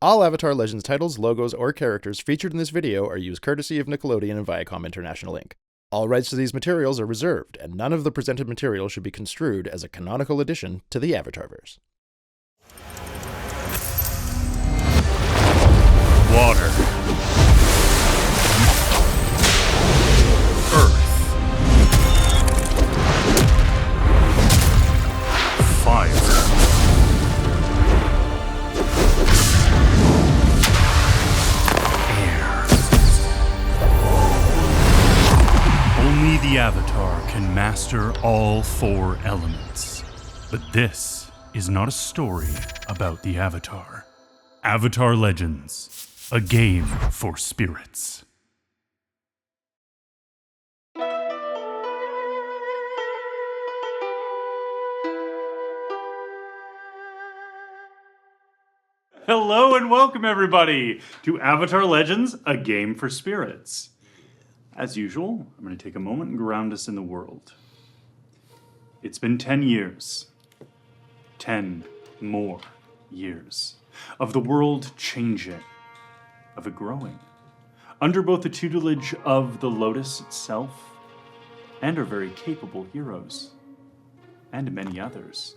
All Avatar Legends titles, logos, or characters featured in this video are used courtesy of Nickelodeon and Viacom International Inc. All rights to these materials are reserved, and none of the presented material should be construed as a canonical addition to the Avatarverse. Water. Earth. Fire. Air. Only the Avatar can master all four elements. But this is not a story about the Avatar. Avatar Legends, a game for spirits. Hello and welcome everybody to Avatar Legends, a game for spirits. As usual, I'm going to take a moment and ground us in the world. It's been 10 years. 10 more years. Of the world changing, of it growing, under both the tutelage of the Lotus itself and our very capable heroes, and many others.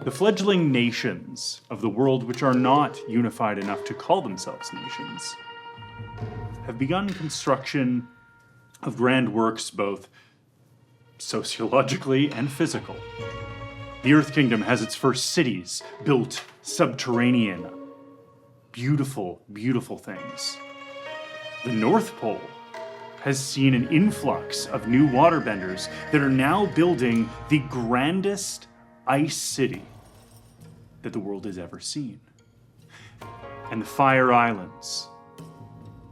The fledgling nations of the world, which are not unified enough to call themselves nations, have begun construction of grand works both sociologically and physical. The Earth Kingdom has its first cities built subterranean. Beautiful, beautiful things. The North Pole has seen an influx of new waterbenders that are now building the grandest ice city that the world has ever seen. And the Fire Islands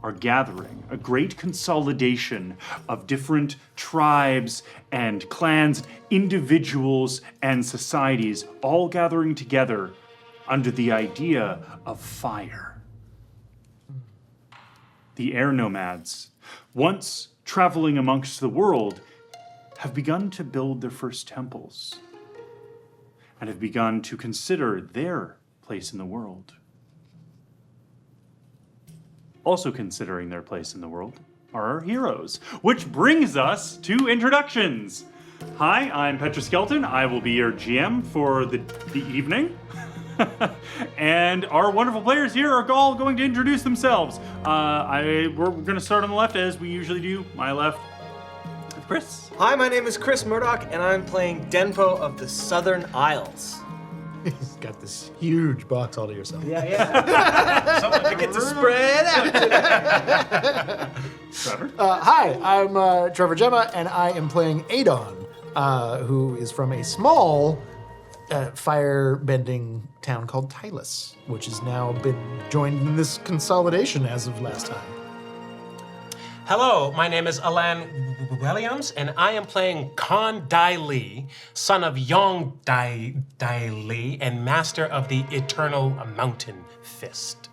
are gathering a great consolidation of different tribes and clans, individuals and societies, all gathering together under the idea of fire. The air nomads, once traveling amongst the world, have begun to build their first temples and have begun to consider their place in the world. Also considering their place in the world are our heroes, which brings us to introductions. Hi, I'm Petra Skelton. I will be your GM for the evening. And our wonderful players here are all going to introduce themselves. We're going to start on the left as we usually do. My left, Chris. Hi, my name is Chris Murdoch, and I'm playing Denpo of the Southern Isles. He's got this huge box all to yourself. Yeah. I get to spread out. Trevor. Hi, I'm Trevor Gemma, and I am playing Adon, who is from a small fire-bending town called Tylus, which has now been joined in this consolidation as of last time. Hello, my name is Alan Williams, and I am playing Khan Dai Li, son of Yong Dai Li, and master of the Eternal Mountain Fist.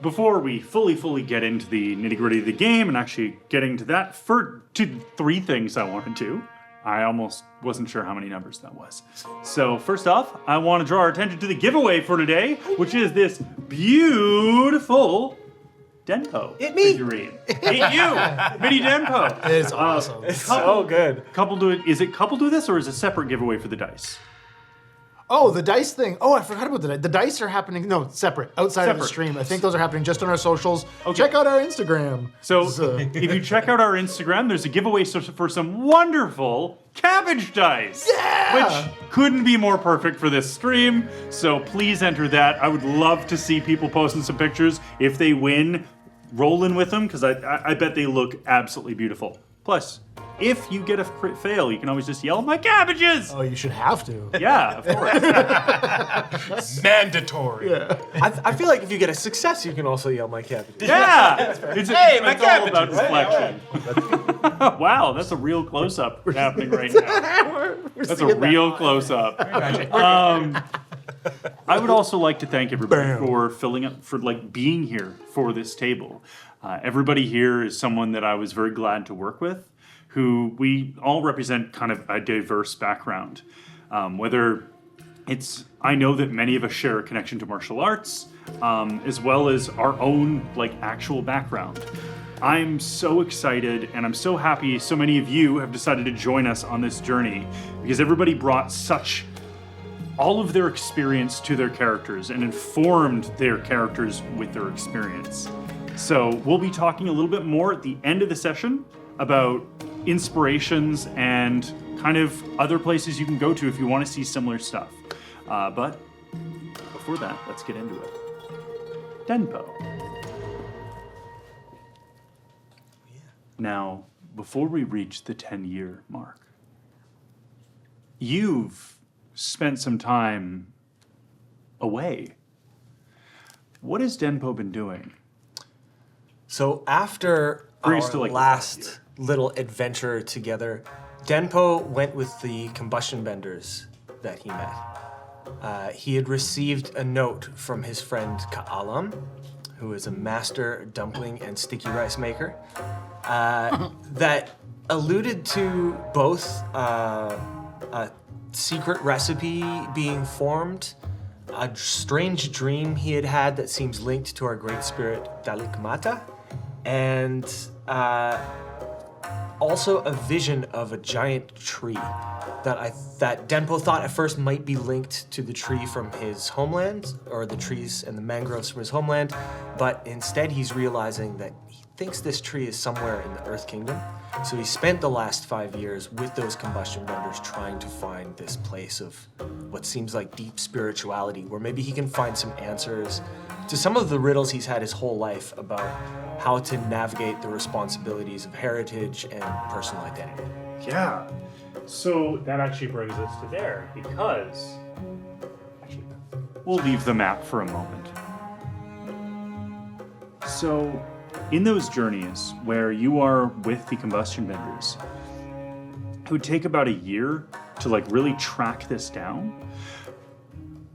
Before we fully get into the nitty-gritty of the game and actually getting to that, three things I wanted to. I almost wasn't sure how many numbers that was. So first off, I want to draw our attention to the giveaway for today, which is this beautiful Denpo figurine. It you, Mini Denpo. It's awesome. It's so good. Is it coupled with this, or is it a separate giveaway for the dice? Oh, the dice thing. Oh, I forgot about the dice. The dice are happening, no, separate, outside of the stream. I think those are happening just on our socials. Okay. Check out our Instagram. So if you check out our Instagram, there's a giveaway for some wonderful cabbage dice. Yeah! Which couldn't be more perfect for this stream. So please enter that. I would love to see people posting some pictures. If they win, rolling with them, because I bet they look absolutely beautiful. Plus, if you get a crit fail, you can always just yell, "My cabbages!" Oh, you should have to. Yeah, of course. Mandatory. Yeah. I feel like if you get a success, you can also yell my cabbage. Yeah! Hey, my it's all about cabbages. deflection. Wow, that's a real close-up happening right now. That's a real close-up. I would also like to thank everybody for filling up, for being here for this table. Everybody here is someone that I was very glad to work with, who we all represent kind of a diverse background. Whether I know that many of us share a connection to martial arts, as well as our own actual background. I'm so excited and I'm so happy so many of you have decided to join us on this journey, because everybody brought all of their experience to their characters and informed their characters with their experience. So we'll be talking a little bit more at the end of the session about inspirations and kind of other places you can go to if you want to see similar stuff. But before that, let's get into it. Denpo. Now, before we reach the 10-year mark, you've spent some time away. What has Denpo been doing? So after Bring our us to, last little adventure together, Denpo went with the combustion benders that he met. He had received a note from his friend Ka'alam, who is a master dumpling and sticky rice maker, that alluded to both a secret recipe being formed, a strange dream he had had that seems linked to our great spirit Dalikmata, and also a vision of a giant tree that Denpo thought at first might be linked to the tree from his homeland, or the trees and the mangroves from his homeland, but instead he's realizing that he thinks this tree is somewhere in the Earth Kingdom. So he spent the last 5 years with those combustion benders trying to find this place of what seems like deep spirituality, where maybe he can find some answers to some of the riddles he's had his whole life about how to navigate the responsibilities of heritage and personal identity. Yeah. So that actually brings us to there, because we'll leave the map for a moment. So in those journeys where you are with the combustion benders, it would take about a year to really track this down,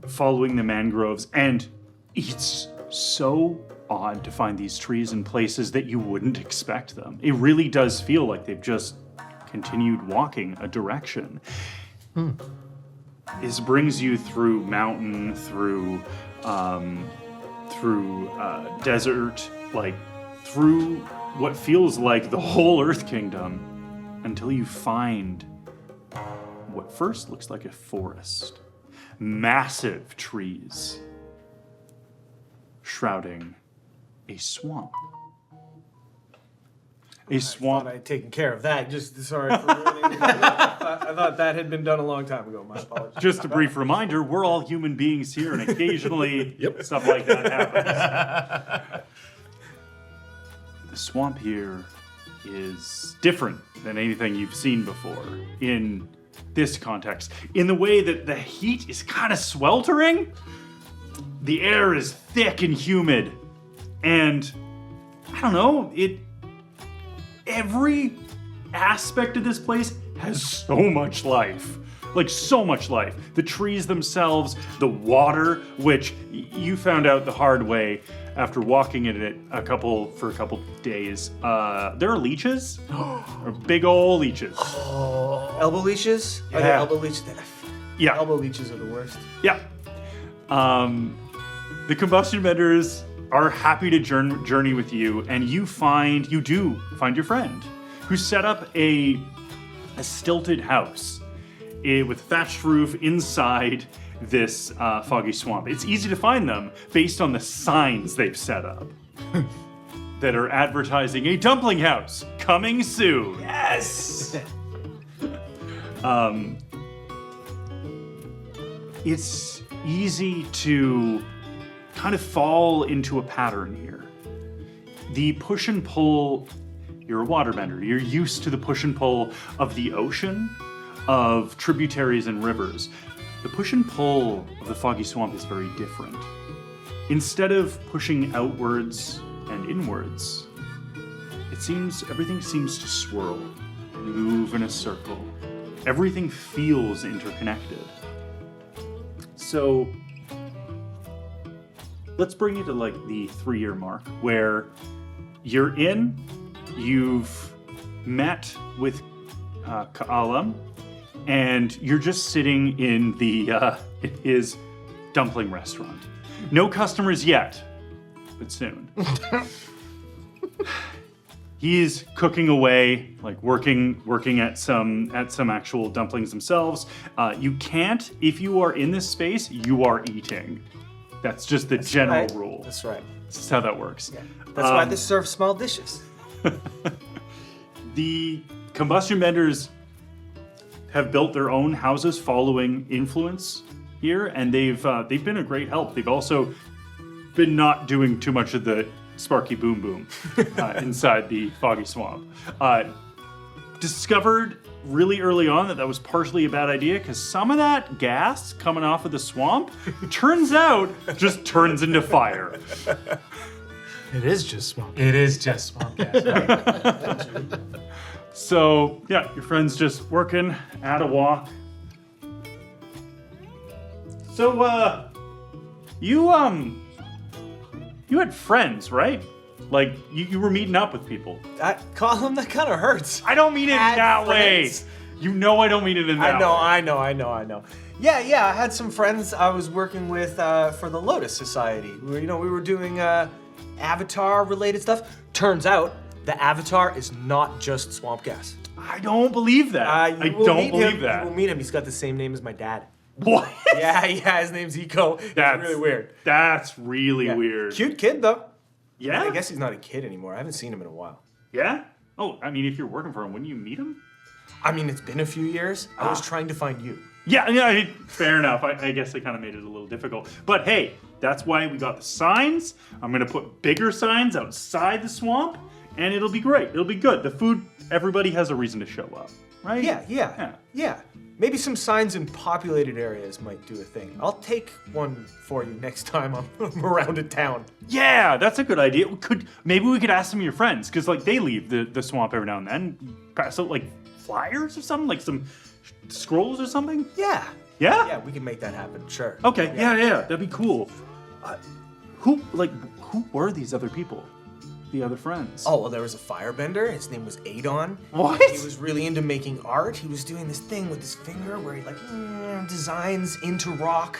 following the mangroves, and it's so odd to find these trees in places that you wouldn't expect them. It really does feel like they've just continued walking a direction. This brings you through mountain, through desert, through what feels like the whole Earth Kingdom, until you find what first looks like a forest. Massive trees shrouding a swamp. I thought I'd taken care of that. Just sorry for ruining it. I thought that had been done a long time ago. My apologies. Just a brief reminder, we're all human beings here, and occasionally stuff like that happens. The swamp here is different than anything you've seen before in this context. In the way that the heat is kind of sweltering, the air is thick and humid, and I don't know, every aspect of this place has so much life. So much life. The trees themselves, the water, which you found out the hard way after walking in it for a couple days. There are leeches, or big old leeches. Elbow leeches? Are there elbow leeches? Yeah. Elbow leeches are the worst. Yeah. The combustion benders are happy to journey with you, and you do find your friend, who set up a stilted house with a thatched roof inside this foggy swamp. It's easy to find them based on the signs they've set up that are advertising a dumpling house coming soon. Yes! It's easy to kind of fall into a pattern here. The push and pull, you're a waterbender, you're used to the push and pull of the ocean, of tributaries and rivers. The push and pull of the foggy swamp is very different. Instead of pushing outwards and inwards, everything seems to swirl, move in a circle. Everything feels interconnected. So let's bring you to the 3-year mark, where you've met with Ka'alam, and you're just sitting in his dumpling restaurant. No customers yet, but soon. He's cooking away, like working at some actual dumplings themselves. You can't, if you are in this space, you are eating. That's just the general rule. That's right. This is how that works. Yeah. That's why they serve small dishes. The combustion benders have built their own houses following influence here, and they've been a great help. They've also been not doing too much of the Sparky Boom Boom inside the Foggy Swamp. Discovered really early on that was partially a bad idea because some of that gas coming off of the swamp turns out just turns into fire. It is just swamp. It is just swamp gas. So yeah, your friend's just working at a walk. So you had friends, right? Like you were meeting up with people. That column, that kind of hurts. I don't mean it Had that friends. way. You know I don't mean it in that way. I know. Yeah, I had some friends I was working with for the Lotus Society. We were doing Avatar-related stuff. Turns out, the Avatar is not just swamp gas. I don't believe that. I don't believe that. You will meet him. He's got the same name as my dad. What? Yeah, his name's Eco. That's really weird. That's really weird. Cute kid, though. Yeah? I guess he's not a kid anymore. I haven't seen him in a while. Yeah? Oh, I mean, if you're working for him, wouldn't you meet him? I mean, it's been a few years. I was trying to find you. Yeah, fair enough. I guess I kind of made it a little difficult. But hey, that's why we got the signs. I'm going to put bigger signs outside the swamp, and it'll be great. It'll be good. The food, everybody has a reason to show up, right? Yeah. Maybe some signs in populated areas might do a thing. I'll take one for you next time I'm around in town. Yeah, that's a good idea. Maybe we could ask some of your friends, because like they leave the swamp every now and then. Pass out like flyers or something, like some scrolls or something. Yeah. Yeah? Yeah, we can make that happen, sure. Okay, yeah, that'd be cool. Who were these other people? The other friends? Oh, well, there was a firebender. His name was Adon. What? He was really into making art. He was doing this thing with his finger where he designs into rock.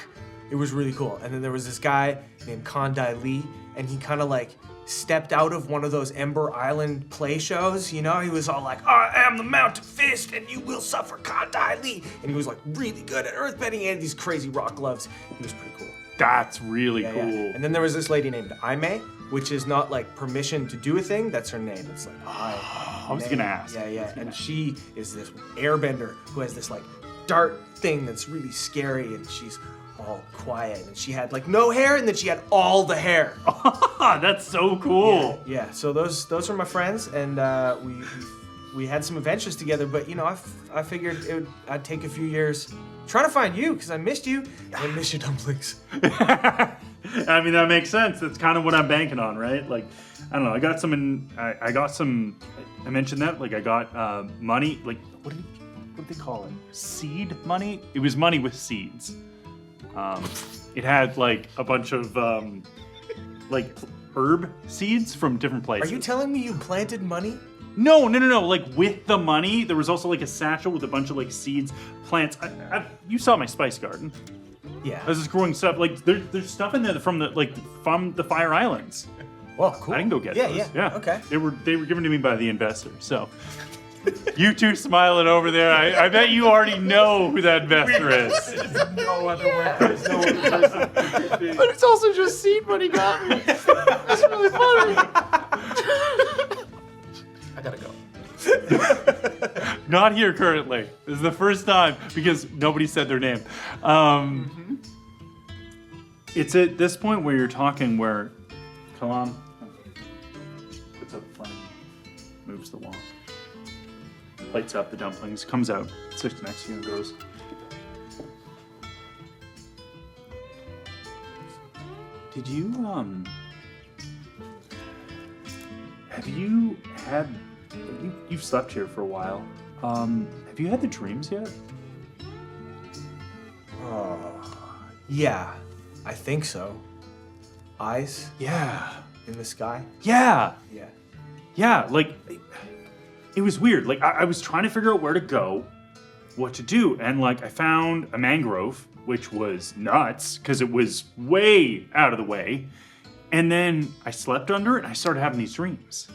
It was really cool. And then there was this guy named Kondai Lee, and he kind of like stepped out of one of those Ember Island play shows, you know? He was all like, I am the Mountain Fist, and you will suffer, Kondai Lee. And he was like really good at earthbending. He had these crazy rock gloves. He was pretty cool. That's really cool. Yeah. And then there was this lady named Aime, which is not like permission to do a thing. That's her name. It's like I was gonna ask. Yeah. And she is this airbender who has this like dart thing that's really scary, and she's all quiet. And she had like no hair, and then she had all the hair. That's so cool. Yeah. So those were my friends, and we had some adventures together. But I figured I'd take a few years trying to find you because I missed you. I miss your dumplings. I mean, that makes sense. That's kind of what I'm banking on, right? Like, I don't know. I got some. I mentioned that. Like, I got money. Like, what did they call it? Seed money. It was money with seeds. It had like a bunch of like herb seeds from different places. Are you telling me you planted money? No. Like with the money, there was also like a satchel with a bunch of like seeds, plants. You saw my spice garden. Yeah. I was just growing stuff. Like there's stuff in there from the Fire Islands. Well, cool. I can go get those. Yeah. Okay. They were given to me by the investor. So you two smiling over there. I bet you already know who that investor is. No other way. There's no other person. But it's also just seed money got me. That's really funny. I gotta go. Not here currently. This is the first time because nobody said their name. It's at this point where you're talking where Kalam puts up the flame, moves the wall, lights up the dumplings, comes out, sits next to you and goes, Did you, you've slept here for a while. Have you had the dreams yet? Yeah, I think so. Eyes Yeah. in the sky? Yeah. Yeah. Yeah, like, it was weird. Like, I was trying to figure out where to go what to do. And like I found a mangrove, which was nuts because it was way out of the way. And then I slept under it and I started having these dreams.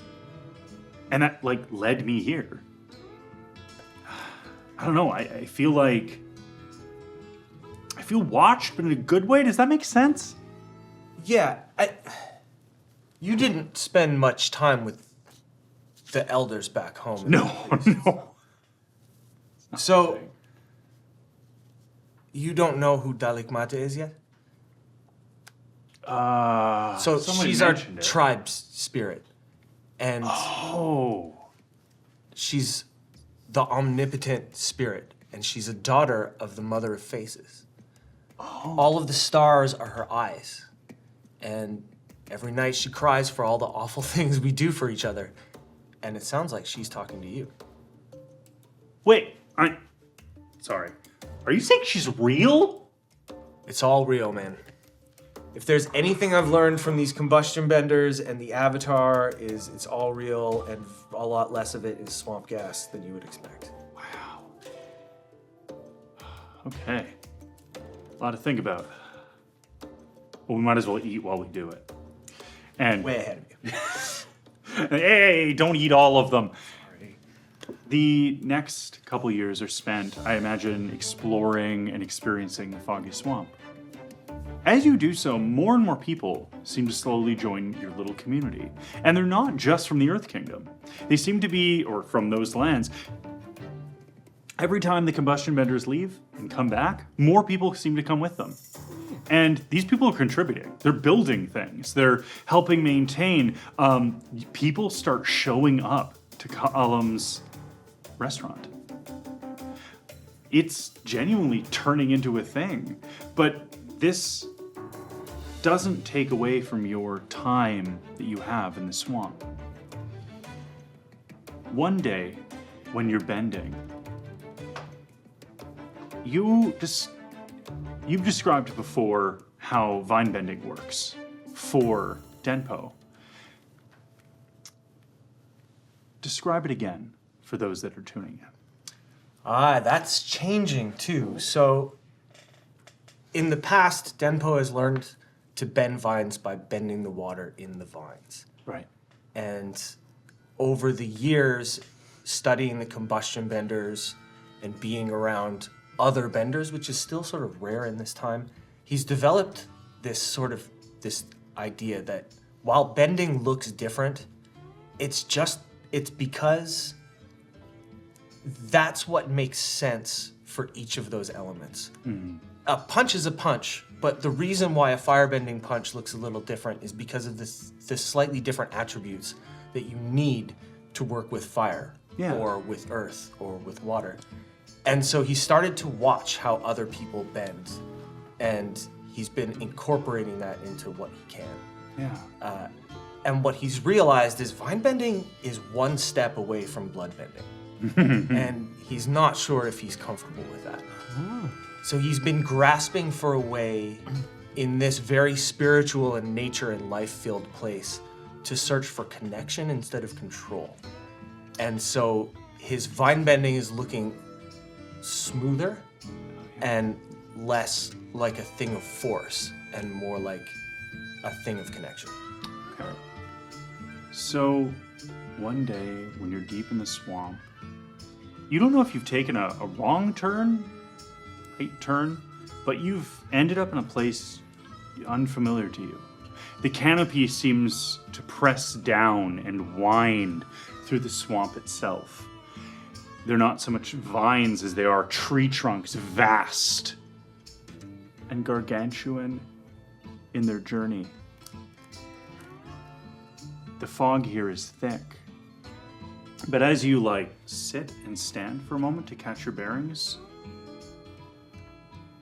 And that like led me here. I don't know, I feel like I feel watched, but in a good way. Does that make sense? Yeah, you didn't spend much time with the elders back home. No. So, you don't know who Dalikmata is yet? So somebody she's our mentioned it. tribe's spirit. And Oh. she's the omnipotent spirit. And she's a daughter of the Mother of Faces. All of the stars are her eyes. And every night she cries for all the awful things we do for each other. And it sounds like she's talking to you. Wait, sorry. Are you saying she's real? It's all real, man. If there's anything I've learned from these combustion benders and the Avatar is it's all real and a lot less of it is swamp gas than you would expect. Wow. Okay. A lot to think about. Well, we might as well eat while we do it. And Way ahead of you. hey, don't eat all of them. The next couple years are spent, I imagine, exploring and experiencing the Foggy Swamp. As you do so, more and more people seem to slowly join your little community. And they're not just from the Earth Kingdom. They seem to be, or from those lands. Every time the combustion benders leave and come back, more people seem to come with them. And these people are contributing. They're building things. They're helping maintain. People start showing up to Callum's restaurant. It's genuinely turning into a thing. But this doesn't take away from your time that you have in the swamp. One day, when you're bending, you've described before how vine bending works for Denpo. Describe it again for those that are tuning in. That's changing too. So, in the past, Denpo has learned to bend vines by bending the water in the vines. Right. And over the years, studying the combustion benders and being around other benders, which is still sort of rare in this time, he's developed this idea that while bending looks different, it's because that's what makes sense for each of those elements. Mm-hmm. A punch is a punch, but the reason why a firebending punch looks a little different is because of the slightly different attributes that you need to work with fire, or with earth, or with water. And so he started to watch how other people bend, and he's been incorporating that into what he can. Yeah. And what he's realized is vine bending is one step away from blood bending. And he's not sure if he's comfortable with that. So he's been grasping for a way in this very spiritual and nature and life-filled place to search for connection instead of control. And so his vine bending is looking smoother and less like a thing of force and more like a thing of connection. Okay. So, one day when you're deep in the swamp, you don't know if you've taken a wrong turn, right turn, but you've ended up in a place unfamiliar to you. The canopy seems to press down and wind through the swamp itself. They're not so much vines as they are tree trunks, vast and gargantuan in their journey. The fog here is thick. But as you sit and stand for a moment to catch your bearings,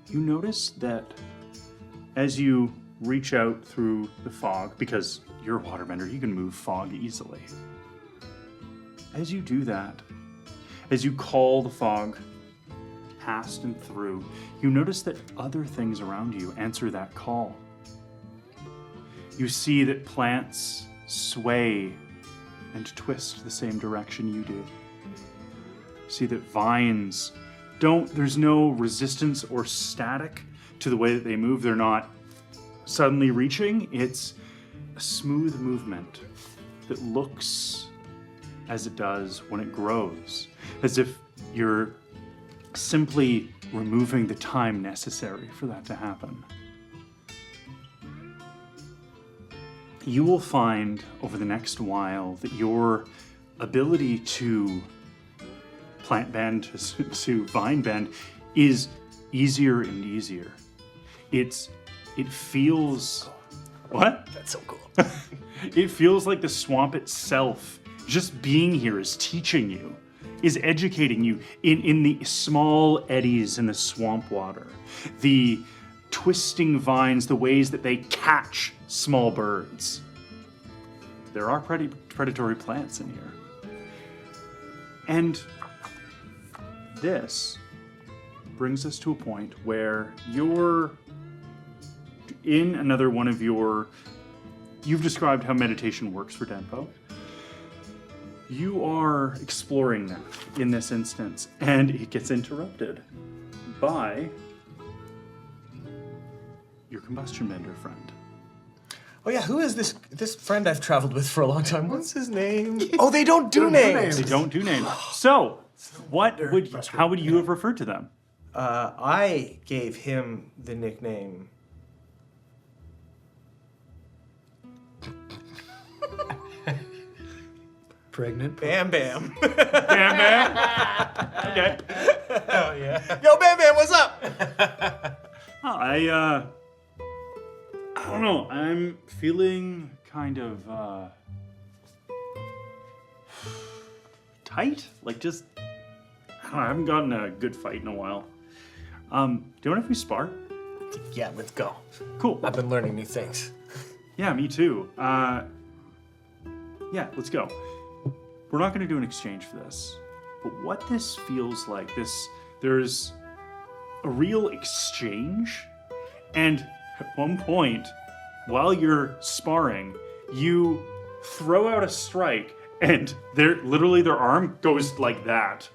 you notice that as you reach out through the fog, because you're a waterbender, you can move fog easily. As you do that, as you call the fog past and through, you notice that other things around you answer that call. You see that plants sway and twist the same direction you do. See that vines there's no resistance or static to the way that they move. They're not suddenly reaching. It's a smooth movement that looks as it does when it grows, as if you're simply removing the time necessary for that to happen. You will find over the next while that your ability to plant bend to vine bend is easier and easier. It feels... What? That's so cool. It feels like the swamp itself, just being here, is teaching you, is educating you in the small eddies in the swamp water, the twisting vines, the ways that they catch small birds. There are predatory plants in here. And this brings us to a point where you're in another one of your... You've described how meditation works for Denpo. You are exploring that in this instance, and it gets interrupted by your combustion bender friend. Oh yeah, who is this friend I've traveled with for a long time? What's his name? Oh, they don't do names. They don't do names. So, how would you have referred to them? I gave him the nickname. Pregnant. Bam Bam. Bam Bam? Okay. Oh, yeah. Yo, Bam Bam, what's up? I don't know. I'm feeling kind of tight. Like just, I don't know. I haven't gotten a good fight in a while. Do you want if we spar? Yeah, let's go. Cool. I've been learning new things. Yeah, me too. Yeah, let's go. We're not going to do an exchange for this, but what this feels like, there's a real exchange, and at one point, while you're sparring, you throw out a strike, and their arm goes like that.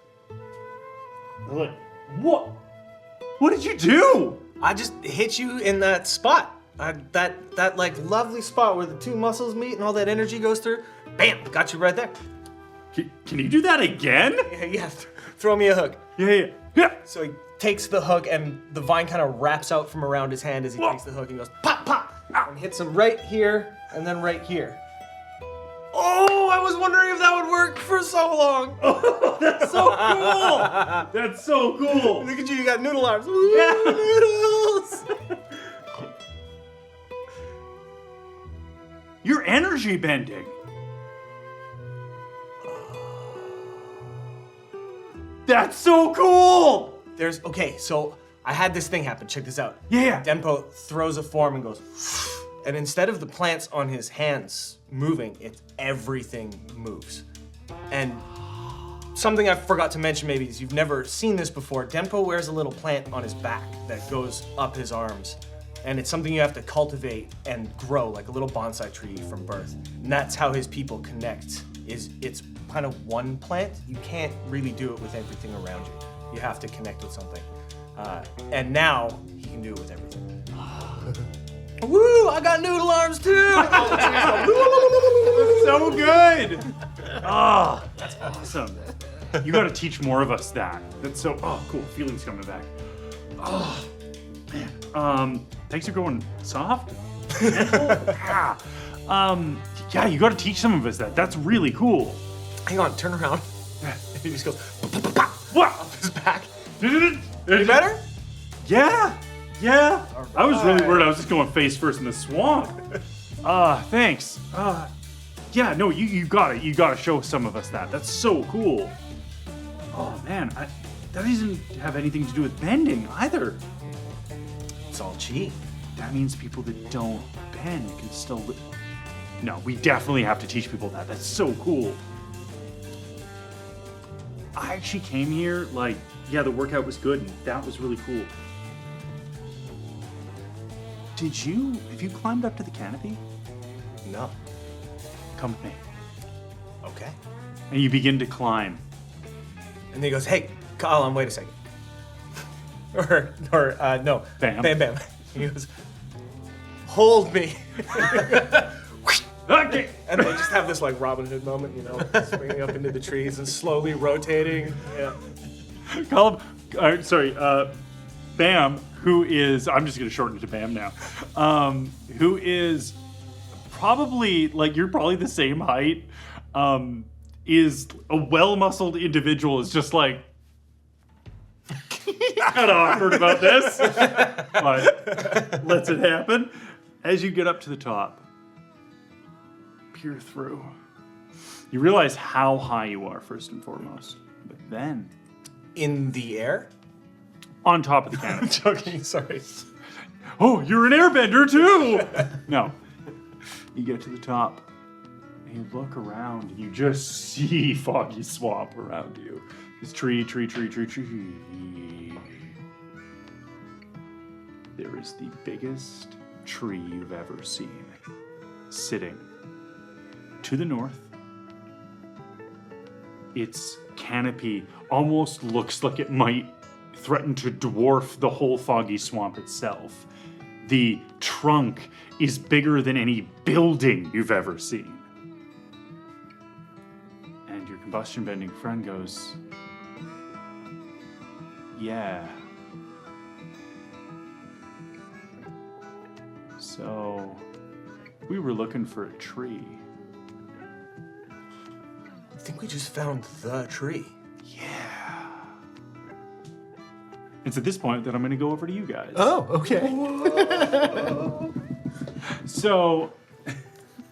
They're like, what? What did you do? I just hit you in that spot. That like lovely spot where the two muscles meet and all that energy goes through. Bam! Got you right there. Can you do that again? Yeah, throw me a hook. Yeah. So he takes the hook and the vine kind of wraps out from around his hand as he takes the hook and goes pop, pop, and hits him right here and then right here. Oh, I was wondering if that would work for so long. Oh, that's so cool. That's so cool. Look at you got noodle arms. Ooh, noodles. You're energy bending. That's so cool! So I had this thing happen. Check this out. Yeah. Denpo throws a form and goes, and instead of the plants on his hands moving, everything moves. And something I forgot to mention maybe is you've never seen this before. Denpo wears a little plant on his back that goes up his arms. And it's something you have to cultivate and grow, like a little bonsai tree from birth. And that's how his people connect, it's kind of one plant. You can't really do it with everything around you. You have to connect with something. And now he can do it with everything. Woo! I got noodle arms too! That's so good! Oh, that's awesome. You gotta teach more of us that. That's so, cool. Feelings coming back. Oh, man. Thanks for going soft. Yeah, you gotta teach some of us that. That's really cool. Hang on, turn around. And he just goes, What? up his back. You Better? Yeah. I was really worried I was just going face first in the swamp. Thanks. Yeah, no, you gotta show some of us that. That's so cool. Oh man, that doesn't have anything to do with bending either. It's all chi. That means people that don't bend can still No, we definitely have to teach people that. That's so cool. I actually came here, the workout was good and that was really cool. Have you climbed up to the canopy? No. Come with me. Okay. And you begin to climb. And then he goes, hey, Colin, wait a second. No. Bam. Bam, bam. He goes, hold me. Okay. And they just have this like Robin Hood moment, you know, swinging up into the trees and slowly rotating. Yeah. Call him, Bam, who is, I'm just going to shorten it to Bam now, who is probably, like, you're probably the same height, is a well-muscled individual, is just like, kind of awkward about this, but lets it happen. As you get up to the top, peer through, you realize how high you are, first and foremost, but then In the air? on top of the canopy. Joking, sorry. Oh, you're an airbender too! No. You get to the top, and you look around, and you just see foggy swamp around you. This tree. There is the biggest tree you've ever seen, sitting to the north. Its canopy almost looks like it might threaten to dwarf the whole foggy swamp itself. The trunk is bigger than any building you've ever seen. And your combustion bending friend goes, yeah. So, we were looking for a tree. I think we just found the tree. Yeah. It's at this point that I'm going to go over to you guys. Oh, okay. So,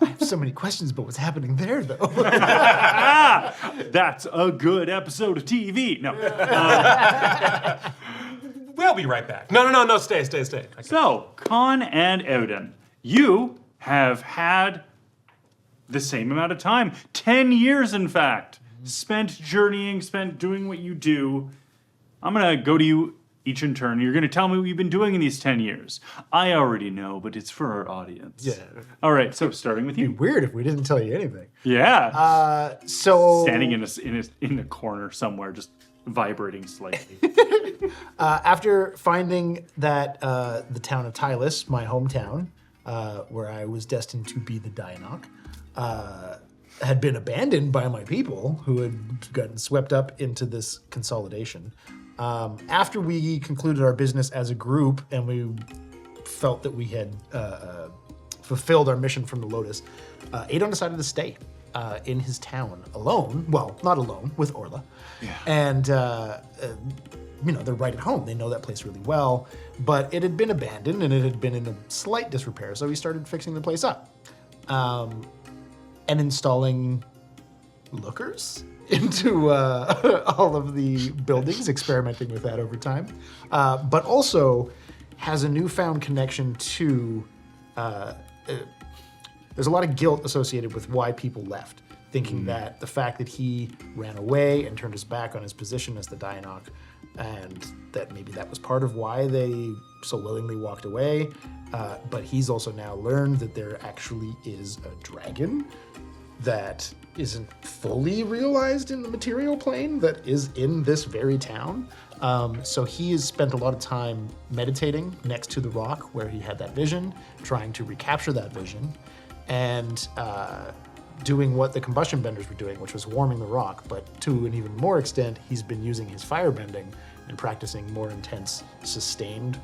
I have so many questions about what's happening there, though. that's a good episode of TV. No. We'll be right back. No, stay. Okay. So, Con and Adon, you have had the same amount of time, 10 years in fact, spent journeying, spent doing what you do. I'm gonna go to you each in turn. You're gonna tell me what you've been doing in these 10 years. I already know, but it's for our audience. Yeah. All right, so starting with you. Weird if we didn't tell you anything. Yeah. So Standing in a corner somewhere, just vibrating slightly. after finding that the town of Tylus, my hometown, where I was destined to be the Dayanok, had been abandoned by my people who had gotten swept up into this consolidation. After we concluded our business as a group and we felt that we had fulfilled our mission from the Lotus, Adon decided to stay in his town alone. Well, not alone, with Orla. Yeah. And, they're right at home. They know that place really well. But it had been abandoned and it had been in a slight disrepair, so we started fixing the place up. And installing lookers into all of the buildings, experimenting with that over time. But also has a newfound connection to, there's a lot of guilt associated with why people left, thinking that the fact that he ran away and turned his back on his position as the Dayanok, and that maybe that was part of why they so willingly walked away. But he's also now learned that there actually is a dragon that isn't fully realized in the material plane that is in this very town. So he has spent a lot of time meditating next to the rock where he had that vision, trying to recapture that vision, and doing what the combustion benders were doing, which was warming the rock. But to an even more extent, he's been using his firebending and practicing more intense, sustained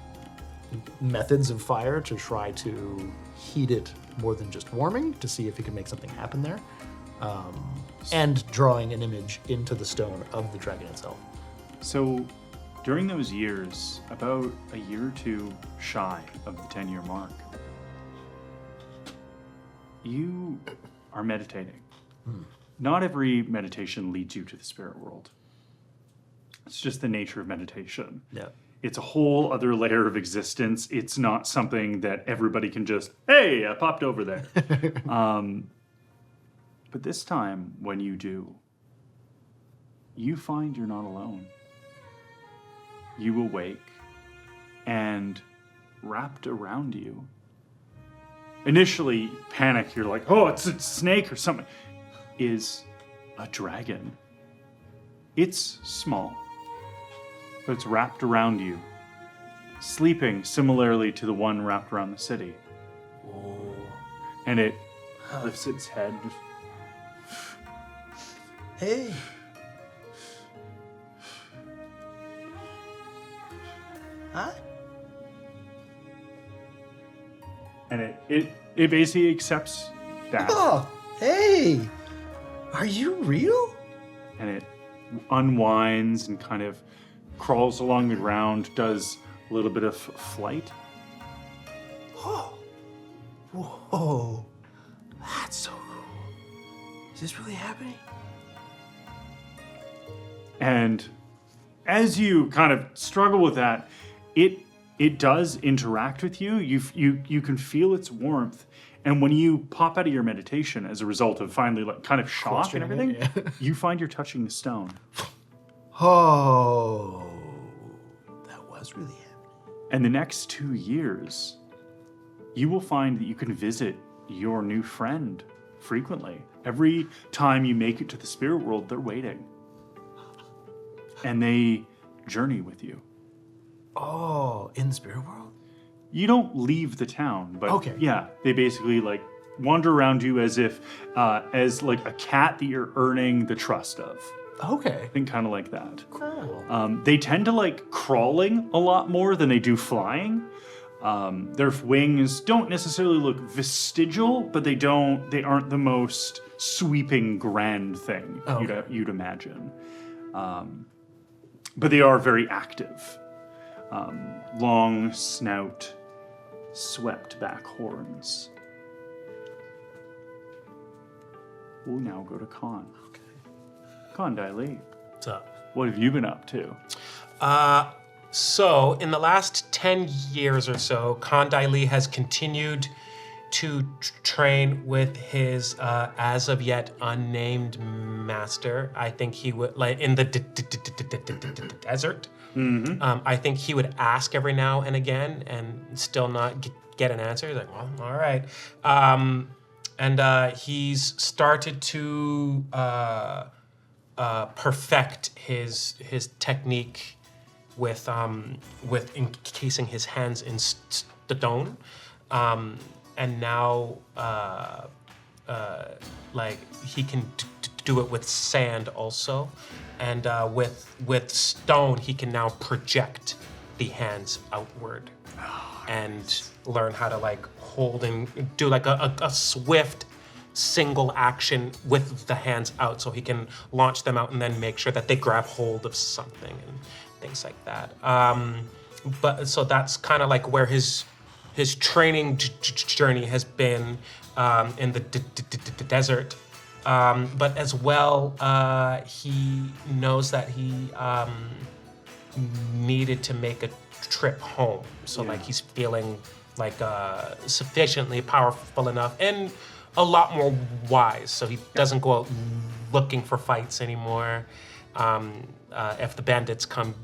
methods of fire to try to heat it more than just warming, to see if he can make something happen there. And drawing an image into the stone of the dragon itself. So, during those years, about a year or two shy of the 10-year mark, you are meditating. Not every meditation leads you to the spirit world. It's just the nature of meditation. Yeah. It's a whole other layer of existence. It's not something that everybody can just, hey, I popped over there. But this time, when you do, you find you're not alone. You awake, and wrapped around you, initially panic, you're like, oh, it's a snake or something, is a dragon. It's small, but it's wrapped around you sleeping similarly to the one wrapped around the city. And it lifts its head. Hey. Huh? And it basically accepts that. Oh, hey. Are you real? And it unwinds and kind of crawls along the ground, does a little bit of flight. Oh. Whoa. That's so cool. Is this really happening? And as you kind of struggle with that, it does interact with you. You can feel its warmth. And when you pop out of your meditation as a result of finally like kind of shock and everything, you find you're touching the stone. Oh. That was really happening. And the next 2 years, you will find that you can visit your new friend frequently. Every time you make it to the spirit world, they're waiting. And they journey with you. Oh, in the spirit world? You don't leave the town, but Okay. yeah, they basically like wander around you as if, as like a cat that you're earning the trust of. Okay. Think kind of like that. Cool. They tend to like crawling a lot more than they do flying. Their wings don't necessarily look vestigial, but they aren't the most sweeping grand thing you'd imagine. But they are very active. Long snout, swept back horns. We'll now go to Khan. Okay. Khan Daili, What's up? what have you been up to? So, in the last 10 years or so, Kondai Lee has continued to train with his as of yet unnamed master. I think he would, like, in the desert. I think he would ask every now and again and still not get an answer. He's like, well, all right. And he's started to perfect his technique with encasing his hands in stone, and now like he can do it with sand also, and with stone he can now project the hands outward and learn how to like hold and do like a swift single action with the hands out, so he can launch them out and then make sure that they grab hold of something and things like that. But so that's kind of like where his training journey has been in the desert. But as well, he knows that he needed to make a trip home. So like he's feeling like sufficiently powerful enough and a lot more wise. So he doesn't go out looking for fights anymore. If the bandits come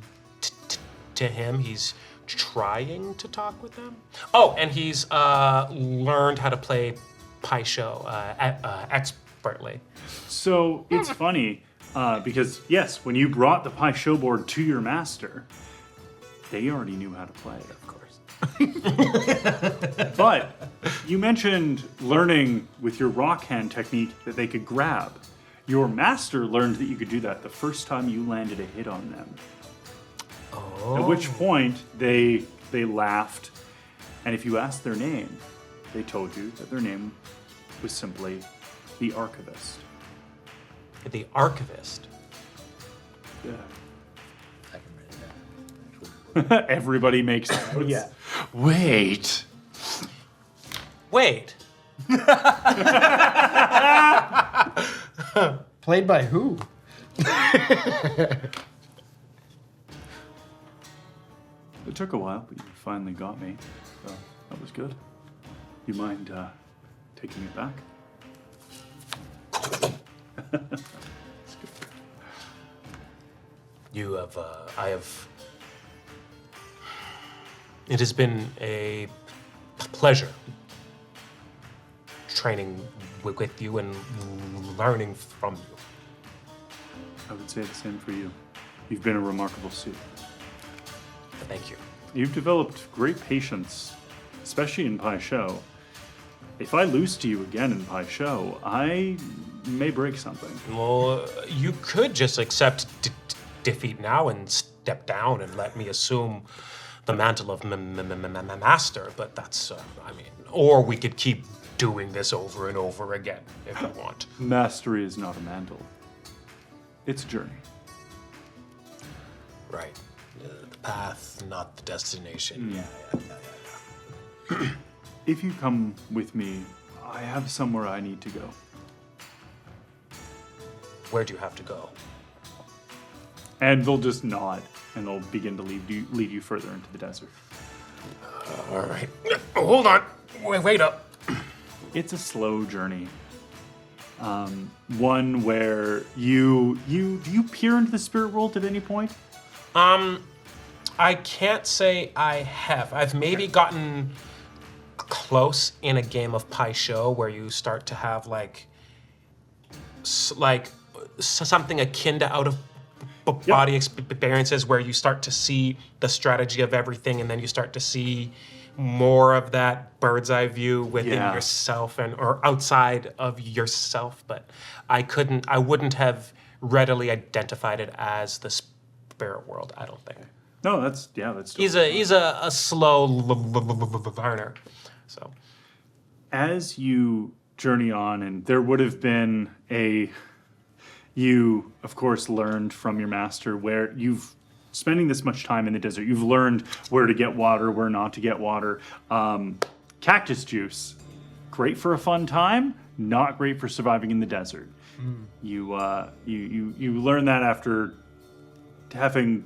to him, he's trying to talk with them. Oh, and he's learned how to play Paisho expertly. So it's funny because yes, when you brought the Pai Show board to your master, they already knew how to play it, of course. But you mentioned learning with your rock hand technique that they could grab. Your master learned that you could do that the first time you landed a hit on them. Oh. At which point they laughed, and if you asked their name, they told you that their name was simply the Archivist. The Archivist? Yeah. I can write it down. Everybody makes notes. Yeah. Wait. Played by who? It took a while, but you finally got me. So that was good. You mind taking it back? It's good. You have, it has been a pleasure training with you and learning from you. I would say the same for you. You've been a remarkable student. Thank you. You've developed great patience, especially in Pai Sho. If I lose to you again in Pai Sho, I may break something. Well, you could just accept defeat now and step down and let me assume the mantle of master, but that's, or we could keep doing this over and over again if you want. Mastery is not a mantle. It's a journey. Right. The path, not the destination. Yeah. If you come with me, I have somewhere I need to go. Where do you have to go? And they'll just nod, and they'll begin to lead you further into the desert. All right. Hold on. Wait up. It's a slow journey. One where do you peer into the spirit world at any point? I can't say I have. I've maybe gotten close in a game of Pai Sho where you start to have like something akin to out of body experiences where you start to see the strategy of everything, and then you start to see more of that bird's eye view within yourself or outside of yourself. But I wouldn't have readily identified it as the spirit world, I don't think. No, that's He's a slow learner. So as you journey on, and there would have been you of course learned from your master where you've spending this much time in the desert, you've learned where to get water, where not to get water. Cactus juice, great for a fun time, not great for surviving in the desert. You learn that after having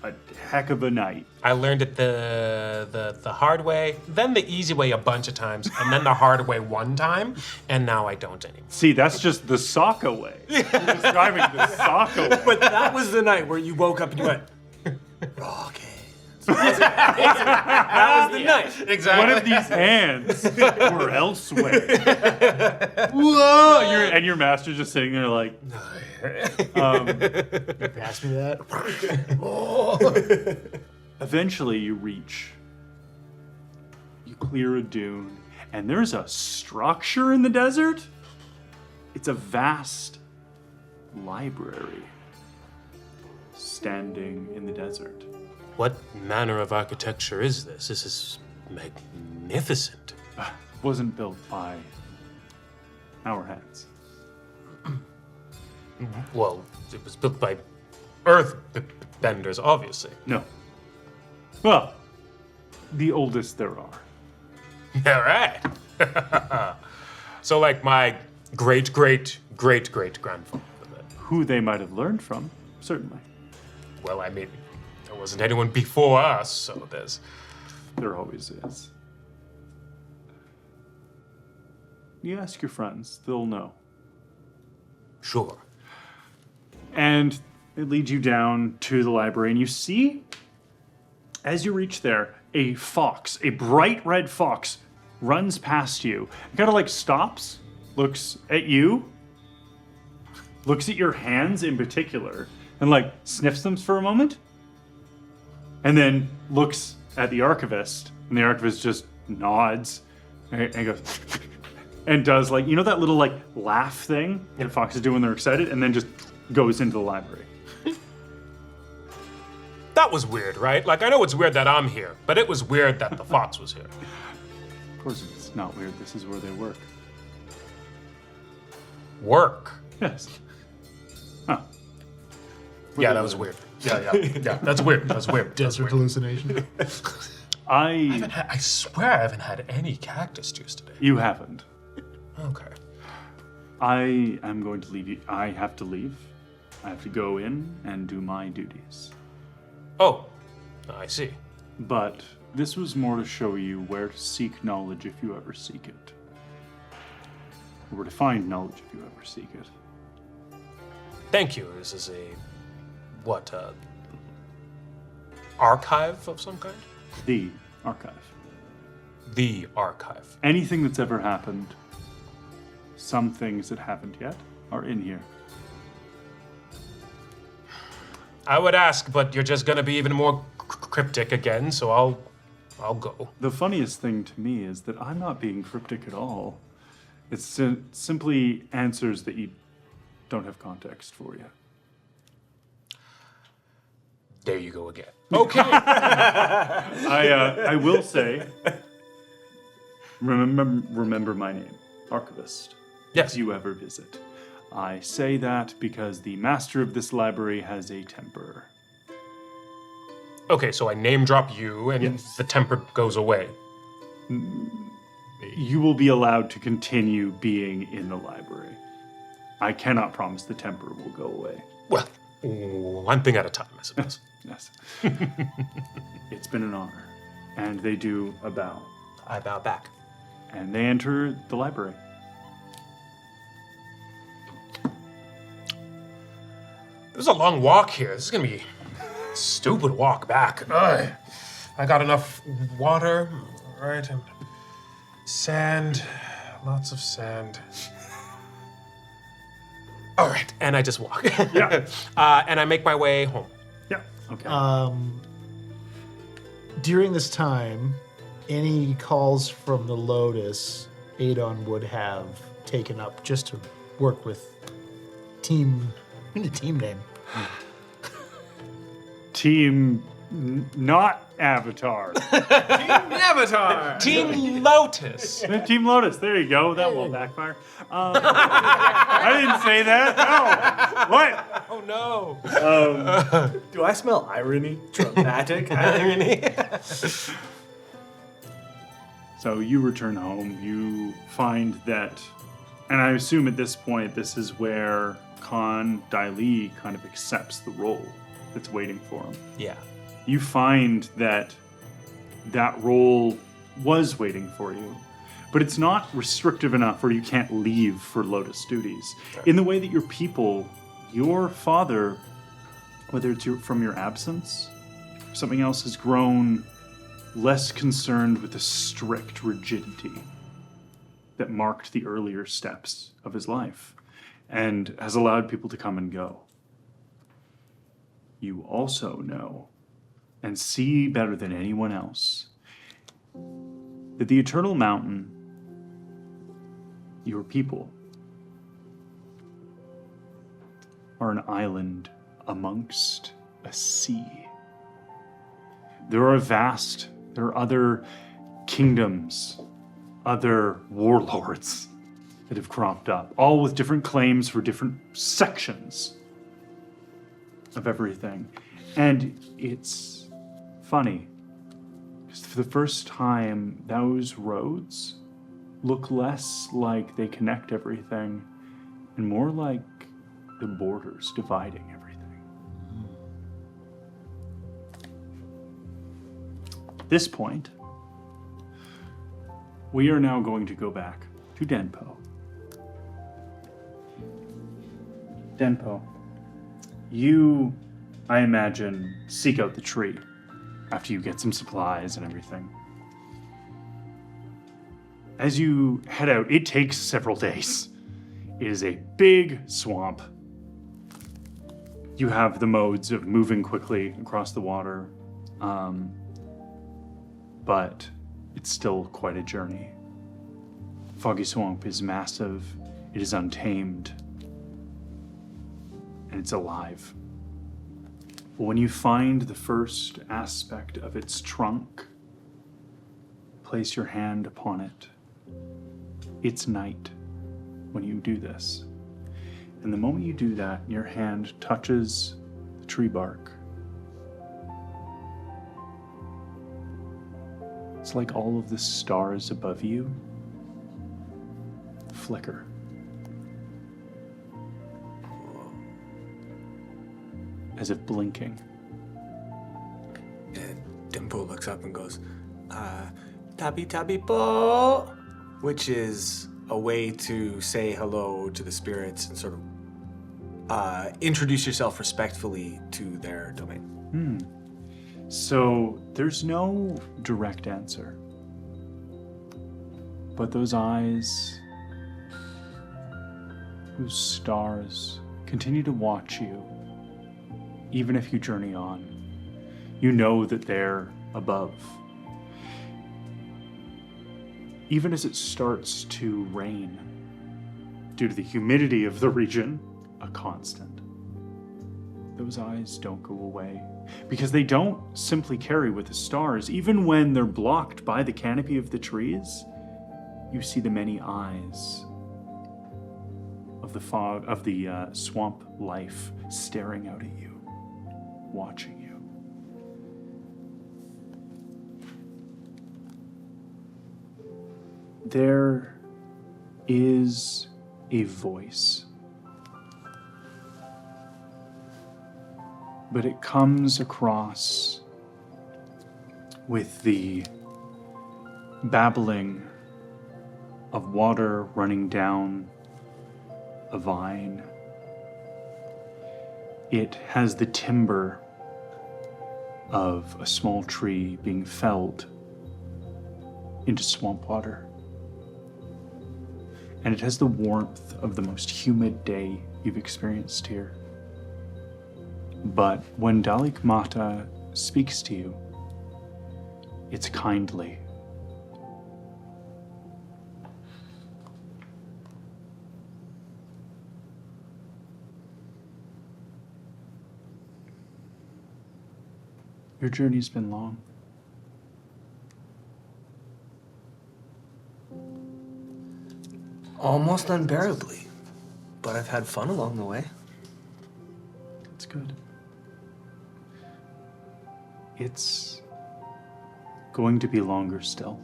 a heck of a night. I learned it the hard way, then the easy way a bunch of times, and then the hard way one time, and now I don't anymore. See, that's just the Sokka way. You're describing the Sokka way. But that was the night where you woke up and you went, Rocky. That was the night. Exactly. One of these hands were elsewhere. Whoa! And your master's just sitting there like, Pass me that. eventually you clear a dune, and there's a structure in the desert. It's a vast library standing in the desert. What manner of architecture is this? This is magnificent. Wasn't built by our hands. Well, it was built by earth benders, obviously. No. Well, the oldest there are. All right. So like my great-great-great-great-grandfather then. Who they might have learned from, certainly. Well, I mean, there wasn't anyone before us, so There always is. You ask your friends, they'll know. Sure. And it leads you down to the library, and you see, as you reach there, a fox, a bright red fox, runs past you. It kind of like stops, looks at you, looks at your hands in particular, and like sniffs them for a moment, and then looks at the archivist, and the archivist just nods and goes and does like, you know that little like laugh thing that foxes do when they're excited, and then just goes into the library. That was weird, right? Like, I know it's weird that I'm here, but it was weird that the fox was here. Of course it's not weird, this is where they work. Work? Yes. Huh. Yeah, that was weird. Yeah, that's weird. That's weird. Desert hallucination. I swear I haven't had any cactus juice today. You haven't. Okay. I am going to leave you. I have to leave. I have to go in and do my duties. Oh, I see. But this was more to show you where to seek knowledge if you ever seek it. Or where to find knowledge if you ever seek it. Thank you. This is archive of some kind? The archive. The archive. Anything that's ever happened, some things that haven't yet, are in here. I would ask, but you're just gonna be even more cryptic again, so I'll go. The funniest thing to me is that I'm not being cryptic at all. It's simply answers that you don't have context for yet. There you go again. Okay. I will say, remember my name, Archivist. Yes. If you ever visit. I say that because the master of this library has a temper. Okay, so I name drop you, and Yes. the temper goes away. You will be allowed to continue being in the library. I cannot promise the temper will go away. Well, one thing at a time, I suppose. Yes. It's been an honor. And they do a bow. I bow back. And they enter the library. There's a long walk here. This is gonna be a stupid walk back. Ugh. I got enough water, right? And sand, lots of sand. All right, and I just walk. Yeah. And I make my way home. Yeah. Okay. During this time, any calls from the Lotus, Adon would have taken up just to work with team. The team name. Team not Avatar. Avatar! Team Lotus. Team Lotus. There you go. That won't backfire. I didn't say that. No. What? Oh no. Do I smell irony? Dramatic irony? So you return home. You find that, and I assume at this point, this is where Khan Daili kind of accepts the role that's waiting for him. Yeah. You find that that role was waiting for you, but it's not restrictive enough where you can't leave for Lotus duties. In the way that your people, your father, whether it's from your absence, or something else, has grown less concerned with the strict rigidity that marked the earlier steps of his life and has allowed people to come and go. You also know and see better than anyone else that the Eternal Mountain, your people, are an island amongst a sea. There are other kingdoms, other warlords that have cropped up, all with different claims for different sections of everything. And it's funny, because for the first time, those roads look less like they connect everything and more like the borders dividing everything. At this point, we are now going to go back to Denpo. Denpo, you, I imagine, seek out the tree after you get some supplies and everything. As you head out, it takes several days. It is a big swamp. You have the modes of moving quickly across the water, but it's still quite a journey. Foggy Swamp is massive, it is untamed, and it's alive. But when you find the first aspect of its trunk, place your hand upon it. It's night when you do this. And the moment you do that, your hand touches the tree bark. It's like all of the stars above you flicker. As if blinking. And Denpo looks up and goes, tabi tabi po, which is a way to say hello to the spirits and sort of introduce yourself respectfully to their domain. So there's no direct answer. But those eyes, those stars, continue to watch you even if you journey on, you know that they're above. Even as it starts to rain, due to the humidity of the region, a constant, those eyes don't go away, because they don't simply carry with the stars. Even when they're blocked by the canopy of the trees, you see the many eyes of the fog, of the swamp life staring out at you, watching you. There is a voice, but it comes across with the babbling of water running down a vine. It has the timbre of a small tree being felled into swamp water. And it has the warmth of the most humid day you've experienced here. But when Dalik Mata speaks to you, it's kindly. Your journey's been long. Almost unbearably, but I've had fun along the way. That's good. It's going to be longer still.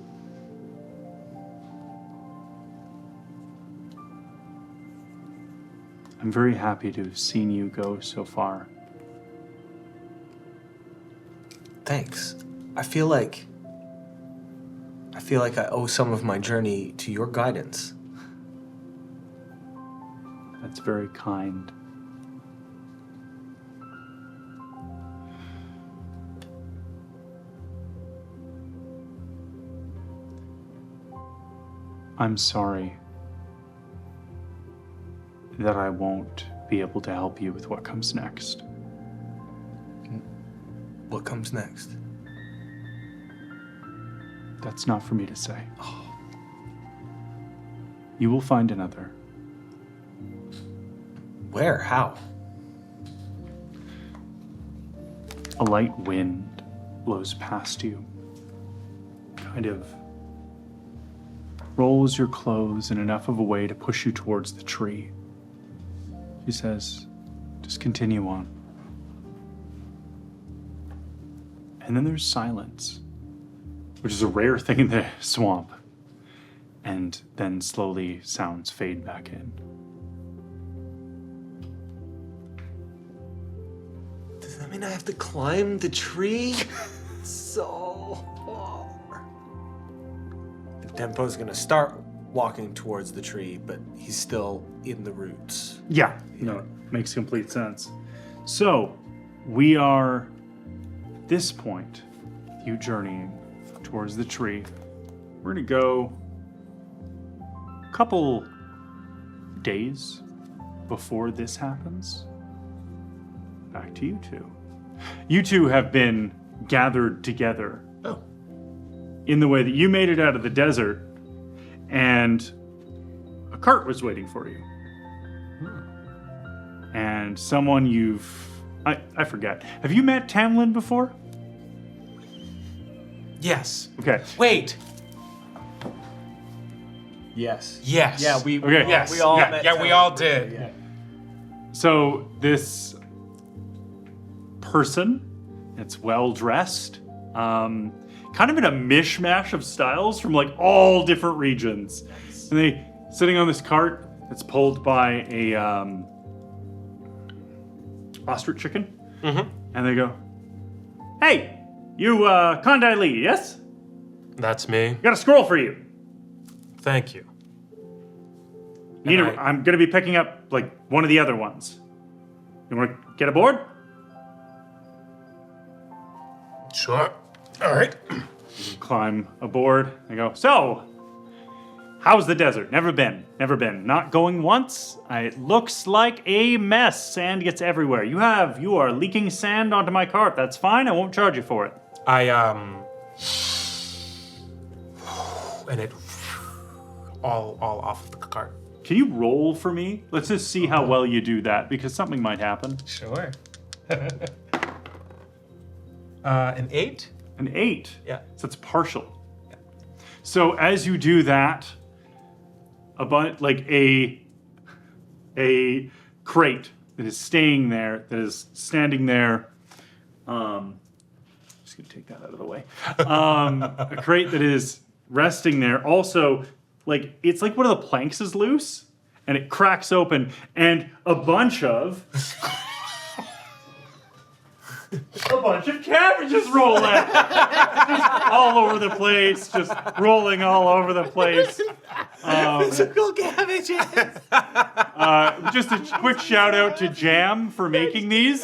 I'm very happy to have seen you go so far. Thanks. I feel like I owe some of my journey to your guidance. That's very kind. I'm sorry that I won't be able to help you with what comes next. What comes next? That's not for me to say. You will find another. Where? How? A light wind blows past you, kind of rolls your clothes in enough of a way to push you towards the tree. She says, just continue on. And then there's silence, which is a rare thing in the swamp. And then slowly sounds fade back in. Does that mean I have to climb the tree? So far. Denpo's gonna start walking towards the tree, but he's still in the roots. Yeah, no, it makes complete sense. So, we are, at this point, you journeying towards the tree. We're gonna go a couple days before this happens. Back to you two. You two have been gathered together. Oh. In the way that you made it out of the desert, and a cart was waiting for you. And someone I forget. Have you met Tamlin before? Yes. Okay. Wait. Yes. Yes. Yeah, we Okay. Yes. we all Yeah, met. yeah, we all did. Yeah. So this person, it's well dressed, kind of in a mishmash of styles from like all different regions. And they sitting on this cart that's pulled by a ostrich chicken. Mm-hmm. And they go, "Hey, you Kondai Lee, yes? That's me. Got a scroll for you. Thank you. Need And I'm gonna be picking up like one of the other ones. You wanna get aboard?" Sure. All right. Climb aboard. They go, "So, How's the desert? Never been. Not going once. It looks like a mess. Sand gets everywhere. You are leaking sand onto my cart. That's fine. I won't charge you for it. And it all off of the cart. Can you roll for me? Let's just see how well you do that, because something might happen. Sure. An 8? An 8? Yeah. So it's partial. Yeah. So as you do that, a crate that is staying there, that is standing there, just gonna take that out of the way. A crate that is resting there, also, it's like one of the planks is loose, and it cracks open, and a bunch of cabbages roll out. Just all over the place, just rolling all over the place. Physical cabbages. Just a quick shout out to Jam for making these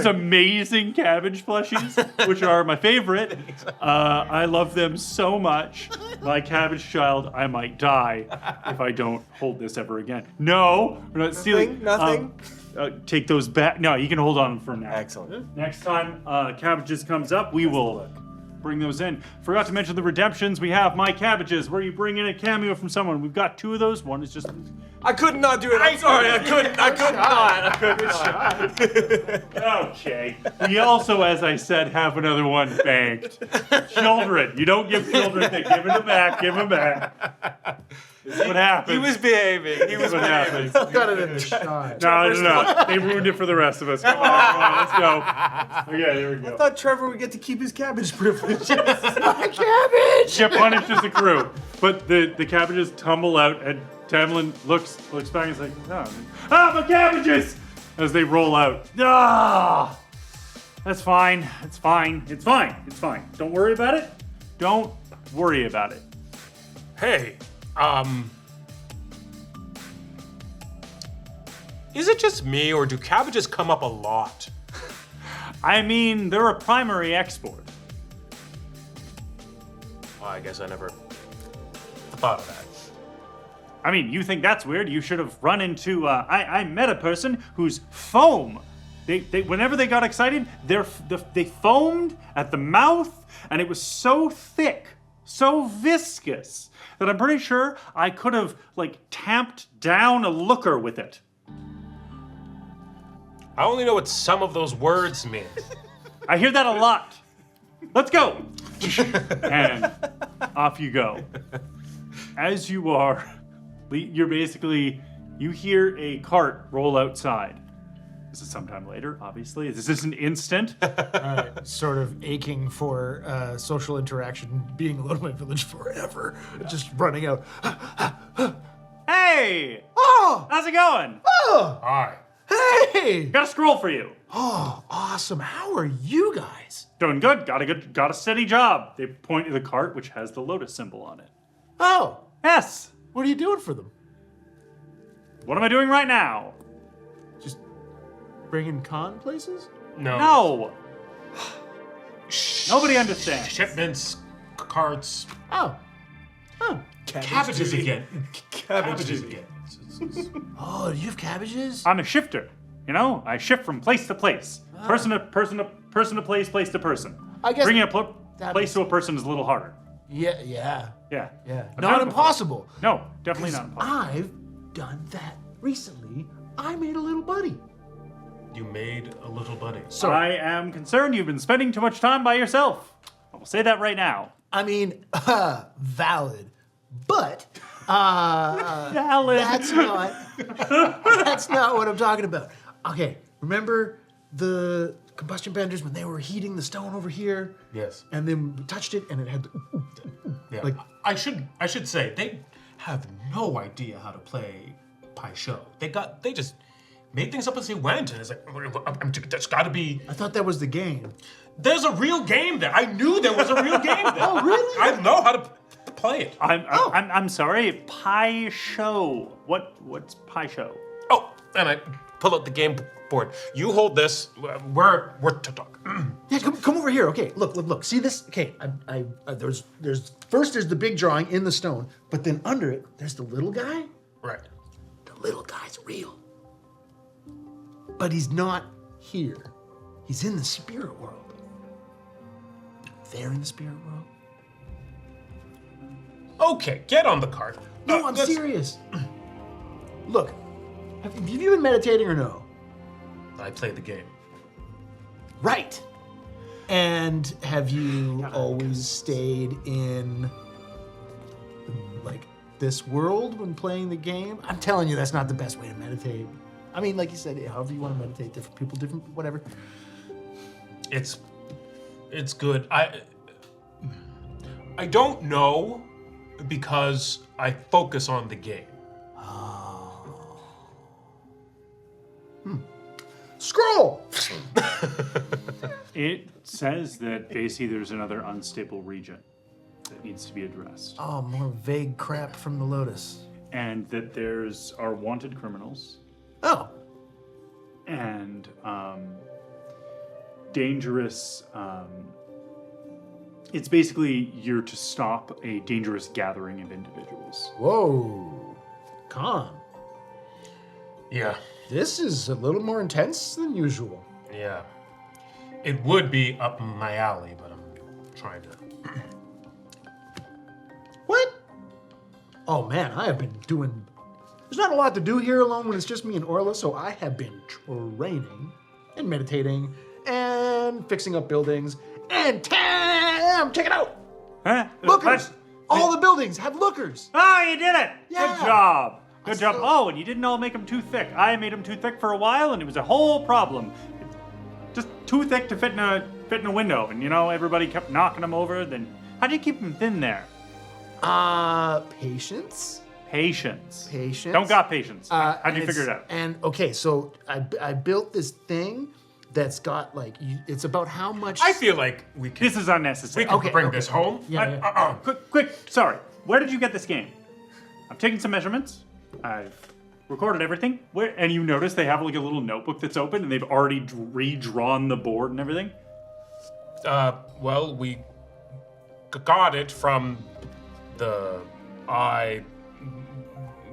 amazing cabbage plushies, which are my favorite. I love them so much. My cabbage child, I might die if I don't hold this ever again. No, we're not stealing. Nothing. Take those back. No, you can hold on for now. Excellent. Next time cabbages comes up, we will bring those in. Forgot to mention the redemptions. We have My Cabbages, where you bring in a cameo from someone. We've got 2 of those. One is just... I could not do it. I'm sorry. I could not. Okay. We also, as I said, have another one banked. Children. You don't give children things. Give them back. Give them back. This is what happens. He was behaving. This is what happens. Got it in the shot. No. They ruined it for the rest of us. Come on, let's go. Okay, here we go. I thought Trevor would get to keep his cabbage privilege. My cabbage! Get punished as a crew. But the cabbages tumble out, and Tamlin looks back and is like, my cabbages! As they roll out. That's fine. It's fine. Don't worry about it. Don't worry about it. Hey, is it just me, or do cabbages come up a lot? I mean, they're a primary export. Well, I guess I never thought of that. I mean, you think that's weird? You should have run into. I met a person whose foam. They whenever they got excited, they foamed at the mouth, and it was so thick, so viscous that I'm pretty sure I could have tamped down a looker with it. I only know what some of those words mean. I hear that a lot. Let's go. And off you go. As you are, you hear a cart roll outside. This is sometime later, obviously. This is an instant. Sort of aching for social interaction, being alone in my village forever. Just running out. Hey! Oh! How's it going? Oh! Hi. Hey! Got a scroll for you. Oh, awesome. How are you guys? Doing good. Got a steady job. They point to the cart, which has the lotus symbol on it. Oh, Yes. what are you doing for them? What am I doing right now? Just bringing con places? No. Nobody understands. Shipments, carts, Oh. Oh. cabbages again. Cabbages again. Oh, do you have cabbages? I'm a shifter. I shift from place to place. Person to place to person. I guess Bringing a that place makes- to a person is a little harder. Yeah. Yeah. Yeah. I've done Not it before. impossible. No, definitely not impossible. I've done that recently. I made a little buddy. You made a little buddy. So I am concerned you've been spending too much time by yourself. I will say that right now. I mean, valid, but Valid. that's not what I'm talking about. Okay, remember the combustion benders when they were heating the stone over here? Yes. And then we touched it, and it had. Yeah. Like- I should say they have no idea how to play Pai Sho. They just made things up as they went, and it's like there's got to be. I thought that was the game. There's a real game there. I knew there was a real game there. Oh, really? I know how to play it. I'm sorry. Pie show. What's pie show? Oh, and I pull out the game board. You hold this. We're to talk. Yeah, come over here. Okay, look. See this? Okay, there's the big drawing in the stone, but then under it, there's the little guy. Right. The little guy's real. But he's not here. He's in the spirit world. They're in the spirit world. Okay, get on the cart. No, I'm serious. Look, have you been meditating or no? I play the game. Right. And have you always stayed in, like, this world when playing the game? I'm telling you, that's not the best way to meditate. I mean, like you said, however you want to meditate, different people, different whatever. It's good. I don't know because I focus on the game. Scroll! It says that basically there's another unstable region that needs to be addressed. Oh, more vague crap from the Lotus. And that there's our wanted criminals Oh. and dangerous. It's basically you're to stop a dangerous gathering of individuals. Whoa. Calm. Yeah. This is a little more intense than usual. Yeah. It would be up my alley, but I'm trying to. What? Oh man, I have been doing. There's not a lot to do here alone when it's just me and Orla, so I have been training and meditating and fixing up buildings and check it out! Huh? Lookers! What? All the buildings have lookers! Oh, you did it! Yeah. Good job. Good job. So- Oh, and you didn't all make them too thick. I made them too thick for a while, and it was a whole problem. Just too thick to fit in a window, and everybody kept knocking them over. Then how do you keep them thin there? Patience. Patience. Patience. Don't got patience. How'd And you figure it it's- out? And okay, so I built this thing that's got like it's about how much. I feel like we can. This is unnecessary. We can Okay, bring okay. this home. Yeah. Quick. Sorry. Where did you get this game? I've taken some measurements. I've recorded everything. And you notice they have like a little notebook that's open, and they've already redrawn the board and everything. Well, we got it from the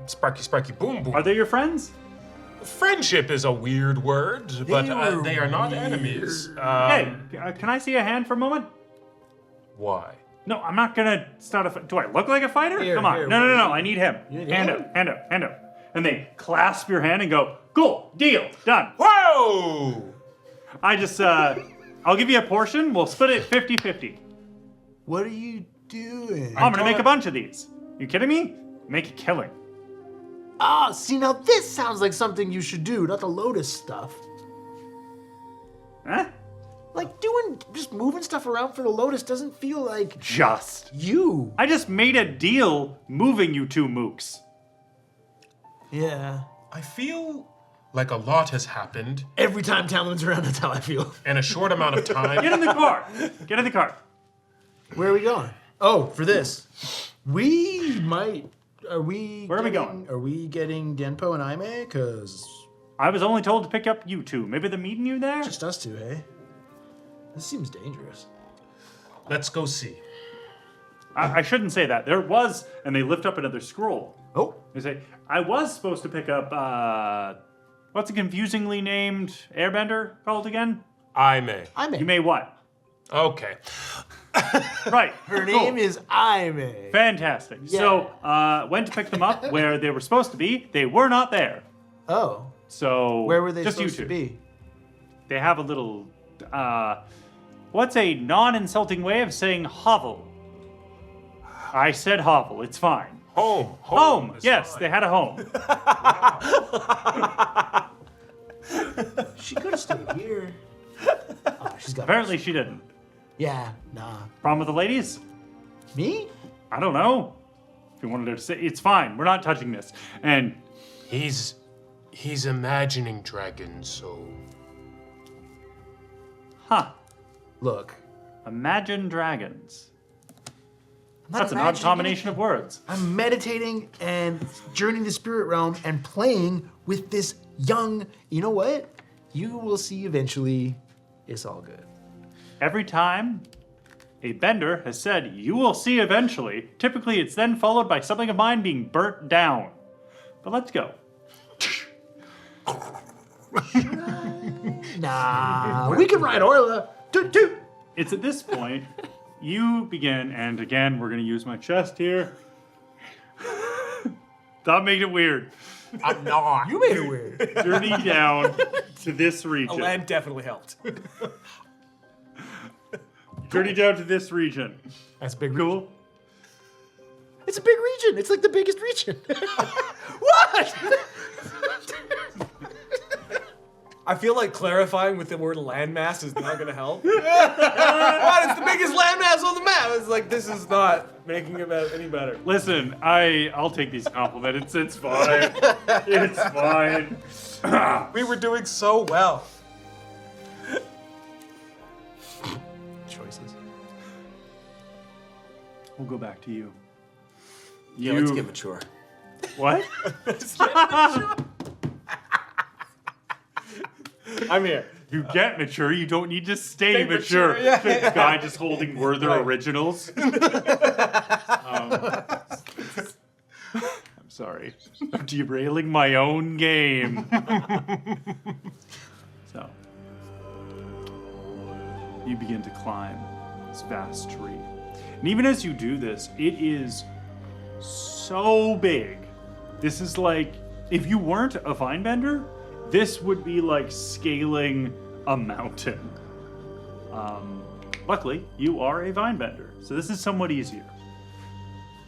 Sparky Boom Boom. Are they your friends? Friendship is a weird word, but they are not enemies. Hey, can I see a hand for a moment? Why? No, I'm not gonna start a fight. Do I look like a fighter? Here, Come on. here, No. I need him. need Hand him? up. And they clasp your hand and go, cool, deal, done. Whoa! I just, I'll give you a portion. We'll split it 50-50. What are you doing? I'm gonna make a bunch of these. You kidding me? Make a killing. See now this sounds like something you should do, not the Lotus stuff. Huh? Like just moving stuff around for the Lotus doesn't feel like Just. you. I just made a deal moving you two mooks. Yeah. I feel like a lot has happened Every time Talon's around, that's how I feel. in a short amount of time. Get in the car. Get in the car. Where are we going? Oh, for this. We might. Are we? Where are we going? Are we getting Denpo and Aime? Cause I was only told to pick up you two. Maybe they're meeting you there? just us two, hey? This seems dangerous. Let's go see. I shouldn't say that. There was, and they lift up another scroll. Oh, They say, I was supposed to pick up, what's a confusingly named airbender called again? I may. Aime. You may what? Okay. Right. Her cool. name is Aime. Fantastic. So, went to pick them up where they were supposed to be. They were not there. Oh, So, where were they just supposed you to two. be? They have a little, what's a non-insulting way of saying hovel? I said hovel. It's fine. Home. Home. is Yes, fine. they had a home. She could have stayed here. Oh, she's got. Apparently she didn't. Yeah. Nah. Problem with the ladies? Me? I don't know. If you wanted her to say, it's fine. We're not touching this. And He's imagining dragons, so huh, Look, imagine dragons. That's an odd combination of words. I'm meditating and journeying the spirit realm and playing with this young, you know what? You will see eventually it's all good. Every time a bender has said, you will see eventually, typically it's then followed by something of mine being burnt down. But let's go. Nah, we can ride Orla. Toot toot. It's at this point you begin, and again, we're going to use my chest here. Stop making it weird. I'm not. You made it weird. Journey down to this region. A land definitely helped. Journey down to this region. That's a big Cool? region. It's a big region. It's like the biggest region. What? I feel like clarifying with the word landmass is not going to help. What? It's the biggest landmass on the map. It's like, this is not making it any better. Listen, I'll take these compliments. It's fine. It's fine. We were doing so well. Choices. We'll go back to you. Yeah, let's get mature. What? I'm here. You get mature, you don't need to stay mature. This guy just holding Werther originals. I'm sorry. I'm derailing my own game. So, you begin to climb this vast tree. And even as you do this, it is so big. This is like, if you weren't a vine bender, this would be like scaling a mountain. Luckily, you are a vine bender, so this is somewhat easier.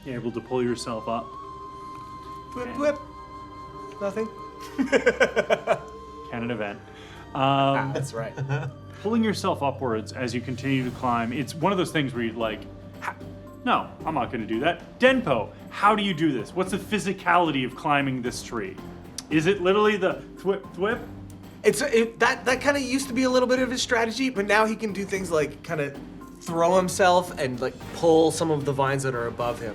You're able to pull yourself up. Whip, whip. Nothing. Canon event. That's right. Pulling yourself upwards as you continue to climb, it's one of those things where you'd like, no, I'm not going to do that. Denpo, how do you do this? What's the physicality of climbing this tree? Is it literally the thwip thwip? That kind of used to be a little bit of his strategy, but now he can do things like kind of throw himself and like pull some of the vines that are above him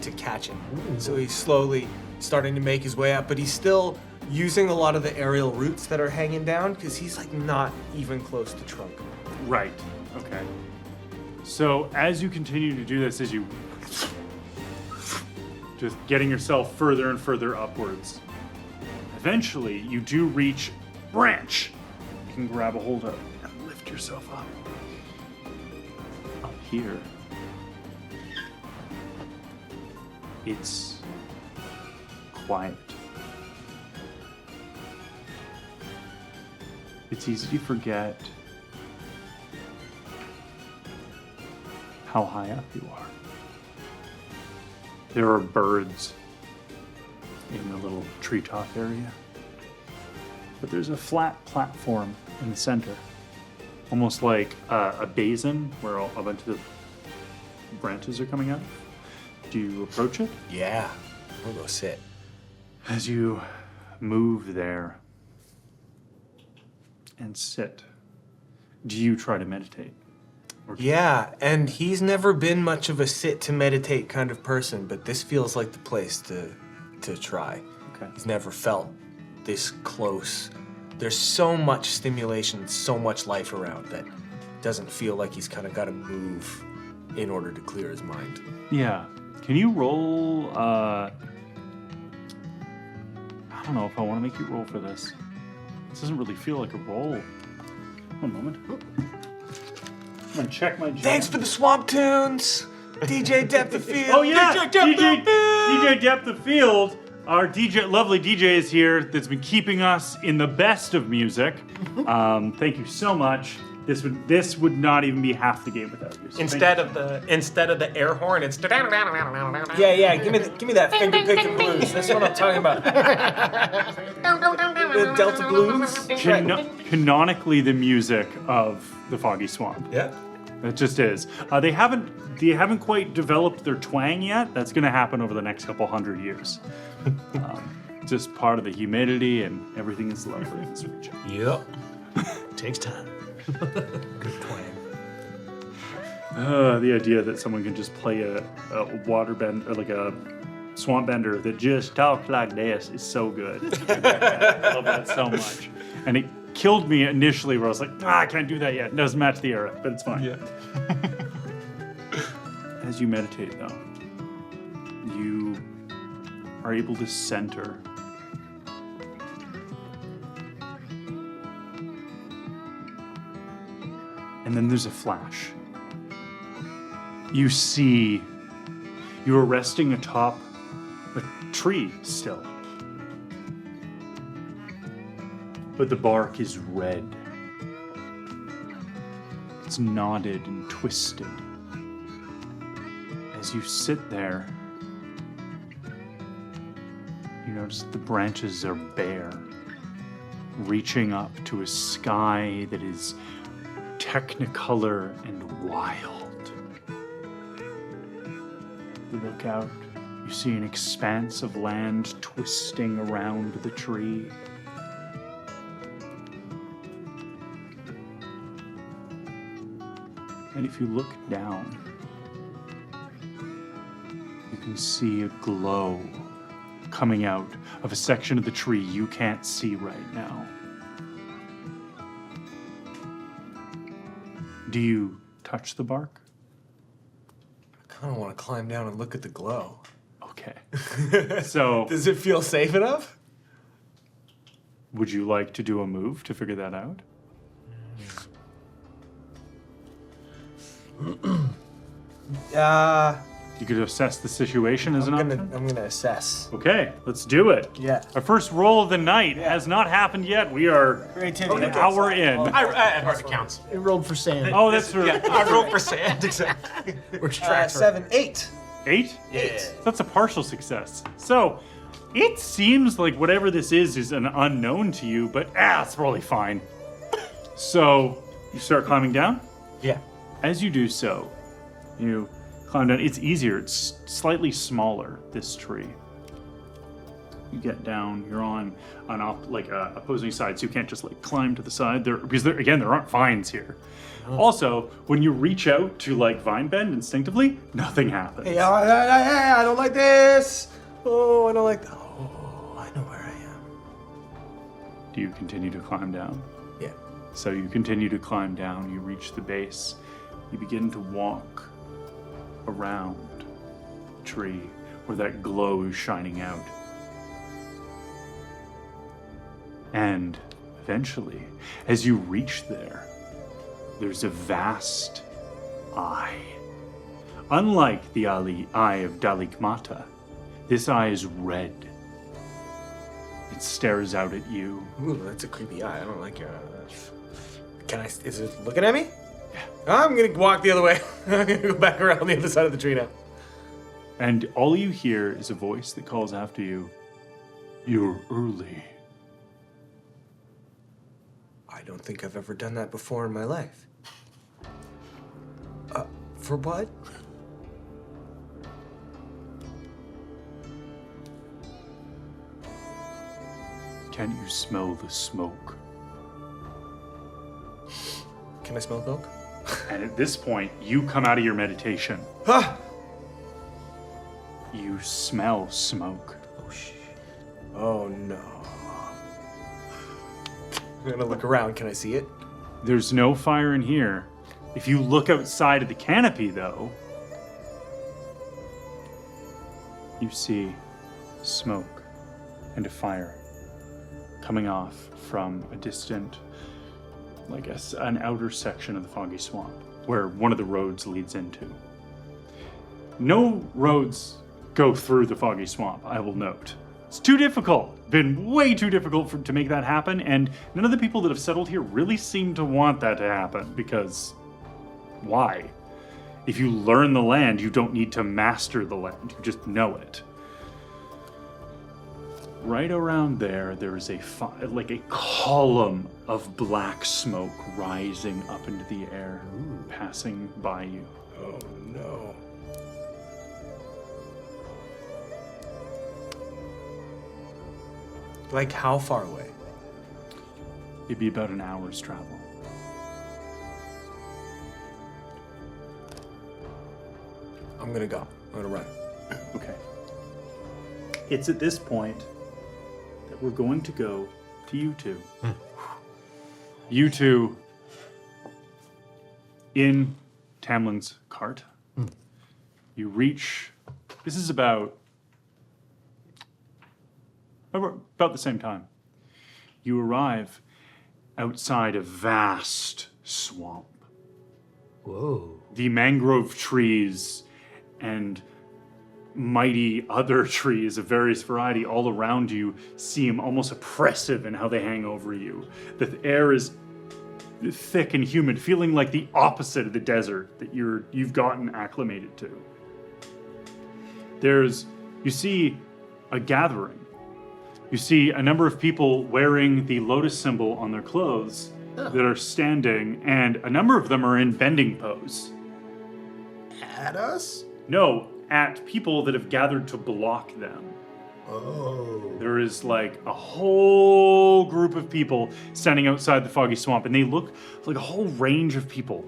to catch him. So he's slowly starting to make his way up, but he's still using a lot of the aerial roots that are hanging down because he's like not even close to trunk. Right. Okay. So as you continue to do this, as you just getting yourself further and further upwards, eventually you do reach branch you can grab a hold of and lift yourself up. Up here, it's quiet. It's easy to forget how high up you are. There are birds in the little treetop area. But there's a flat platform in the center, almost like a basin where a bunch of the branches are coming out. Do you approach it? Yeah, we'll go sit. As you move there and sit, do you try to meditate? Yeah, and he's never been much of a sit to meditate kind of person, but this feels like the place to try. Okay. He's never felt this close. There's so much stimulation, so much life around that doesn't feel like he's kind of got to move in order to clear his mind. Yeah. Can you roll, I don't know if I want to make you roll for this. This doesn't really feel like a roll. One moment. I'm gonna check my jam. Thanks for the swamp tunes, DJ Depth of Field. Oh yeah, DJ Depth of Field. Our lovely DJ is here that's been keeping us in the best of music. Thank you so much. This would not even be half the game without you. So Instead of the air horn, it's Yeah, give me that finger picking blues. That's what I'm talking about. The Delta blues. Canonically the music of the Foggy Swamp. Yeah. It just is. They haven't quite developed their twang yet. That's going to happen over the next couple hundred years. Just part of the humidity and everything is lovely in this region. Yep. Takes time. Good twang. The idea that someone can just play a water bend or like a swamp bender that just talks like this is so good. I love that so much. And it killed me initially where I was like, I can't do that yet. It doesn't match the era, but it's fine. Yeah. As you meditate, though, you are able to center. And then there's a flash. You see you are resting atop a tree still. But the bark is red. It's knotted and twisted. As you sit there, you notice the branches are bare, reaching up to a sky that is technicolor and wild. You look out, you see an expanse of land twisting around the tree. And if you look down, you can see a glow coming out of a section of the tree you can't see right now. Do you touch the bark? I kind of want to climb down and look at the glow. Okay. So, Does it feel safe enough? would you like to do a move to figure that out? You could assess the situation as an option. I'm gonna assess. Okay, let's do it. Yeah. Our first roll of the night has not happened yet. We are Creativity. an hour in. I heard it counts. It rolled for sand. Oh, that's true. I rolled for sand, exactly. Which tracks 7, 8. 8? Yeah. That's a partial success. So, it seems like whatever this is an unknown to you, but it's probably fine. So, you start climbing down? Yeah. As you do so, you climb down. It's easier. It's slightly smaller, this tree. You get down. You're on an opposing side, so you can't just like climb to the side. Because there aren't vines here. Also, when you reach out to like vine bend instinctively, nothing happens. Hey, I don't like this. Oh, I don't like. Oh, I know where I am. Do you continue to climb down? Yeah. So you continue to climb down. You reach the base. You begin to walk around the tree where that glow is shining out. And eventually, as you reach there, there's a vast eye. Unlike the eye of Dalikmata, this eye is red. It stares out at you. Ooh, that's a creepy eye. I don't like your. Is it looking at me? Yeah. I'm gonna walk the other way. I'm gonna go back around the other side of the tree now. And all you hear is a voice that calls after you, "You're early." I don't think I've ever done that before in my life. For what? Can't you smell the smoke? Can I smell milk? And at this point, you come out of your meditation. Ah! You smell smoke. Oh, shit. Oh, no. I'm gonna look around. Can I see it? There's no fire in here. If you look outside of the canopy, though, you see smoke and a fire coming off from a distant, like an outer section of the foggy swamp, where one of the roads leads into. No roads go through the foggy swamp, I will note. It's too difficult. Been way too difficult to make that happen, and none of the people that have settled here really seem to want that to happen, because why? If you learn the land, you don't need to master the land, you just know it. Right around there, there is a column of black smoke rising up into the air, passing by you. Oh, no. Like, how far away? It'd be about an hour's travel. I'm gonna go. I'm gonna run. Okay. It's at this point that we're going to go to you two. You two in Tamlin's cart. You reach. This is about the same time. You arrive outside a vast swamp. Whoa. The mangrove trees and mighty other trees of various variety all around you seem almost oppressive in how they hang over you. The air is thick and humid, feeling like the opposite of the desert that you've gotten acclimated to. You see a gathering. You see a number of people wearing the lotus symbol on their clothes that are standing, and a number of them are in bending pose. At us? No, at people that have gathered to block them. Oh. There is like a whole group of people standing outside the foggy swamp, and they look like a whole range of people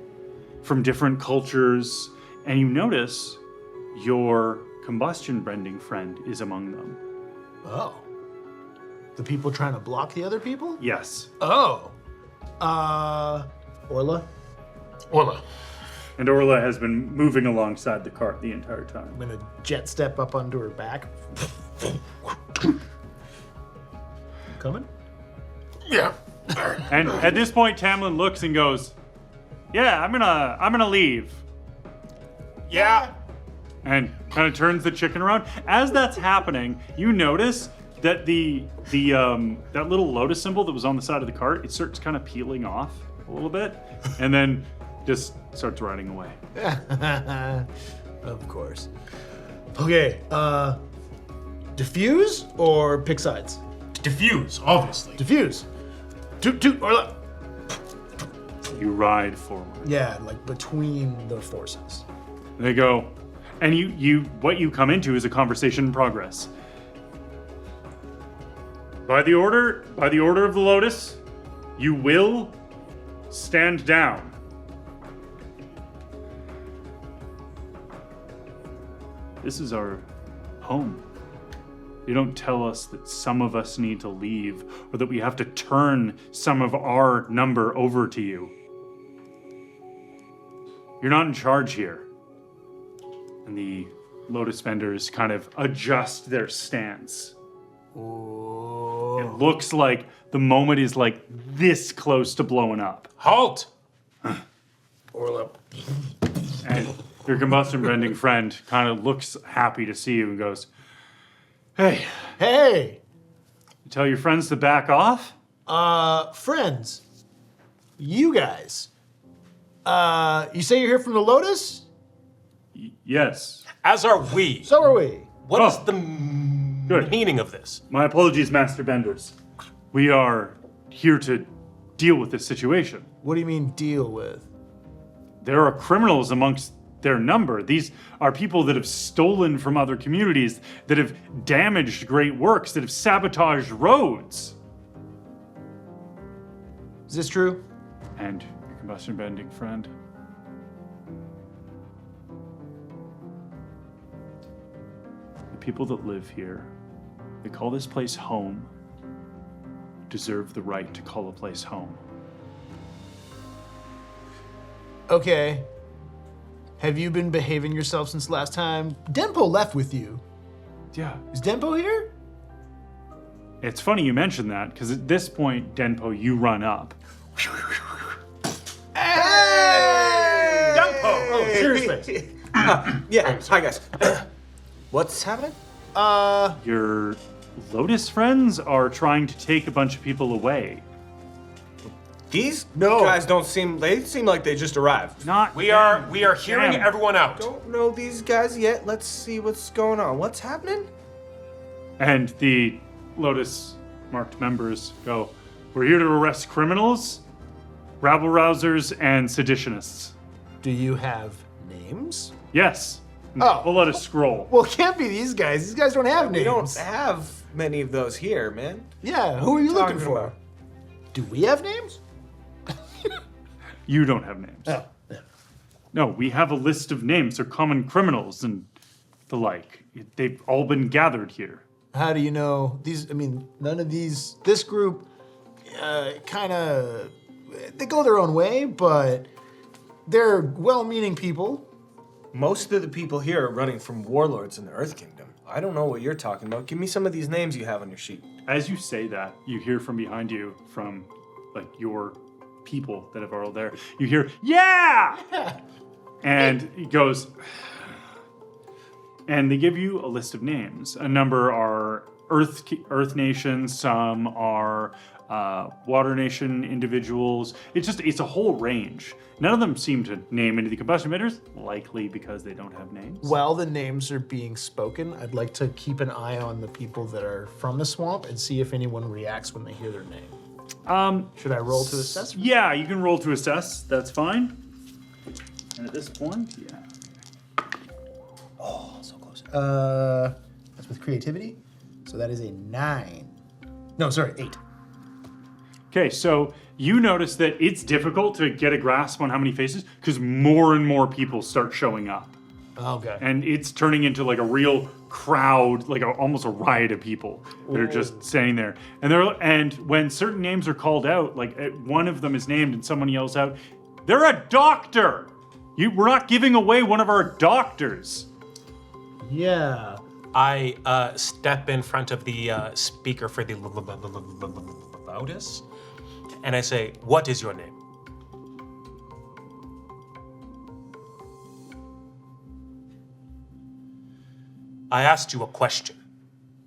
from different cultures, and you notice your combustion bending friend is among them. Oh. The people trying to block the other people? Yes. Oh. Orla? Orla. And Orla has been moving alongside the cart the entire time. I'm gonna jet step up onto her back. Coming? Yeah. And at this point, Tamlin looks and goes, "Yeah, I'm gonna leave." Yeah. And kind of turns the chicken around. As that's happening, you notice that that little lotus symbol that was on the side of the cart, it starts kind of peeling off a little bit, and then just starts riding away. Of course. Okay, diffuse or pick sides? Diffuse, obviously. Diffuse. Toot, Orla. You ride forward. Yeah, like between the forces. They go, and what you come into is a conversation in progress. By the order of the Lotus, you will stand down. This is our home. You don't tell us that some of us need to leave or that we have to turn some of our number over to you. You're not in charge here. And the Lotus Benders kind of adjust their stance. Oh. It looks like the moment is like this close to blowing up. Halt! Orla. And your combustion bending friend kind of looks happy to see you and goes, "Hey, Hey! tell your friends to back off?" Friends. You guys. You say you're here from the Lotus? Yes. As are we. So are we. What is Oh. the Good. meaning of this? My apologies, Master Benders. We are here to deal with this situation. What do you mean deal with? There are criminals amongst their number. These are people that have stolen from other communities, that have damaged great works, that have sabotaged roads. Is this true? And your combustion bending friend. The people that live here, they call this place home, deserve the right to call a place home. Okay. Have you been behaving yourself since last time? Denpo left with you. Yeah. Is Denpo here? It's funny you mention that, because at this point, Denpo, you run up. Hey! Denpo! Oh, seriously. Yeah, hi guys. What's happening? Your Lotus friends are trying to take a bunch of people away. These No. guys seem like they just arrived. Not We are them, hearing them. everyone out. Don't know these guys yet. Let's see what's going on. What's happening? And the Lotus marked members go, "We're here to arrest criminals, rabble-rousers, and seditionists." Do you have names? Yes. Oh. Pull out a scroll. Well, it can't be these guys. These guys don't have names. We don't have many of those here, man. Yeah, who are you looking talking for? about? Do we have names? You don't have names. Oh, yeah. No, we have a list of names. They're common criminals and the like. They've all been gathered here. How do you know these? I mean, none of these. This group, kind of, they go their own way, but they're well-meaning people. Most of the people here are running from warlords in the Earth Kingdom. I don't know what you're talking about. Give me some of these names you have on your sheet. As you say that, you hear from behind you, from like your people that are all there, you hear, yeah! And he goes, and they give you a list of names. A number are Earth nations, some are Water Nation individuals. It's a whole range. None of them seem to name any of the combustion emitters, likely because they don't have names. While the names are being spoken, I'd like to keep an eye on the people that are from the swamp and see if anyone reacts when they hear their name. Should I roll to assess? Yeah, you can roll to assess. That's fine. And at this point, yeah. Oh, so close. That's with creativity. So that is a 9. No, sorry, 8. Okay, so you notice that it's difficult to get a grasp on how many faces because more and more people start showing up. Okay. And it's turning into like a real crowd, like almost a riot of people that are just standing there. And when certain names are called out, like one of them is named and someone yells out, "They're a doctor! We're not giving away one of our doctors." Yeah. I step in front of the speaker for the loudest, and I say, "What is your name?" I asked you a question.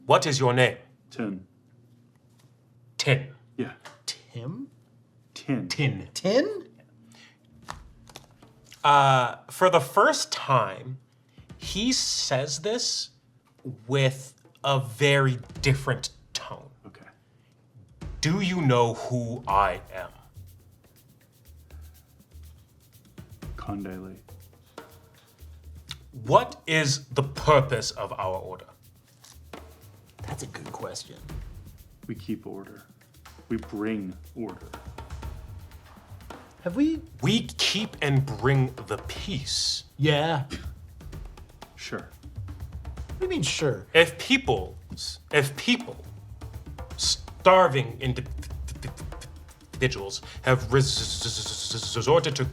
What is your name? Tin. Tin. Yeah. Tim? Tin. Tin. Tin? For the first time, he says this with a very different tone. Okay. Do you know who I am? Condyle. What is the purpose of our order? That's a good question. We keep order. We bring order. Have we? We keep and bring the peace. Yeah. Sure. What do you mean, sure? If people starving individuals have resorted to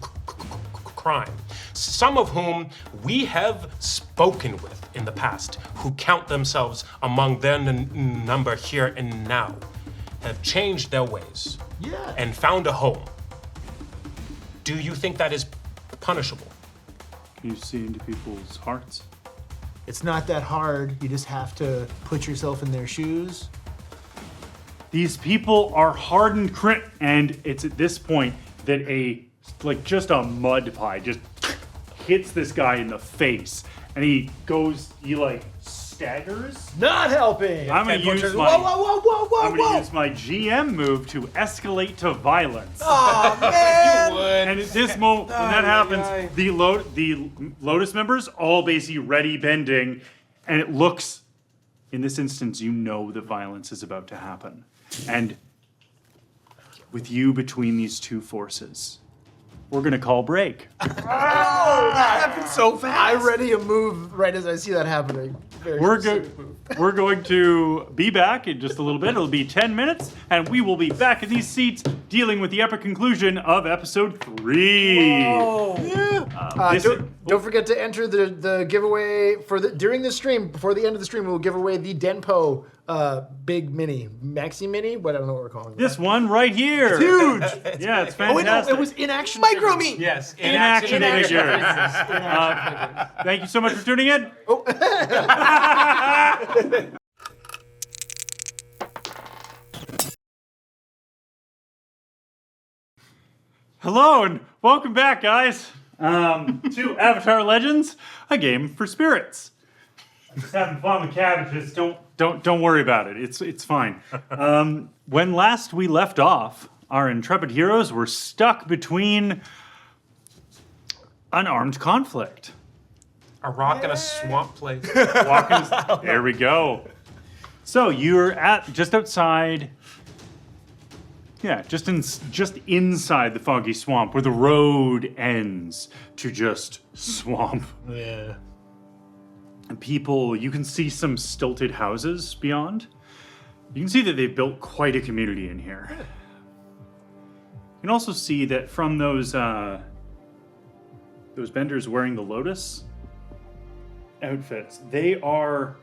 crime, some of whom we have spoken with in the past, who count themselves among their number here and now, have changed their ways Yeah. and found a home. Do you think that is punishable? Can you see into people's hearts? It's not that hard. You just have to put yourself in their shoes. These people are hardened and it's at this point that just a mud pie just hits this guy in the face, and he staggers. Not helping. I'm gonna use my GM move to escalate to violence. Oh man! And at this moment, when that happens, the Lotus members all basically ready bending, and it looks, in this instance, you know that violence is about to happen. And with you between these two forces, we're gonna call break. That happened so fast. I ready a move right as I see that happening. We're going to be back in just a little bit. It'll be 10 minutes, and we will be back in these seats dealing with the epic conclusion of episode 3. Don't forget to enter the giveaway during the stream. Before the end of the stream, we'll give away the Denpo big mini, maxi mini. What I don't know what we're calling it. This one right here. It's huge. Yeah, it's fantastic. Oh wait, no, it was in action. Micro me. Yes, in action figures. Thank you so much for tuning in. Hello and welcome back, guys, to Avatar Legends, a game for spirits. I'm just having fun with cabbages. Don't worry about it. It's fine. When last we left off, our intrepid heroes were stuck between an armed conflict. a rock in a swamp place. There we go. So you're at just outside Yeah, just inside the foggy swamp where the road ends to just swamp. Yeah. And people, you can see some stilted houses beyond. You can see that they've built quite a community in here. You can also see that from those benders wearing the lotus outfits, they are...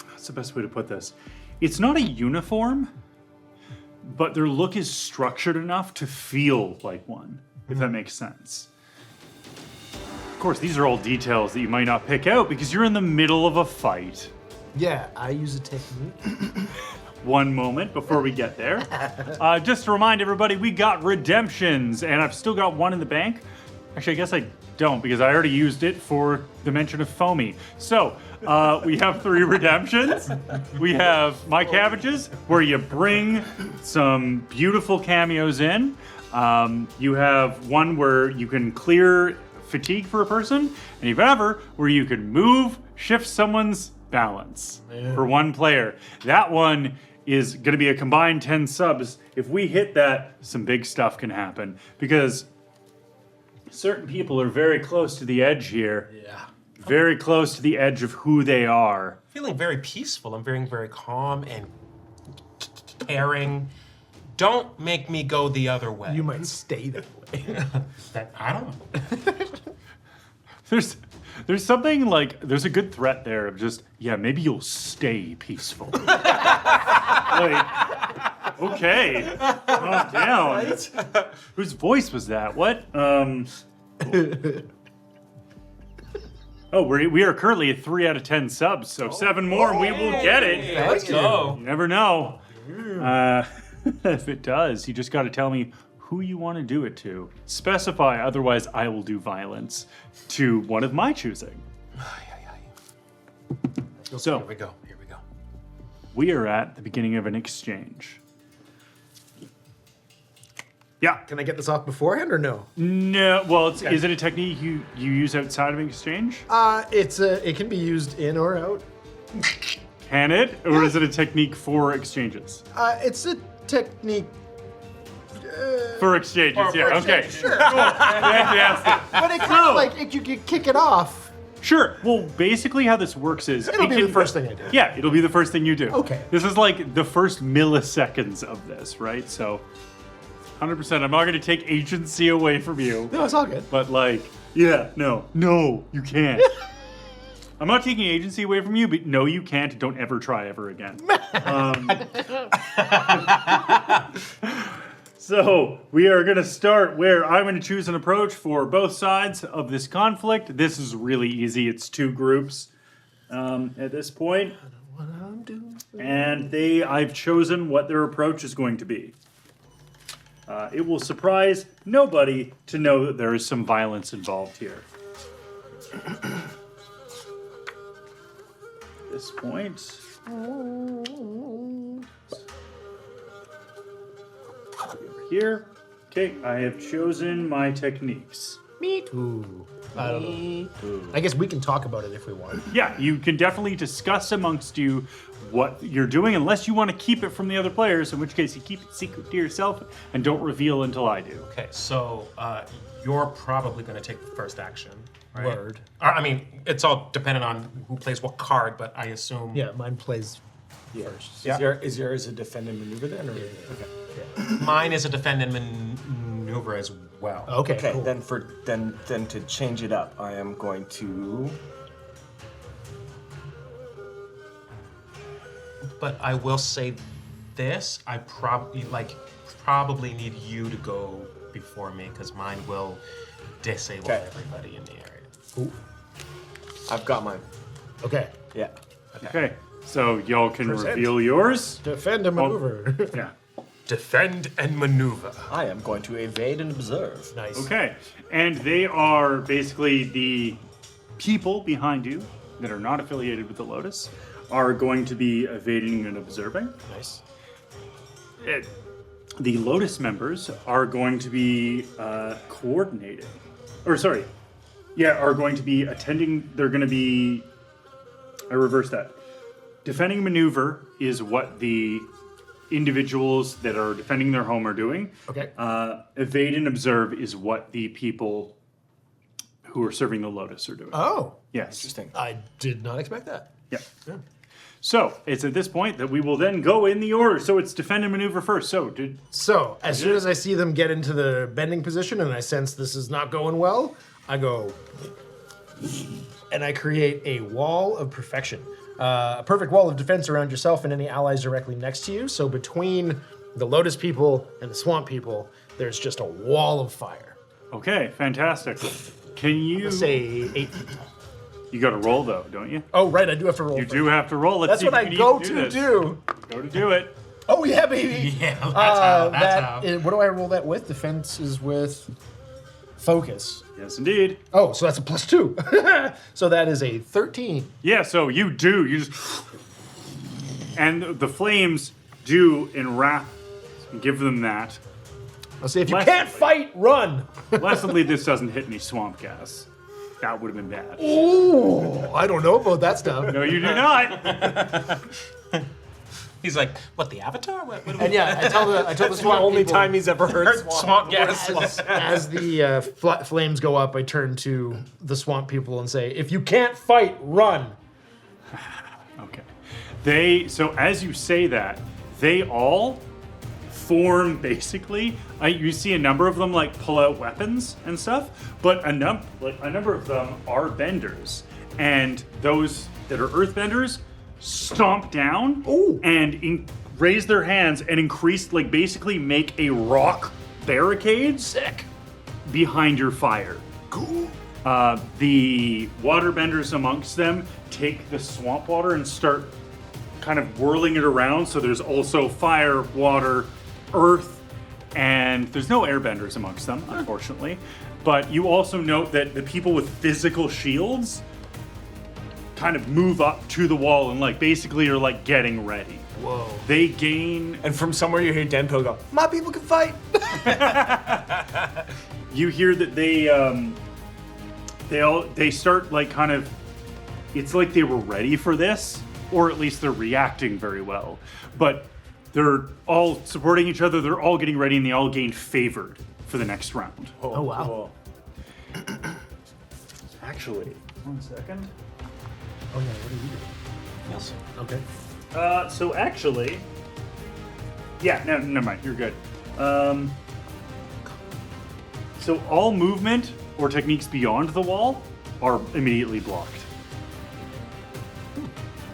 What's the best way to put this? It's not a uniform, but their look is structured enough to feel like one, if that makes sense. Of course, these are all details that you might not pick out because you're in the middle of a fight. Yeah, I use a technique. One moment before we get there. Just to remind everybody, we got redemptions, and I've still got one in the bank. Actually, I guess I don't because I already used it for the mention of Foamy. So, we have 3 redemptions. We have My Cabbages, where you bring some beautiful cameos in. You have one where you can clear fatigue for a person, and you have another where you can shift someone's balance for one player. That one is going to be a combined 10 subs. If we hit that, some big stuff can happen because certain people are very close to the edge here. Yeah. Very close to the edge of who they are. Feeling very peaceful. I'm feeling very calm and caring. Don't make me go the other way. You might stay that way. I don't. There's something like, there's a good threat there of just, yeah, maybe you'll stay peaceful. Like, okay, calm down. Right? Whose voice was that? What? Oh, we are currently at 3 out of 10 subs, so 7 more and we will get it. Let's go. You never know. If it does, you just got to tell me who you want to do it to. Specify, otherwise I will do violence to one of my choosing. So, Here we go. we are at the beginning of an exchange. Yeah. Can I get this off beforehand or no? No, well, is it a technique you use outside of an exchange? It can be used in or out. Can it? Or is it a technique for exchanges? It's a technique. For exchanges, For yeah, okay. exchanges. Sure. Cool. Fantastic. But it kind of like you can kick it off. Sure. Well, basically how this works is... It'll be the first thing I do. Yeah, it'll be the first thing you do. Okay. This is like the first milliseconds of this, right? So, 100%. I'm not going to take agency away from you. No, it's all good. But like, yeah, no, you can't. I'm not taking agency away from you, but no, you can't. Don't ever try ever again. So we are going to start where I'm going to choose an approach for both sides of this conflict. This is really easy. It's 2 groups at this point. And I've chosen what their approach is going to be. It will surprise nobody to know that there is some violence involved here. At this point... Over here. Okay, I have chosen my techniques. Me too. I don't know. I guess we can talk about it if we want. Yeah, you can definitely discuss amongst you what you're doing, unless you want to keep it from the other players, in which case you keep it secret to yourself and don't reveal until I do. Okay, so you're probably going to take the first action, right? Word. I mean, it's all dependent on who plays what card, but I assume... Yeah, mine plays first. Is yours a defend and maneuver then? Or? Okay. Mine is a defend and maneuver as well. Okay, Okay, cool. then to change it up, I am going to... But I will say this, I probably need you to go before me, because mine will disable everybody in the area. Ooh. I've got mine. Okay. Yeah. Okay, so y'all can Present. reveal yours. Defend and maneuver. Yeah. Defend and maneuver. I am going to evade and observe. Nice. Okay, and they are basically the people behind you that are not affiliated with the Lotus are going to be evading and observing. Nice. The Lotus members are going to be coordinating. Or sorry, are going to be attending. They're going to be... I reverse that. Defending maneuver is what the individuals that are defending their home are doing. Okay. Evade and observe is what the people who are serving the lotus are doing. Oh, Yes. interesting. I did not expect that. Yeah. So it's at this point that we will then go in the order. So it's defend and maneuver first. So So, as soon as I see them get into the bending position and I sense this is not going well, I go and I create a wall of perfection. A perfect wall of defense around yourself and any allies directly next to you. So between the Lotus people and the Swamp people, there's just a wall of fire. okay, fantastic. Can you Say 8 feet tall. You got to roll though, don't you? Oh, right, I do have to roll. You first. do have to roll. Let's That's see what if I you need go to to this. do. Go to do it. Oh, yeah, baby. Yeah, that's how. What do I roll that with? Defense is with focus. Yes, indeed. Oh, so that's a +2. So that is a 13. Yeah, so you do. You just. And the flames do enwrap and give them that. I'll say if you Less- can't fight, run. Blessedly, this doesn't hit any swamp gas. That would have been bad. Ooh, I don't know about that stuff. No, you do not. He's like, what, the Avatar? What And yeah, I tell the That's the swamp only people, time he's ever heard swamp. swamp gas. as the flames go up, I turn to the swamp people and say, if you can't fight, run. Okay. So as you say that, they all form basically. You see a number of them like pull out weapons and stuff, but a number of them are benders, and those that are earthbenders stomp down and raise their hands and increase, like basically make a rock barricade behind your fire. Cool. The waterbenders amongst them take the swamp water and start kind of whirling it around. So there's also fire, water, earth, and there's no airbenders amongst them, unfortunately. But you also note that the people with physical shields kind of move up to the wall and like basically are like getting ready. Whoa. They gain. And from somewhere you hear Denpo go, my people can fight. You hear that they start like kind of. It's like they were ready for this, or at least they're reacting very well. But they're all supporting each other. They're all getting ready, and they all gain favored for the next round. Oh, wow. Actually, 1 second. Oh, yeah, what do you do? Yes. Okay. So actually, yeah, no, never mind. You're good. So all movement or techniques beyond the wall are immediately blocked.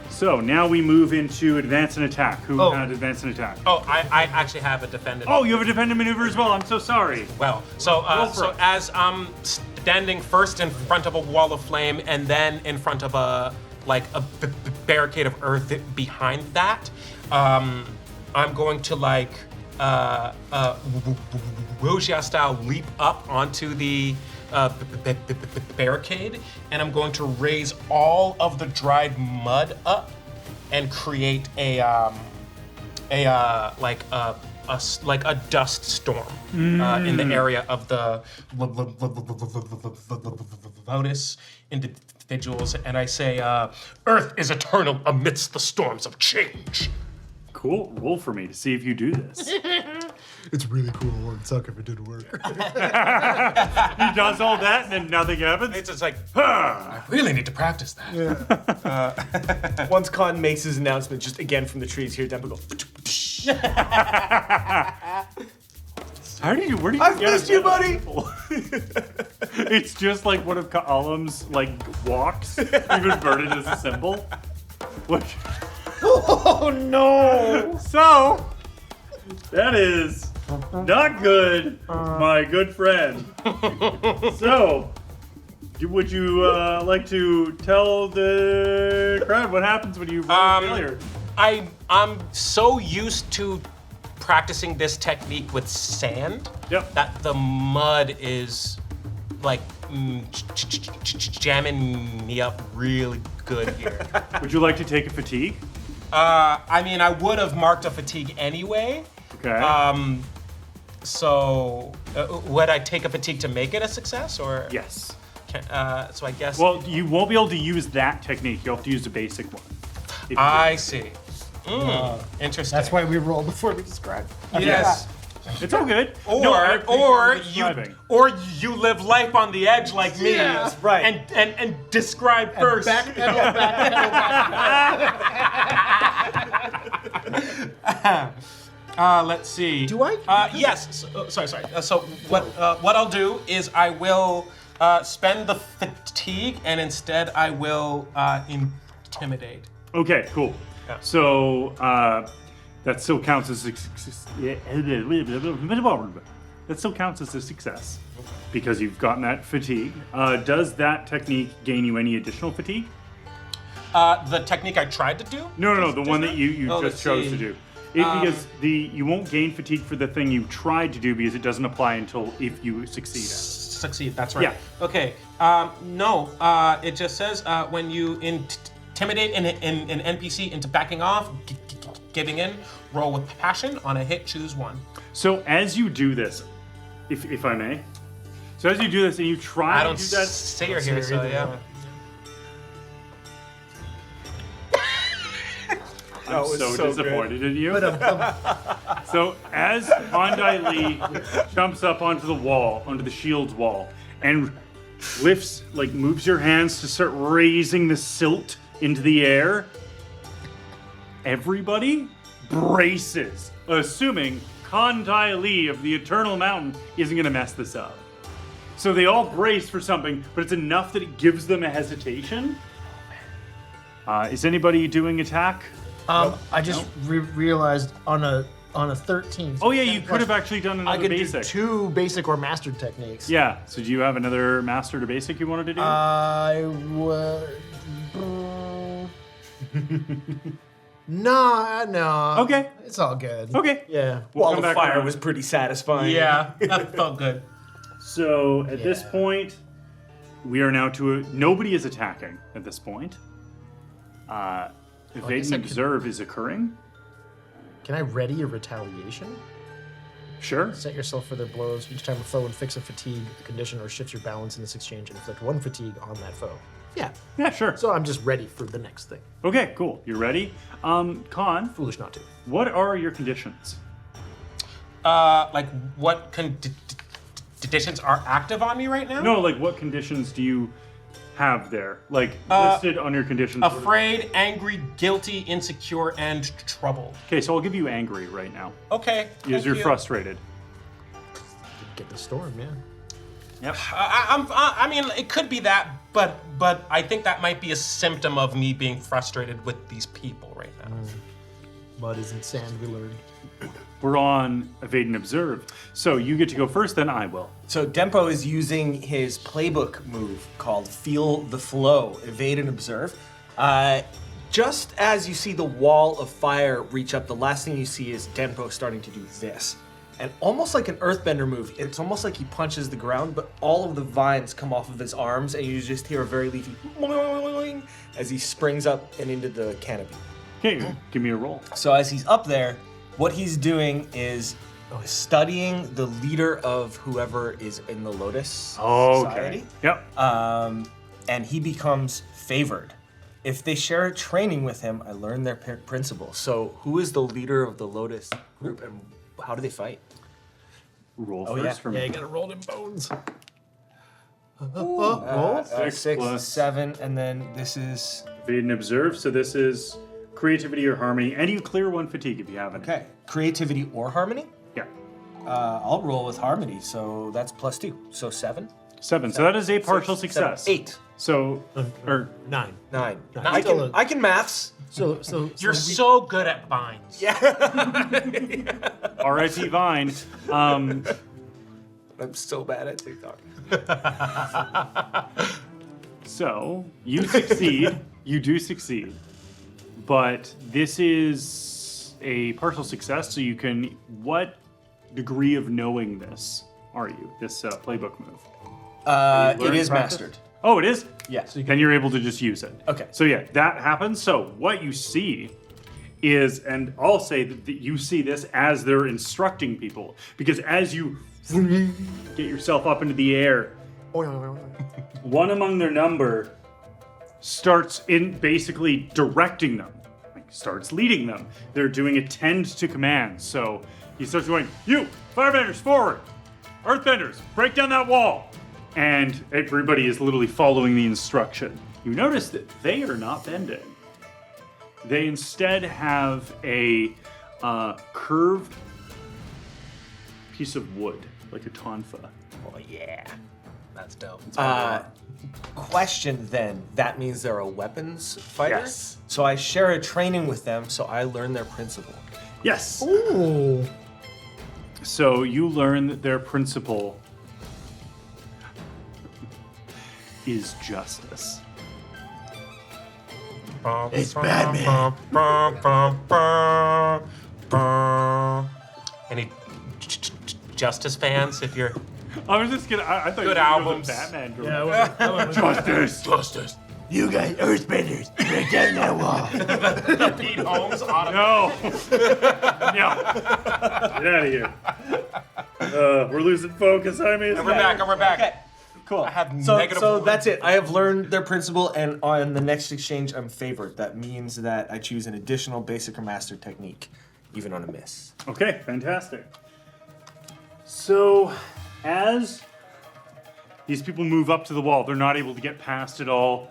So now we move into advance and attack. Who had advance and attack? Oh, I actually have a defendant. Oh, you have a defend and maneuver as well. I'm so sorry. Well, so for it. as I'm standing first in front of a wall of flame and then in front of a barricade of earth behind that, I'm going to Rogia style leap up onto the barricade, and I'm going to raise all of the dried mud up and create a dust storm in the area of the Lotus individuals, and I say, Earth is eternal amidst the storms of change. Cool. Roll for me to see if you do this. It's really cool. It would suck if it didn't work. He does all that and then nothing happens. It's just like, I really need to practice that. Once Con makes his announcement, just again from the trees, hear Denpo go, Where did you I've get missed it? you, buddy. It's just like one of Ka'alam's like walks, converted as a symbol. Which, Oh, no. so that is not good, my good friend. So, would you like to tell the crowd what happens when you roll failure? I'm so used to practicing this technique with sand that the mud is like jamming me up really good here. Would you like to take a fatigue? I mean, I would have marked a fatigue anyway. Okay. So would I take a fatigue to make it a success, or? Yes. So I guess. Well, you won't be able to use that technique. You'll have to use the basic one. I see. Interesting. That's why we roll before we describe. Yes. It's all good. Or No, I appreciate you live life on the edge like me, Yeah, right. And describe first. Let's see. Do I? Yes. Sorry. So what I'll do is I will spend the fatigue, and instead I will intimidate. Okay, cool. Yeah. So that still counts as a success because you've gotten that fatigue. Does that technique gain you any additional fatigue? The technique I tried to do? No, the one that you Oh, just let's chose see. to do. Because you won't gain fatigue for the thing you tried to do because it doesn't apply until if you succeed. Succeed, that's right. Yeah. Okay. No, it just says when you intimidate an NPC into backing off, giving in, roll with passion. On a hit, choose one. So as you do this, if I may, so as you do this and you try I to don't do that, say you're here, so yeah. I'm so disappointed in you. So as Bandai Lee jumps up onto the wall, onto the shield's wall, and moves your hands to start raising the silt into the air, everybody braces, assuming Bandai Lee of the Eternal Mountain isn't going to mess this up. So they all brace for something, but it's enough that it gives them a hesitation. Is anybody doing attack? I just realized on a 13. Oh yeah, you could have actually done I another could basic. do 2 basic or mastered techniques. Yeah. So do you have another mastered or basic you wanted to do? I would. No. Okay. It's all good. Okay. Yeah. We'll Wall come of back Fire around. was pretty satisfying. Yeah, that felt good. So at this Yeah. point, we are now nobody is attacking at this point. Evade guess and I could- observe is occurring. Can I ready a retaliation? Sure. Set yourself for their blows. Each time a foe inflicts a fatigue condition or shifts your balance in this exchange, inflict 1 fatigue on that foe. Yeah. Yeah, sure. So I'm just ready for the next thing. Okay, cool. You're ready. Con, Foolish not to. what are your conditions? Like what conditions are active on me right now? No, like what conditions do you have there? Like listed on your conditions. Afraid, angry, guilty, insecure, and troubled. Okay, so I'll give you angry right now. Okay. Because you're frustrated. Get the storm, yeah. Yep. I mean, it could be that, but I think that might be a symptom of me being frustrated with these people right now. Mud isn't sand, we learned. We're on evade and observe. So you get to go first, then I will. So Denpo is using his playbook move called Feel the Flow, Evade and Observe. Just as you see the wall of fire reach up, the last thing you see is Denpo starting to do this. And almost like an earthbender move, it's almost like he punches the ground, but all of the vines come off of his arms, and you just hear a very leafy boing as he springs up and into the canopy. Okay, give me a roll. So as he's up there, what he's doing is studying the leader of whoever is in the Lotus Society. Yep. And he becomes favored. If they share a training with him, I learn their principles. So who is the leader of the Lotus group and how do they fight? Roll Oh, first yeah. for Yeah, me. you gotta roll them bones. Six 6, 7, and then this is... Evade and observe. So this is creativity or harmony, and you clear 1 fatigue if you have any. Okay, creativity or harmony? Yeah. I'll roll with harmony, so that's +2. So 7? 7. So that is a partial success. 8. So, or 9. 9. Still I can maths. So You're so good at binds. R.I.P. Vine. I'm so bad at TikTok. So you succeed. You do succeed, but this is a partial success. So you can. What degree of knowing this are you? This playbook move. It learned is practice? mastered. Oh, it is. Yeah. Then you're able to just use it. Okay. So yeah, that happens. So what you see is, and I'll say that you see this as they're instructing people, because as you get yourself up into the air, one among their number starts in basically directing them. Like, starts leading them. They're doing attend to commands. So he starts going, you, firebenders, forward. Earthbenders, break down that wall. And everybody is literally following the instruction. You notice that they are not bending. They instead have a curved piece of wood, like a tonfa. Oh yeah. That's dope. Question then, that means they're a weapons fighter? Yes. So I share a training with them, so I learn their principle. Yes. Ooh. So you learn that their principle is justice. It's Batman. Any Justice fans, if you're I was just gonna. I thought Good you were albums. Batman. Girl. Yeah, I went with Justice. Justice. you guys, Earthbenders, break down that wall. Pete Holmes auto. No. No. Get out of here. We're losing focus. I mean, We're back. We're back. Okay, cool. I have so, negative so one. that's it. I have learned their principle, and on the next exchange, I'm favored. That means that I choose an additional basic or master technique, even on a miss. Okay, fantastic. So, as these people move up to the wall, they're not able to get past it all.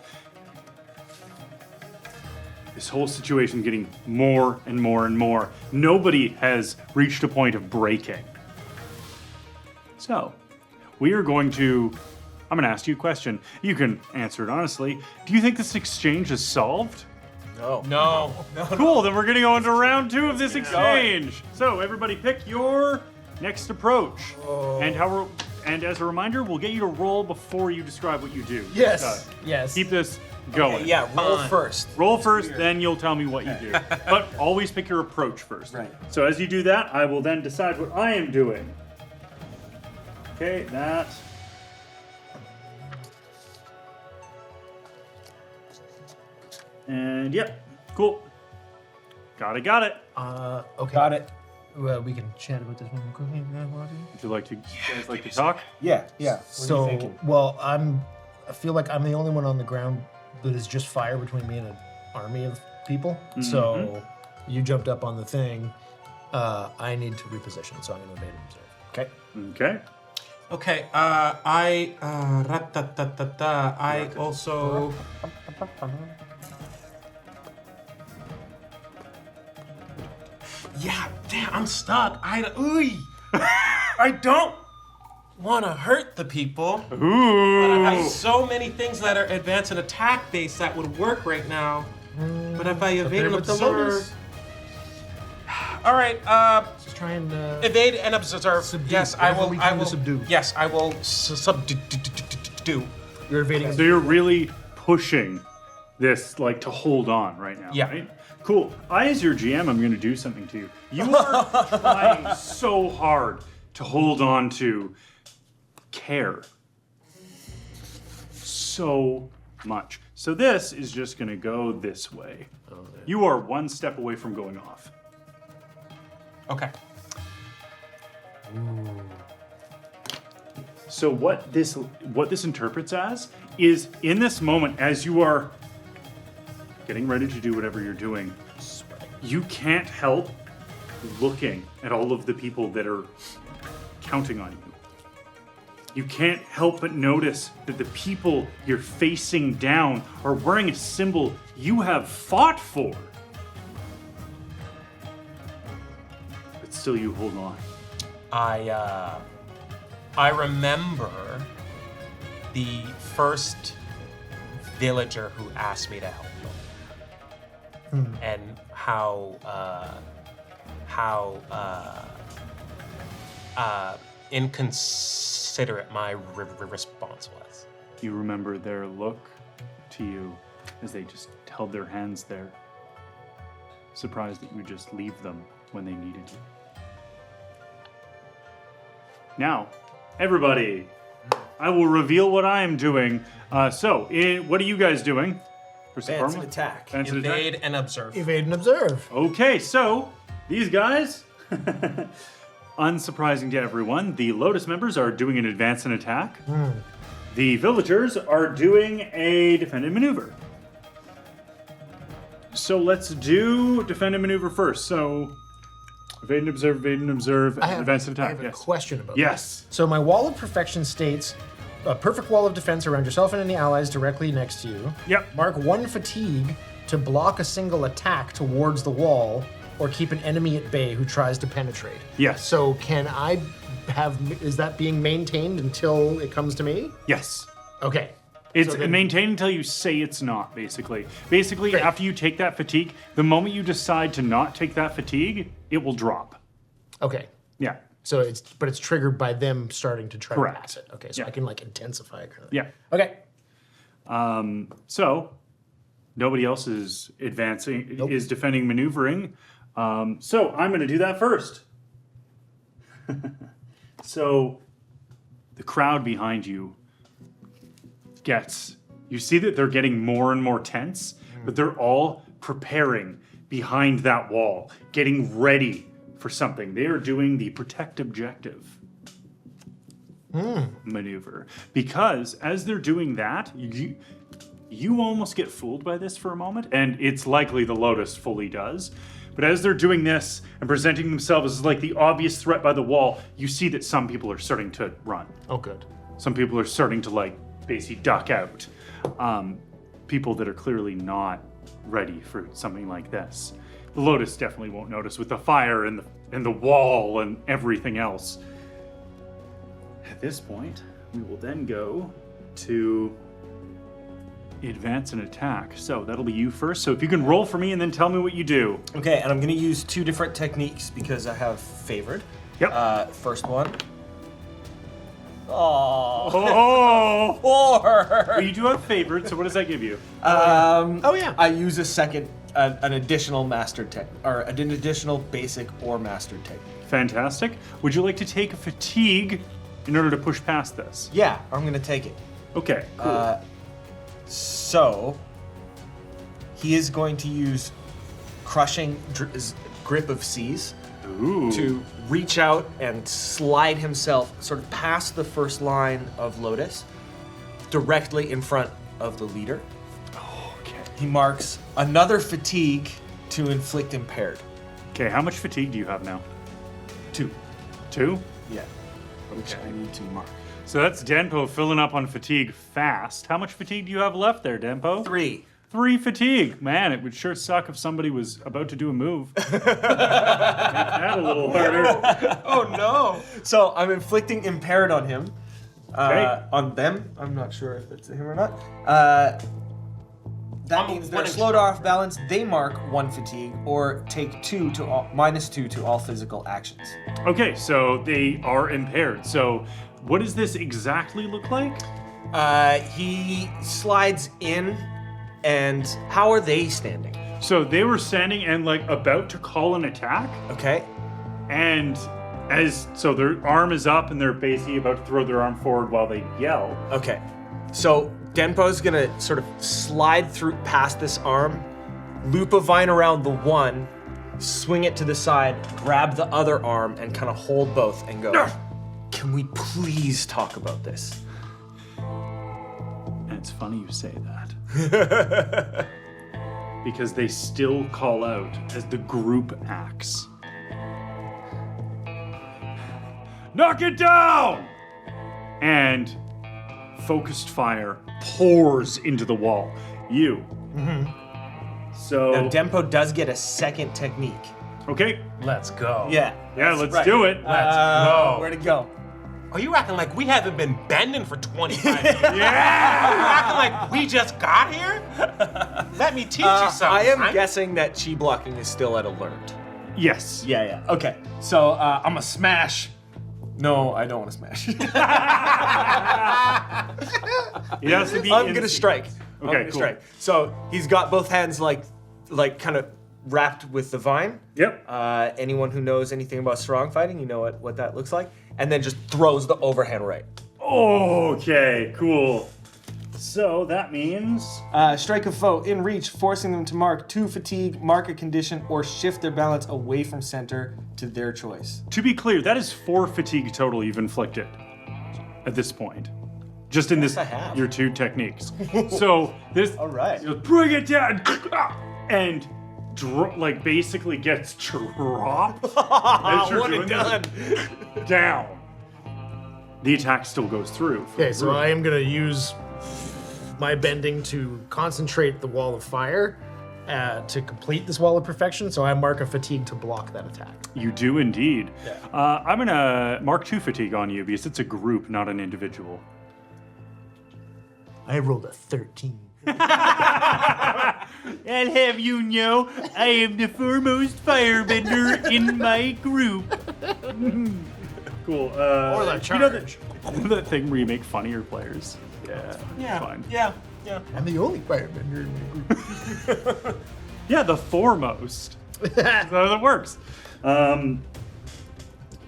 This whole situation getting more and more and more. Nobody has reached a point of breaking. So, we are going to. I'm going to ask you a question. You can answer it honestly. Do you think this exchange is solved? No. Cool, then we're going to go into round 2 of this exchange. So, everybody pick your next approach. And as a reminder, we'll get you to roll before you describe what you do. Yes. So, Yes. keep this going. Yeah, roll Fine. first. Roll first, then you'll tell me what you do. But always pick your approach first. Right. So as you do that, I will then decide what I am doing. Okay, that. And yep, cool. Got it. Okay. Got it. Well, we can chat about this one quickly. Would you like to, guys like to talk? Yeah. What are you So, thinking? well, I feel like I'm the only one on the ground that is just fire between me and an army of people. So, you jumped up on the thing. I need to reposition, so I'm going to evade and observe. Okay. Okay. Okay. I also. Yeah, damn, I'm stuck. I don't want to hurt the people. But I have so many things that are advanced and attack based that would work right now. But if I evade and with the observe. lotus. All right. Just try and Evade and observe. Subdue. Yes, I Whatever will. we I can to will subdue. Yes, I will subdue. you're evading. So you're really pushing this, like, to hold on right now, Yeah. right? Cool. I, as your GM, I'm going to do something to you. You are trying so hard to hold on to care. So much. So this is just going to go this way. You are one step away from going off. Okay. So what this interprets as is, in this moment, as you are getting ready to do whatever you're doing, you can't help looking at all of the people that are counting on you. You can't help but notice that the people you're facing down are wearing a symbol you have fought for. But still you hold on. I remember the first villager who asked me to help him, and how inconsiderate my response was. You remember their look to you as they just held their hands there, surprised that you just leave them when they needed you. Now, everybody, I will reveal what I am doing. What are you guys doing? Advance and attack. Advance and attack. Evade and observe. Evade and observe. Okay, so these guys, unsurprising to everyone, the Lotus members are doing an advance and attack. The villagers are doing a defend and maneuver. So let's do defend and maneuver first. So evade and observe, advance and attack. I have a question about Yes. that. So my wall of perfection states a perfect wall of defense around yourself and any allies directly next to you. Yep. Mark 1 fatigue to block a single attack towards the wall or keep an enemy at bay who tries to penetrate. Yes. So can I is that being maintained until it comes to me? Yes. Okay. It's So then- maintained until you say it's not, basically. Basically, Great. after you take that fatigue, the moment you decide to not take that fatigue, it will drop. Okay. Yeah. So it's triggered by them starting to try Correct. to pass it. Okay, so Yeah. I can like intensify it kind of. Yeah. Okay. So nobody else is advancing, is defending, maneuvering. So I'm going to do that first. So the crowd behind you you see that they're getting more and more tense, but they're all preparing behind that wall, getting ready for something. They are doing the protect objective maneuver. Because as they're doing that, you almost get fooled by this for a moment, and it's likely the Lotus fully does. But as they're doing this and presenting themselves as like the obvious threat by the wall, you see that some people are starting to run. Oh, good. Some people are starting to like basically duck out. People that are clearly not ready for something like this. The Lotus definitely won't notice with the fire and the wall and everything else. At this point, we will then go to advance and attack. So that'll be you first. So if you can roll for me and then tell me what you do. Okay, and I'm gonna use 2 different techniques because I have favored. Yep. First one. Oh, Oh! 4. Well, you do have favored, so what does that give you? Oh yeah. I use a second, an additional mastered tech, or an additional basic or mastered technique. Fantastic. Would you like to take a fatigue in order to push past this? Yeah, I'm gonna take it. Okay, cool. So, he is going to use crushing grip of seas Ooh. to reach out and slide himself sort of past the first line of Lotus, directly in front of the leader. Okay. He marks another fatigue to inflict impaired. Okay, how much fatigue do you have now? 2. 2? Yeah. Which I need to mark. So that's Denpo filling up on fatigue fast. How much fatigue do you have left there, Denpo? 3. 3 fatigue. Man, it would sure suck if somebody was about to do a move. Make that a little harder. Oh no! So I'm inflicting impaired on him. Okay. On them. I'm not sure if it's him or not. That means they're slowed off balance. They mark 1 fatigue or take -2 to all physical actions. Okay, so they are impaired. So what does this exactly look like? He slides in, and how are they standing? So they were standing and like about to call an attack. Okay. And so their arm is up and they're basically about to throw their arm forward while they yell. Okay. So Denpo's gonna sort of slide through past this arm, loop a vine around the one, swing it to the side, grab the other arm, and kind of hold both and go, "Can we please talk about this?" And it's funny you say that. Because they still call out as the group acts. Knock it down! And focused fire pours into the wall. You. So. Now Denpo does get a second technique. Okay. Let's go. Yeah. Yeah, let's do it. Let's go. Where'd it go? Are you acting like we haven't been bending for 25 years? Yeah! Are you acting like we just got here? Let me teach you something. I am son. guessing that chi blocking is still at alert. Yes. Yeah. Okay. So I'm a smash. No, I don't want to smash. It has to be I'm gonna strike. I'm Okay, gonna cool. strike. So he's got both hands like kind of wrapped with the vine. Yep. Anyone who knows anything about strong fighting, you know what that looks like. And then just throws the overhand right. Okay, cool. So that means. Strike a foe in reach, forcing them to mark 2 fatigue, mark a condition, or shift their balance away from center to their choice. To be clear, that is 4 fatigue total you've inflicted at this point. Just in Yes, I have. your 2 techniques. So this. All right. Bring it down. and basically gets dropped as you're What doing it done? this, down. The attack still goes through. Okay, so I am gonna use my bending to concentrate the wall of fire to complete this wall of perfection. So I mark a fatigue to block that attack. You do indeed. Yeah. I'm gonna mark 2 fatigue on you because it's a group, not an individual. I rolled a 13. I'll have you know, I am the foremost firebender in my group. Cool. Or the charge. That thing where you make fun of your players. Yeah. Fine. Yeah. I'm the only firebender in my group. Yeah, the foremost. That's how that works.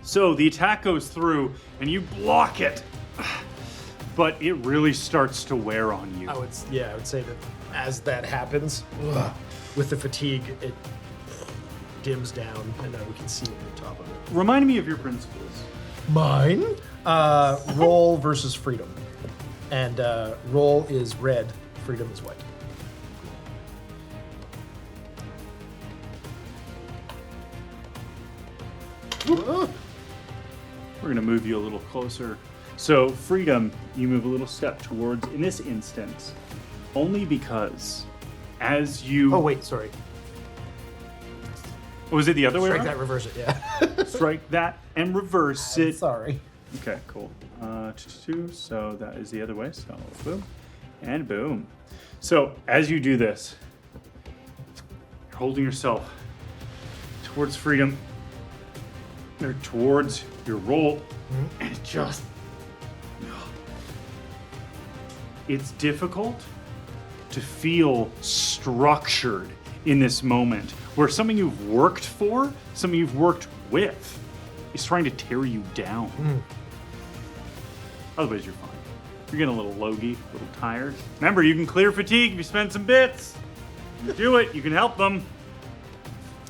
So the attack goes through, and you block it, but it really starts to wear on you. I would say that as that happens, with the fatigue, it dims down, and now we can see at the top of it. Remind me of your principles. Mine? Roll versus freedom. And roll is red, freedom is white. We're gonna move you a little closer. So freedom, you move a little step towards, in this instance, only because as you... Oh, wait, sorry. Was it the other way Strike around? that, reverse it, yeah. Strike that and reverse it. Sorry. Okay, cool. 2, so that is the other way. So boom, and boom. So as you do this, you're holding yourself towards freedom, or towards your roll, and it just... It's difficult to feel structured in this moment, where something you've worked for, something you've worked with, is trying to tear you down. Otherwise, you're fine. You're getting a little logy, a little tired. Remember, you can clear fatigue if you spend some bits. You do it. You can help them.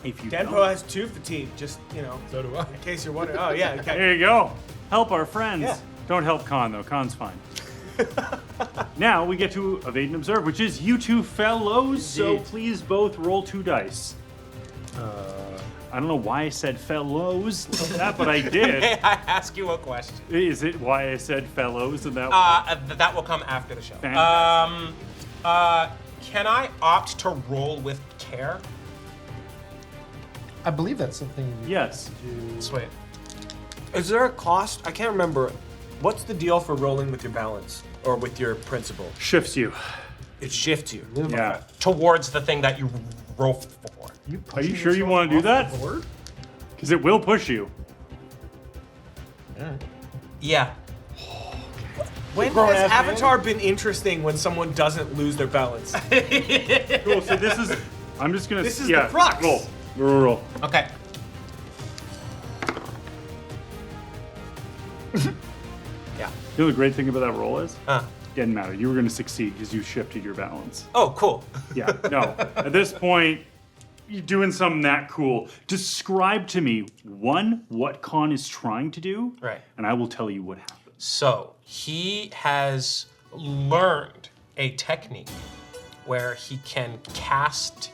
If you Denpo don't. has 2 fatigue, just, So do I. in case you're wondering. Oh, yeah, okay. There you go. Help our friends. Yeah. Don't help Con, though. Con's fine. Now we get to evade and observe, which is you two fellows. So Indeed. please both roll 2 dice. I don't know why I said fellows like that, but I did. May I ask you a question? Is it why I said fellows and that? That will come after the show. Fantastic. Can I opt to roll with care? I believe that's something. Yes. Sweet. Is there a cost? I can't remember. What's the deal for rolling with your balance or with your principal? Shifts you. It shifts you. Yeah. Towards the thing that you roll for. Are you sure you want to do that? Because it will push you. Yeah. When has Avatar been interesting when someone doesn't lose their balance? Cool. So this is. I'm just gonna. This is the crux. Roll. Okay. Yeah. You know the great thing about that roll is? Huh. Didn't matter. You were gonna succeed because you shifted your balance. Oh, cool. Yeah. No. At this point, you're doing something that cool. Describe to me, one, what Con is trying to do. Right. And I will tell you what happens. So he has learned a technique where he can cast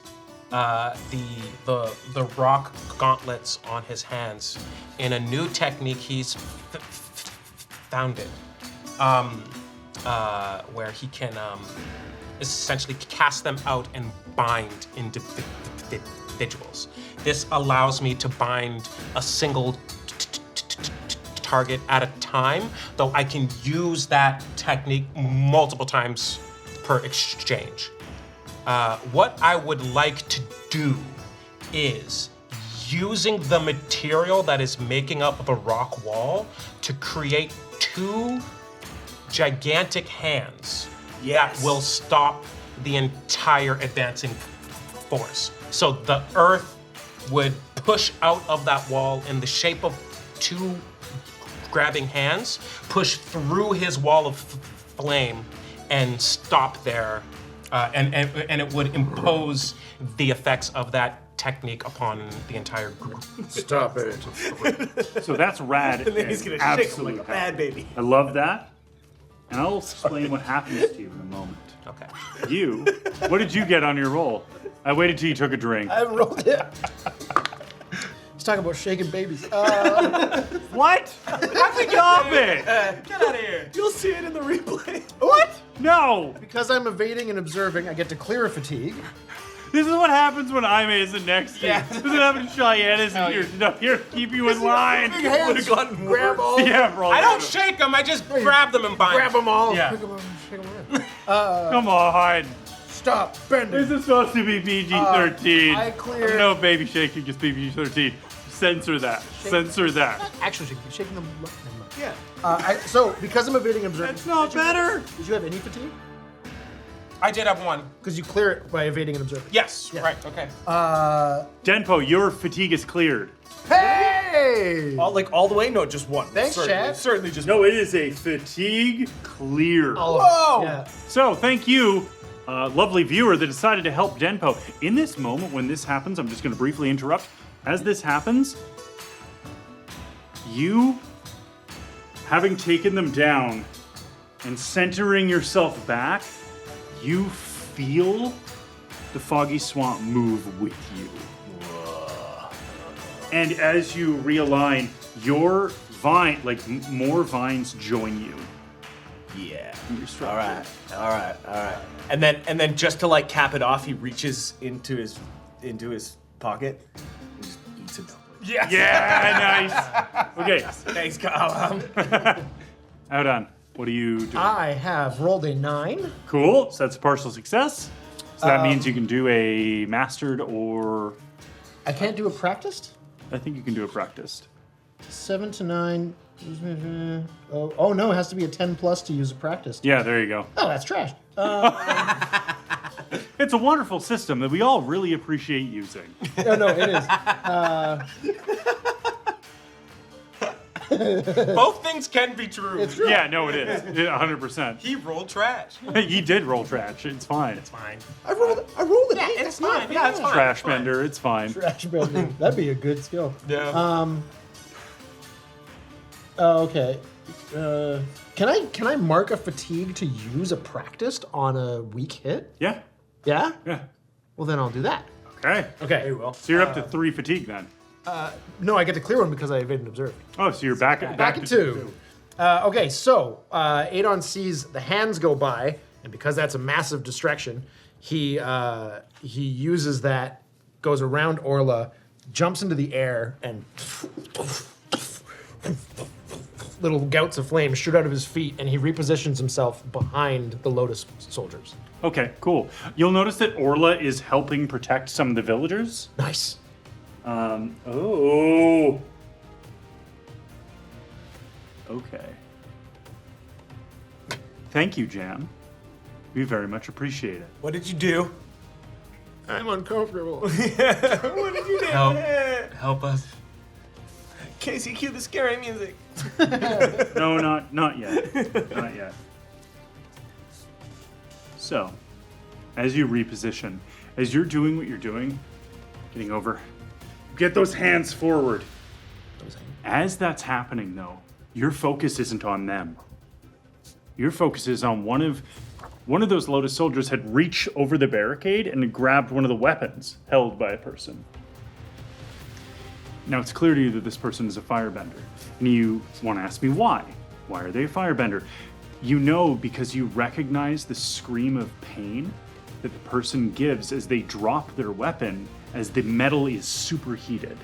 the rock gauntlets on his hands in a new technique he's founded, where he can essentially cast them out and bind individuals. This allows me to bind a single target at a time, though I can use that technique multiple times per exchange. What I would like to do is using the material that is making up the rock wall to create 2 gigantic hands that will stop the entire advancing force. So the earth would push out of that wall in the shape of 2 grabbing hands, push through his wall of flame, and stop there. And it would impose the effects of that technique upon the entire group. Stop it. So that's rad. And then he's gonna shake him like a bad baby. I love that. And I'll explain what happens to you in a moment. Okay. You, what did you get on your roll? I waited till you took a drink. I haven't rolled it. He's talking about shaking babies. What? Stop it! Get out of here. You'll see it in the replay. What? No! Because I'm evading and observing, I get to clear a fatigue. This is what happens when I'm in next to you. This is what happens to Cheyenne is here to keep you in line. Would have gotten Grab all. Yeah, bro. I don't shake them. I just grab them and bind. Grab them all. Yeah. Pick them up and shake them Come on. Stop bending. This is supposed to be PG-13. I clear. No baby shaking, just PG-13. Censor that. Censor that. Actually, shaking them. Yeah. So, because I'm evading and observing. That's not better. Did you have any fatigue? I did have one. Because you clear it by evading and observing. Yes. Yeah. Right. Okay. Denpo, your fatigue is cleared. Hey! All the way? No, just one. Thanks, certainly, Chad. Certainly just No, it is a fatigue clear. Whoa! Yeah. So, thank you, lovely viewer that decided to help Denpo. In this moment, when this happens, I'm just going to briefly interrupt. As this happens, you, having taken them down and centering yourself back, you feel the foggy swamp move with you. And as you realign, your vine, more vines join you. Yeah. You're struck. All right. And then just to cap it off, he reaches into his pocket and just eats a dumpling. Yes. Yeah, nice. Okay, Thanks, Kyle. Adon, what are you doing? I have rolled a 9. Cool. So that's a partial success. So that means you can do a mastered or I can't do a practiced? I think you can do a practiced. 7 to 9. Oh no, it has to be a 10 plus to use a practiced. Yeah, there you go. Oh, that's trash. It's a wonderful system that we all really appreciate using. No, it is. Both things can be true. It's true. Yeah, no, it is. 100%. He rolled trash. He did roll trash. It's fine. It's fine. I rolled an 8. It's fine. Yeah, it's fine. Trash bender. It's fine. Trash bending. That'd be a good skill. Yeah. Okay. Can I mark a fatigue to use a practiced on a weak hit? Yeah. Yeah? Yeah. Well, then I'll do that. Okay. Okay. So you're up to 3 fatigue then. No, I get to clear one because I evaded and observed. Oh, so you're back Back at 2. Okay, so Adon sees the hands go by, and because that's a massive distraction, he uses that, goes around Orla, jumps into the air, and little gouts of flame shoot out of his feet, and he repositions himself behind the Lotus soldiers. Okay, cool. You'll notice that Orla is helping protect some of the villagers. Nice. Oh. Okay. Thank you, Jam. We very much appreciate it. What did you do? I'm uncomfortable. What did you do? Help us. Casey, cue the scary music. No, not yet. Not yet. So, as you reposition, as you're doing what you're doing, getting over, get those hands forward. As that's happening, though, your focus isn't on them. Your focus is on one of those Lotus soldiers had reached over the barricade and grabbed one of the weapons held by a person. Now, it's clear to you that this person is a firebender, and you want to ask me why. Why are they a firebender? You know because you recognize the scream of pain that the person gives as they drop their weapon, as the metal is superheated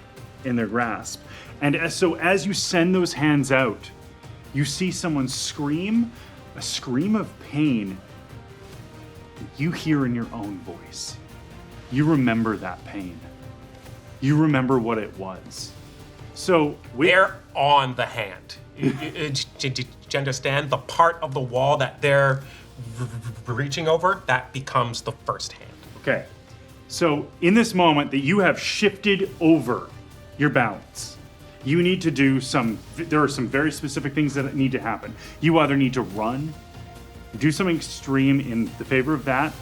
in their grasp. And as you send those hands out, you see someone scream, a scream of pain that you hear in your own voice. You remember that pain. You remember what it was. So They're on the hand. Do you understand? The part of the wall that they're reaching over, that becomes the first hand. Okay. So in this moment that you have shifted over your balance, you need to do there are some very specific things that need to happen. You either need to run, do something extreme in the favor of that,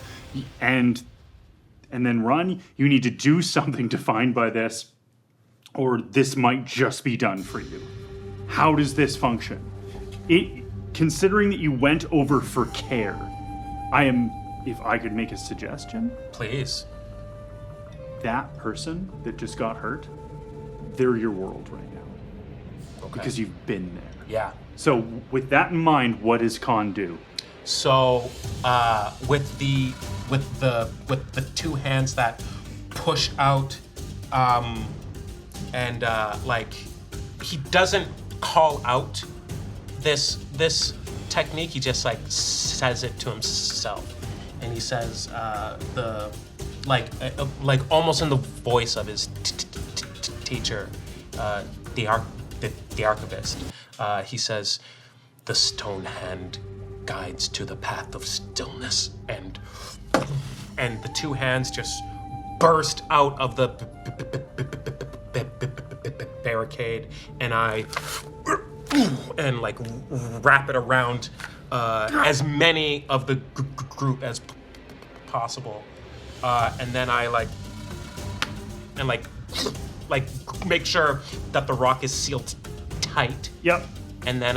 and then run. You need to do something defined by this, or this might just be done for you. How does this function? Considering that you went over for care, if I could make a suggestion, Please. that person that just got hurt, they're your world right now. Okay. Because you've been there. Yeah. So with that in mind, what does Khan do? So with the two hands that push out, and like he doesn't call out this technique. He just like says it to himself, and he says like almost in the voice of his teacher, the archivist. He says, "The stone hand guides to the path of stillness," and the two hands just burst out of the barricade, and I like wrap it around as many of the group as possible, and then I like make sure that the rock is sealed tight. Yep. And then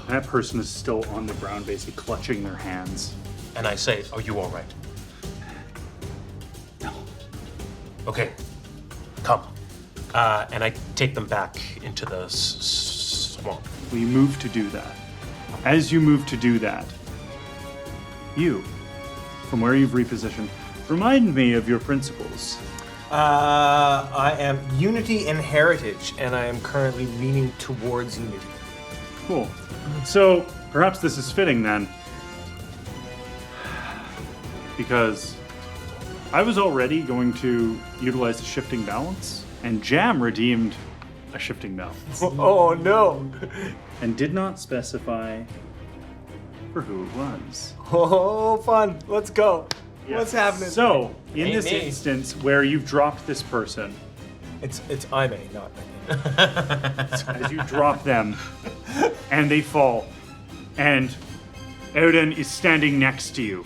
That person is still on the ground, basically clutching their hands. and I say, "Are you all right?" No. Okay, come. And I take them back into the swamp. Well, you move to do that. As you move to do that, you, from where you've repositioned, remind me of your principles. I am unity and heritage, and I am currently leaning towards unity. Cool. So perhaps this is fitting then, because I was already going to utilize the shifting balance, and Jam redeemed a shifting balance Oh no! and did not specify for who it was. Oh, fun! Let's go. What's happening? So, in Ain't this me. instance where you've dropped this person, it's I may, not me. as you drop them, and they fall, and Adon is standing next to you.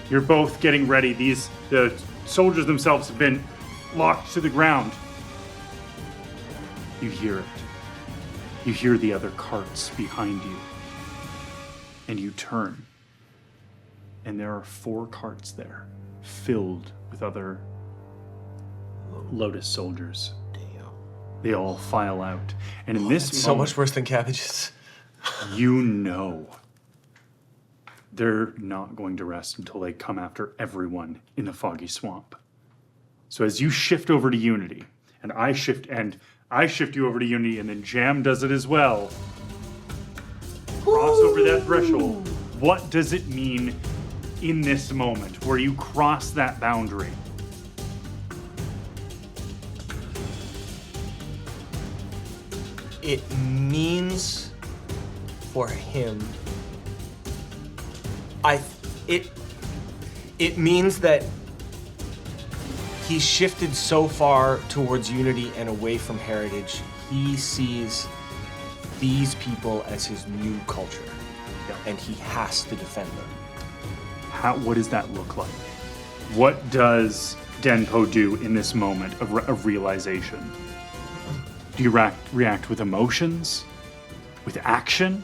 You're both getting ready. The soldiers themselves have been locked to the ground. You hear it. You hear the other carts behind you. And you turn. And there are 4 carts there, filled with other Lotus soldiers. Damn. They all file out. And in this So moment, much worse than cabbages. you know they're not going to rest until they come after everyone in the foggy swamp. So as you shift over to Unity, and I shift you over to Unity, and then Jam does it as well. Cross over that threshold. What does it mean in this moment where you cross that boundary? It means for him. It means that he shifted so far towards unity and away from heritage. He sees these people as his new culture, and he has to defend them. What does that look like? What does Denpo do in this moment of realization? Do you react with emotions? With action?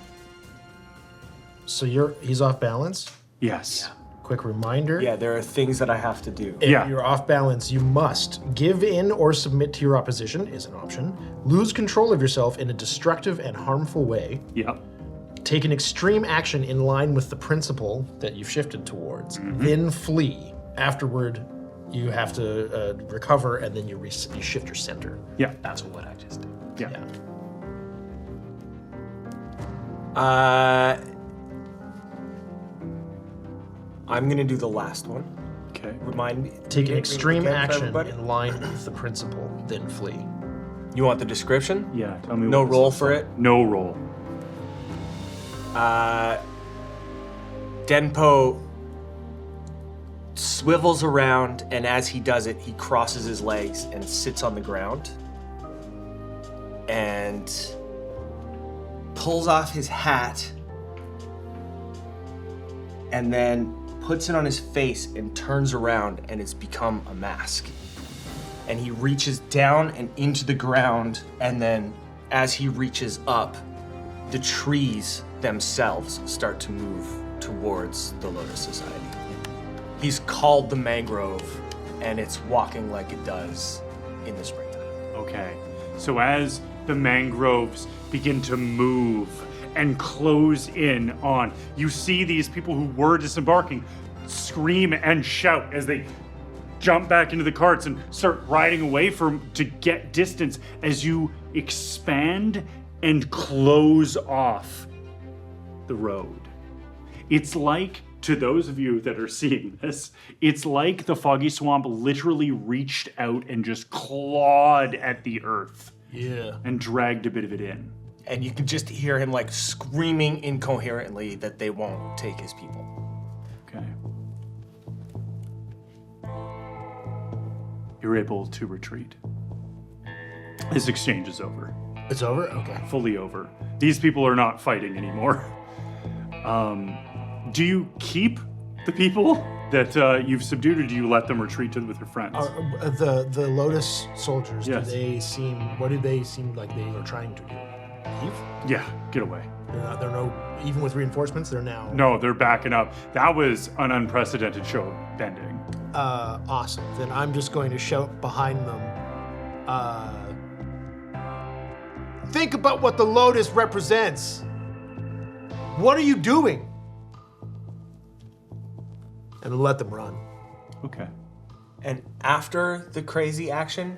So he's off balance. Yes. Quick reminder. Yeah, there are things that I have to do. If Yeah. you're off balance, you must give in or submit to your opposition, is an option. Lose control of yourself in a destructive and harmful way. Yep. Take an extreme action in line with the principle that you've shifted towards. Then flee. Afterward, you have to recover, and then you shift your center. Yeah. That's what I just did. Yeah. I'm gonna do the last one. Okay. Remind me. Take an read it extreme again for action everybody. in line with the principle, then flee. You want the description? Yeah. Tell me. No what this roll looks for like. it? No roll. Denpo swivels around, and as he does it, he crosses his legs and sits on the ground and pulls off his hat and then puts it on his face and turns around, and it's become a mask. And he reaches down and into the ground, and then as he reaches up, the trees themselves start to move towards the Lotus Society. He's called the mangrove, and it's walking like it does in the springtime. Okay. So as the mangroves begin to move and close in on, you see these people who were disembarking scream and shout as they jump back into the carts and start riding away to get distance as you expand and close off the road. It's like, to those of you that are seeing this, it's like the Foggy Swamp literally reached out and just clawed at the earth. Yeah. And dragged a bit of it in. And you can just hear him like screaming incoherently that they won't take his people. Okay. You're able to retreat. This exchange is over. It's over? Okay. Fully over. These people are not fighting anymore. Do you keep the people that you've subdued, or do you let them retreat with their friends? The Lotus soldiers, Yes. what do they seem like they are trying to do? Leave? Yeah, get away. They're no, even with reinforcements, they're now... No, they're backing up. That was an unprecedented show of bending. Awesome. Then I'm just going to shout behind them, think about what the Lotus represents. What are you doing? And let them run. Okay. And after the crazy action,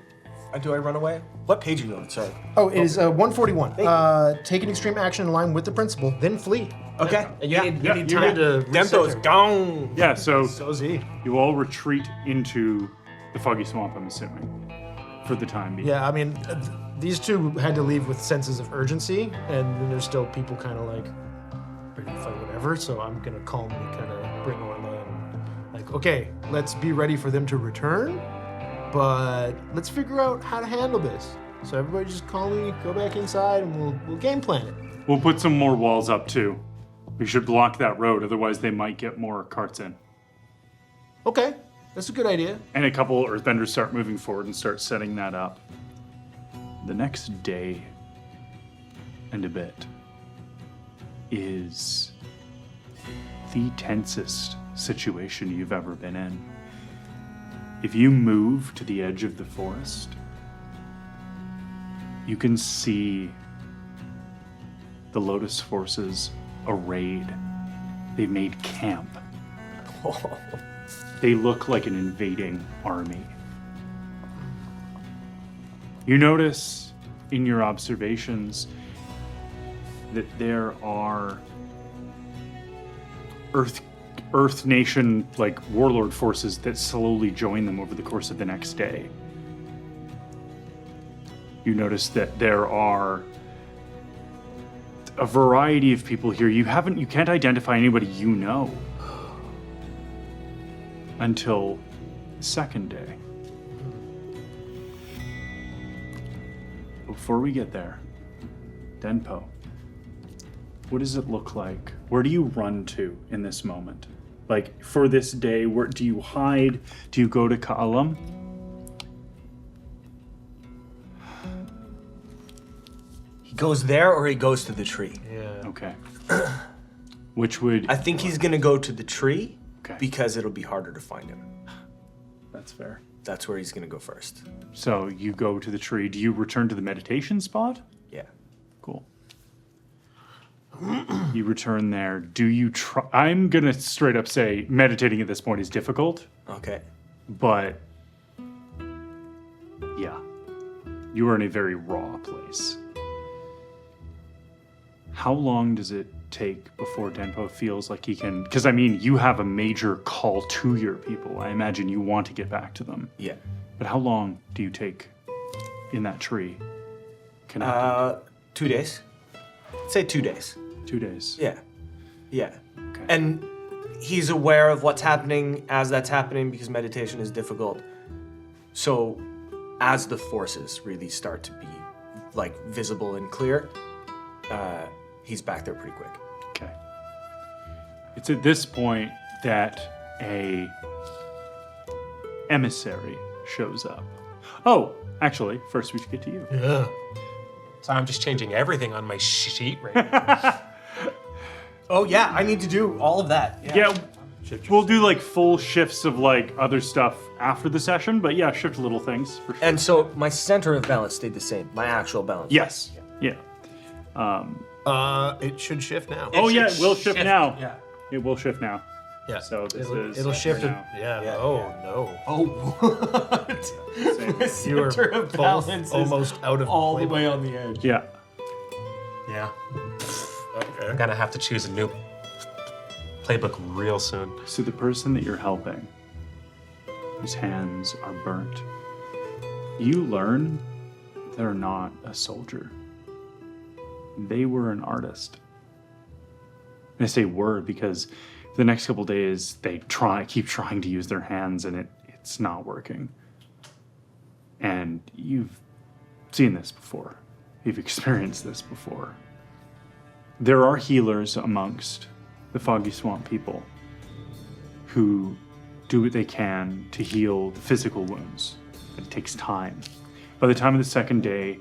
do I run away? What page are you on? Sorry. Oh, it is 141. Take an extreme action in line with the principle, then flee. Okay. And Yeah. you yeah, need you're time to Denpo's reset gone. Yeah, so So is he. you all retreat into the Foggy Swamp, I'm assuming, for the time being. Yeah, I mean, these two had to leave with senses of urgency, and then there's still people kind of like ready to fight whatever. So I'm gonna calmly kind of bring Orla and like, okay, let's be ready for them to return, but let's figure out how to handle this. So everybody just calmly go back inside, and we'll game plan it. We'll put some more walls up too. We should block that road, otherwise they might get more carts in. Okay, that's a good idea. And a couple earthbenders start moving forward and start setting that up. The next day and a bit is the tensest situation you've ever been in. If you move to the edge of the forest, you can see the Lotus forces arrayed. They've made camp. They look like an invading army. You notice in your observations that there are Earth Nation like warlord forces that slowly join them over the course of the next day. You notice that there are a variety of people here. You can't identify anybody you know until the second day. Before we get there, Denpo, what does it look like? Where do you run to in this moment? Like, for this day, where do you hide? Do you go to Ka'alam? He goes there or he goes to the tree. Yeah. Okay. Which would... I think he's gonna go to the tree Okay. because it'll be harder to find him. That's fair. That's where he's gonna go first. So you go to the tree. Do you return to the meditation spot? Yeah. Cool. You return there. Do you try? I'm gonna straight up say meditating at this point is difficult, Okay. but yeah, you are in a very raw place. How long does it take before Denpo feels like he can? Because I mean, you have a major call to your people. I imagine you want to get back to them. Yeah. But how long do you take in that tree? Connected? 2 days. Say 2 days. 2 days. Yeah. Yeah. Okay. And he's aware of what's happening as that's happening because meditation is difficult. So as the forces really start to be like visible and clear, he's back there pretty quick. Okay. It's at this point that a emissary shows up. Oh, actually, first we should get to you. Yeah. So I'm just changing everything on my sheet right now. Oh yeah, I need to do all of that. Yeah, We'll do like full shifts of like other stuff after the session, but yeah, shift little things for sure. And so my center of balance stayed the same. My actual balance. Yes. Yeah. It should shift now. Oh yeah, it will shift now. Yeah. It will shift now. Yeah. So this It'll shift. now. Yeah. Oh no. Oh, what? Same. My You were center of both balance is almost out of all the playbook. way on the edge. Yeah. Yeah. Okay. I'm gonna have to choose a new playbook real soon. So the person that you're helping, whose hands are burnt, you learn they're not a soldier. They were an artist. And I say were because for the next couple days they keep trying to use their hands and it's not working. And you've seen this before. You've experienced this before. There are healers amongst the Foggy Swamp people who do what they can to heal the physical wounds, but it takes time. By the time of the second day,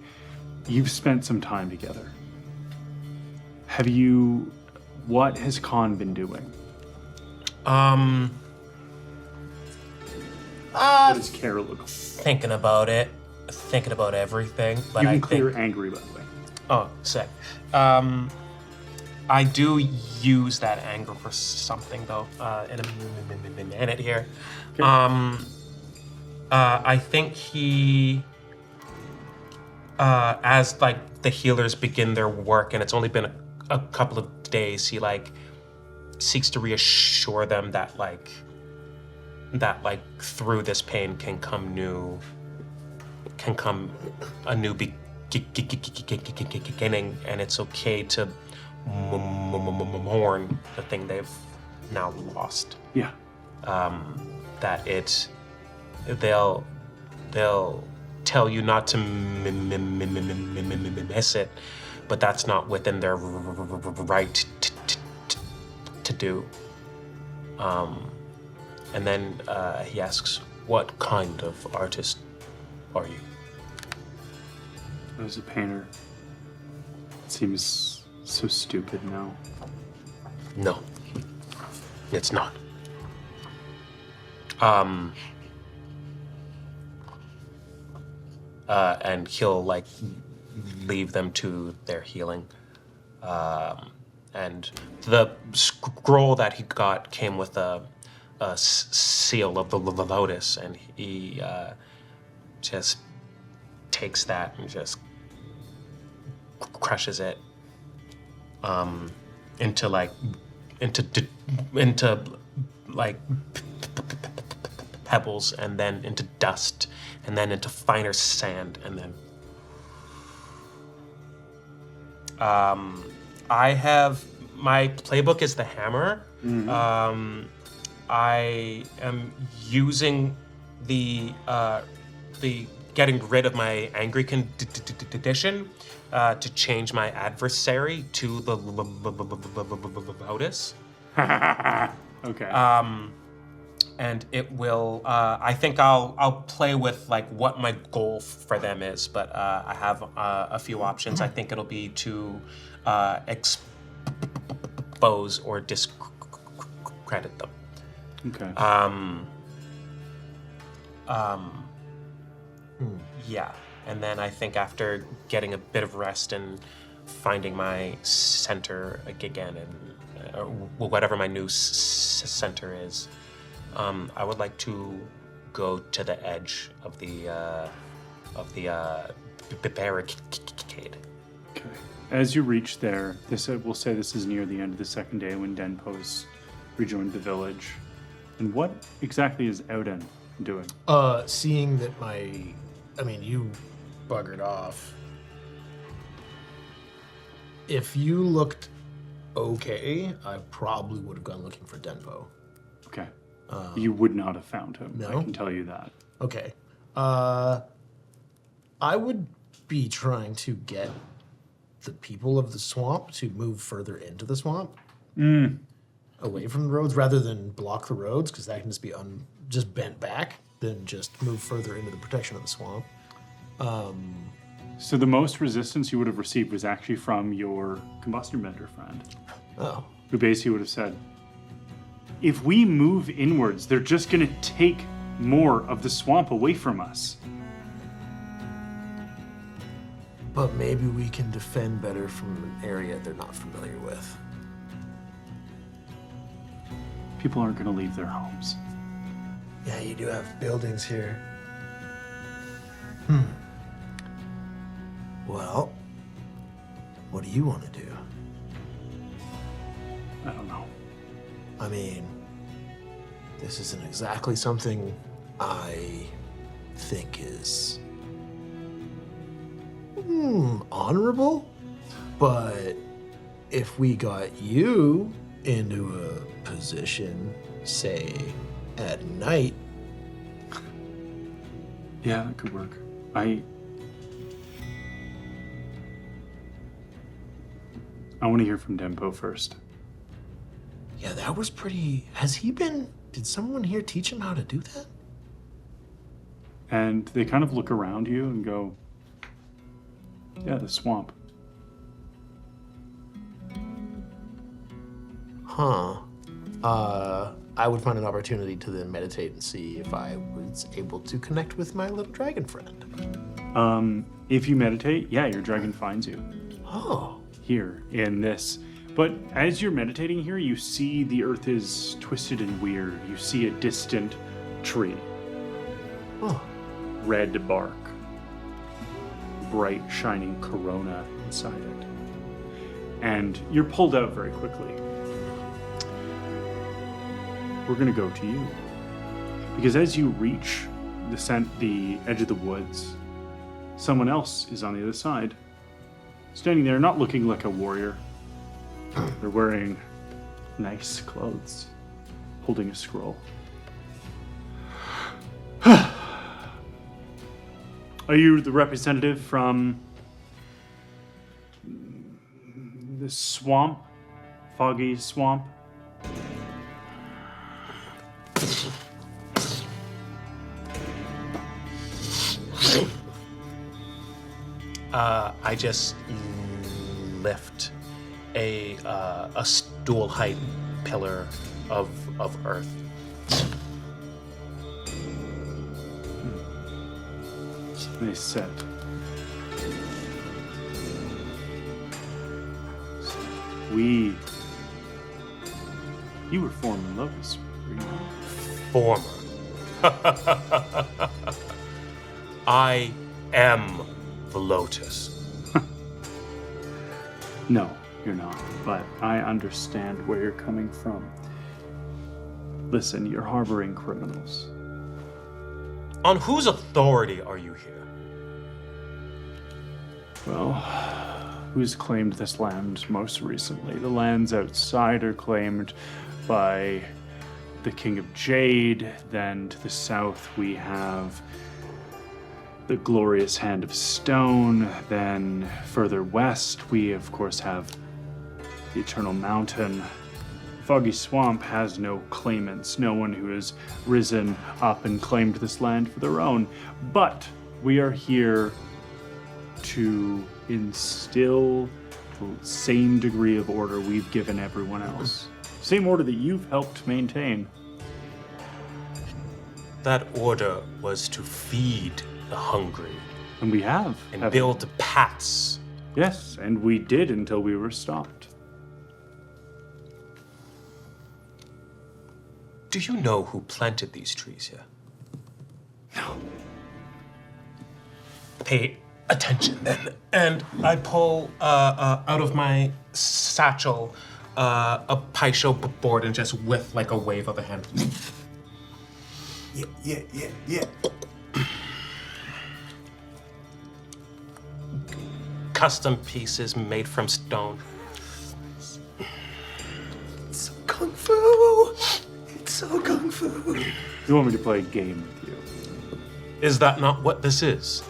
you've spent some time together. What has Khan been doing? What does Kara look like? Thinking about it, thinking about everything, but You I can clear think. angry, by the way. Oh, sick. I do use that anger for something though. In a minute here. I think he, as like the healers begin their work, and it's only been a couple of days, he like seeks to reassure them that through this pain can come a new beginning, and it's okay to mourn the thing they've now lost. Yeah. That they'll tell you not to miss it, but that's not within their right to do. And then he asks, "What kind of artist are you?" I was a painter. It seems so stupid now. No, it's not. And he'll like leave them to their healing. And the scroll that he got came with a seal of the lotus, and he just takes that and just crushes it into pebbles, and then into dust, and then into finer sand, and then I have my playbook is the hammer. I am using the getting rid of my angry condition to change my adversary to the lotus. Okay. And it will. I think I'll play with like what my goal for them is, but I have a few options. I think it'll be to expose or discredit them. Okay. Yeah, and then I think after getting a bit of rest and finding my center again, and whatever my new center is, I would like to go to the edge of the barricade. Okay. As you reach there, we'll say this is near the end of the second day when Denpo's rejoined the village. And what exactly is Adon doing? Seeing that you buggered off. If you looked okay, I probably would have gone looking for Denpo. Okay. You would not have found him. No? I can tell you that. Okay. I would be trying to get the people of the swamp to move further into the swamp. Away from the roads rather than block the roads, because that can just be just bent back, then just move further into the protection of the swamp. So the most resistance you would have received was actually from your combustion bender friend, Oh. who basically would have said, if we move inwards, they're just going to take more of the swamp away from us. But maybe we can defend better from an area they're not familiar with. People aren't going to leave their homes. Yeah, you do have buildings here. Well, what do you want to do? I don't know. I mean, this isn't exactly something I think is honorable, but if we got you into a position, say, at night. Yeah, that could work. I want to hear from Denpo first. Yeah, that was pretty. Did someone here teach him how to do that? And they kind of look around you and go, yeah, the swamp. Huh. I would find an opportunity to then meditate and see if I was able to connect with my little dragon friend. If you meditate, yeah, your dragon finds you. Oh. Here in this. But as you're meditating here, you see the earth is twisted and weird. You see a distant tree. Oh. Red bark. Bright, shining corona inside it. And you're pulled out very quickly. We're going to go to you. Because as you reach the edge of the woods, someone else is on the other side. Standing there, not looking like a warrior. They're wearing nice clothes, holding a scroll. Are you the representative from the swamp? Foggy swamp? I just lift a stool height pillar of earth. They set. You were former lovers, were you not? Former. I am the Lotus. No, you're not. But I understand where you're coming from. Listen, you're harboring criminals. On whose authority are you here? Well, who's claimed this land most recently? The lands outside are claimed by the King of Jade. Then to the south we have the glorious Hand of Stone. Then further west we of course have the Eternal Mountain. Foggy Swamp has no claimants, no one who has risen up and claimed this land for their own. But we are here to instill the same degree of order we've given everyone else. Same order that you've helped maintain. That order was to feed the hungry And we have. and build paths. Yes, and we did until we were stopped. Do you know who planted these trees here? No. Pay attention then. And I pull out of my satchel a Paisho board and just whiff like a wave of a hand. Yeah. Custom pieces made from stone. It's so kung fu. It's so kung fu. You want me to play a game with you? Is that not what this is?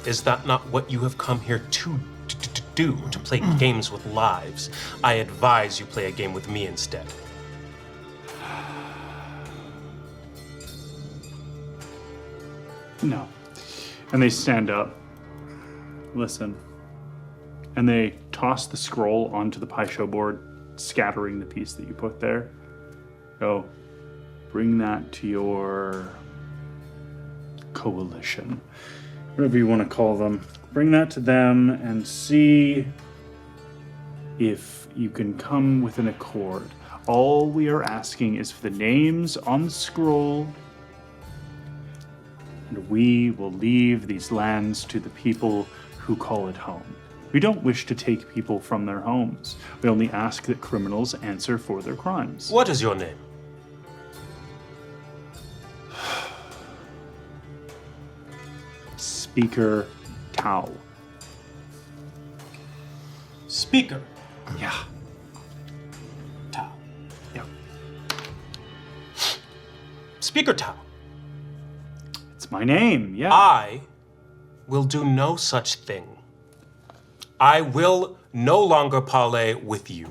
Is that not what you have come here to do? To play games with lives? I advise you play a game with me instead. No. And they stand up, listen, and they toss the scroll onto the Paisho board, scattering the piece that you put there. Go bring that to your coalition, whatever you want to call them. Bring that to them and see if you can come with an accord. All we are asking is for the names on the scroll, and we will leave these lands to the people who call it home. We don't wish to take people from their homes. We only ask that criminals answer for their crimes. What is your name? Speaker Tao. Speaker. Yeah. Tao. Yeah. Speaker Tao. It's my name, yeah. I will do no such thing. I will no longer parlay with you.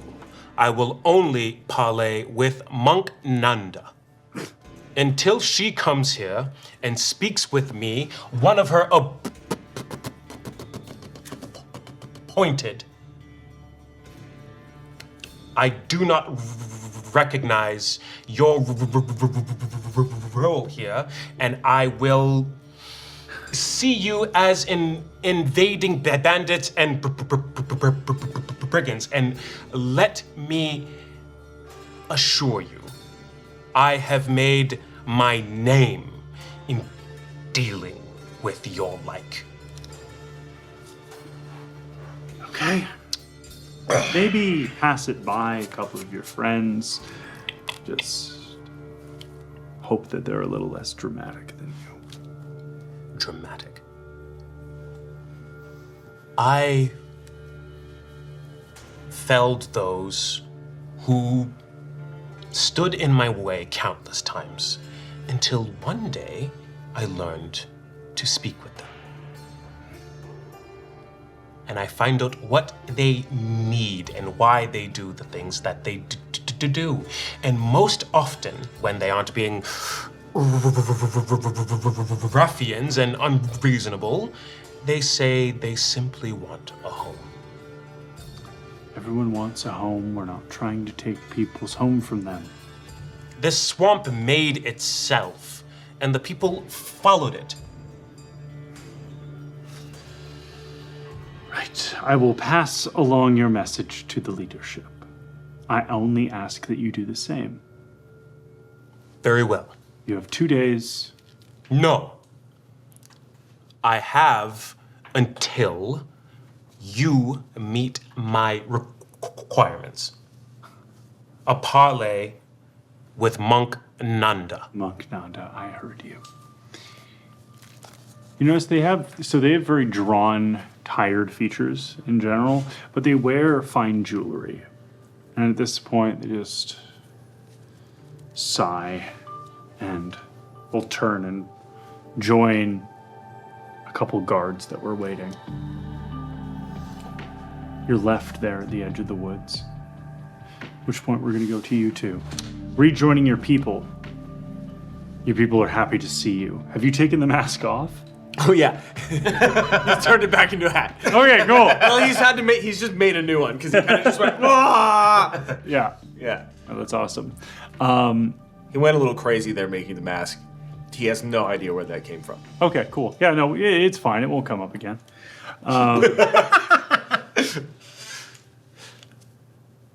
I will only parlay with Monk Nanda. Until she comes here and speaks with me, one of her appointed. I do not recognize your role here, and I will see you as invading bandits and brigands. And let me assure you, I have made my name in dealing with your like. Okay. Maybe pass it by a couple of your friends. Just hope that they're a little less dramatic than you. Dramatic. I felled those who stood in my way countless times until one day I learned to speak with them. And I find out what they need and why they do the things that they do. And most often, when they aren't being ruffians and unreasonable, they say they simply want a home. Everyone wants a home. We're not trying to take people's home from them. This swamp made itself, and the people followed it. Right. I will pass along your message to the leadership. I only ask that you do the same. Very well. You have 2 days. No. I have until you meet my requirements. A parlay with Monk Nanda. Monk Nanda, I heard you. You notice they have very drawn, tired features in general, but they wear fine jewelry. And at this point, they just sigh and will turn and join a couple guards that were waiting. You're left there at the edge of the woods. At which point we're going to go to you two. Rejoining your people. Your people are happy to see you. Have you taken the mask off? Oh yeah, he's turned it back into a hat. Okay, cool. Well, he's just made a new one because he kind of just went. Wah! Yeah. Yeah, Oh, that's awesome. he went a little crazy there making the mask. He has no idea where that came from. Okay, cool. Yeah, no, it's fine. It won't come up again.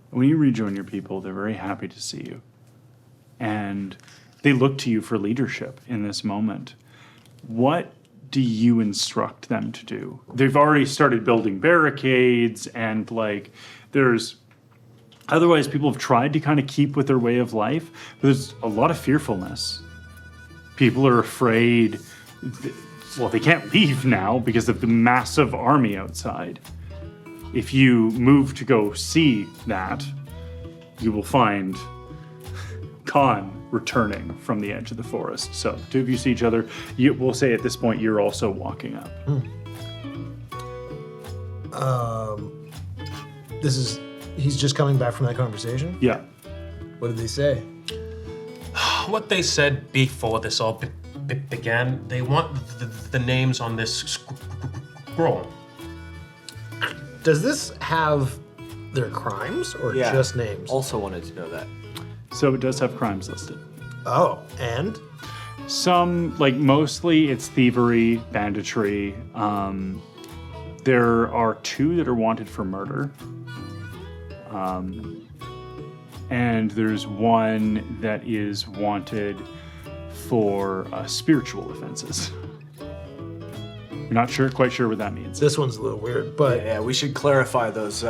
When you rejoin your people, they're very happy to see you. And they look to you for leadership in this moment. What do you instruct them to do? They've already started building barricades and otherwise people have tried to kind of keep with their way of life, but there's a lot of fearfulness. People are afraid, they can't leave now because of the massive army outside. If you move to go see that, you will find Khan returning from the edge of the forest. So, two of you see each other. We'll say at this point you're also walking up. He's just coming back from that conversation. Yeah. What did they say? What they said before this all began, they want the names on this scroll. Does this have their crimes or just names? Also wanted to know that. So it does have crimes listed. Oh, and? Some, like mostly it's thievery, banditry. There are 2 that are wanted for murder. And there's 1 that is wanted for spiritual offenses. I'm not quite sure what that means. This one's a little weird, but Yeah, we should clarify those.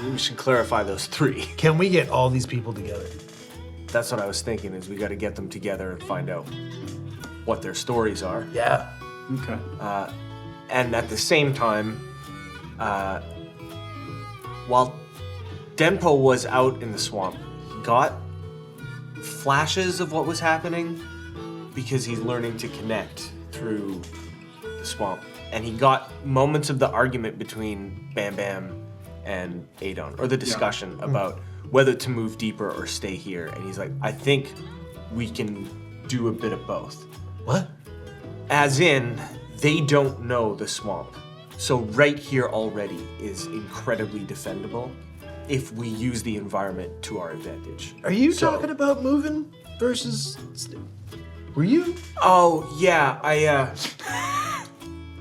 We should clarify those 3. can we get all these people together? That's what I was thinking. Is we got to get them together and find out what their stories are. Yeah. Okay. And at the same time, while Denpo was out in the swamp, he got flashes of what was happening because he's learning to connect through the swamp. And he got moments of the argument between Bam Bam and Adon, or the discussion about whether to move deeper or stay here. And he's like, I think we can do a bit of both. What? As in, they don't know the swamp. So right here already is incredibly defendable if we use the environment to our advantage. Are you So- talking about moving versus... Were you? Oh, yeah,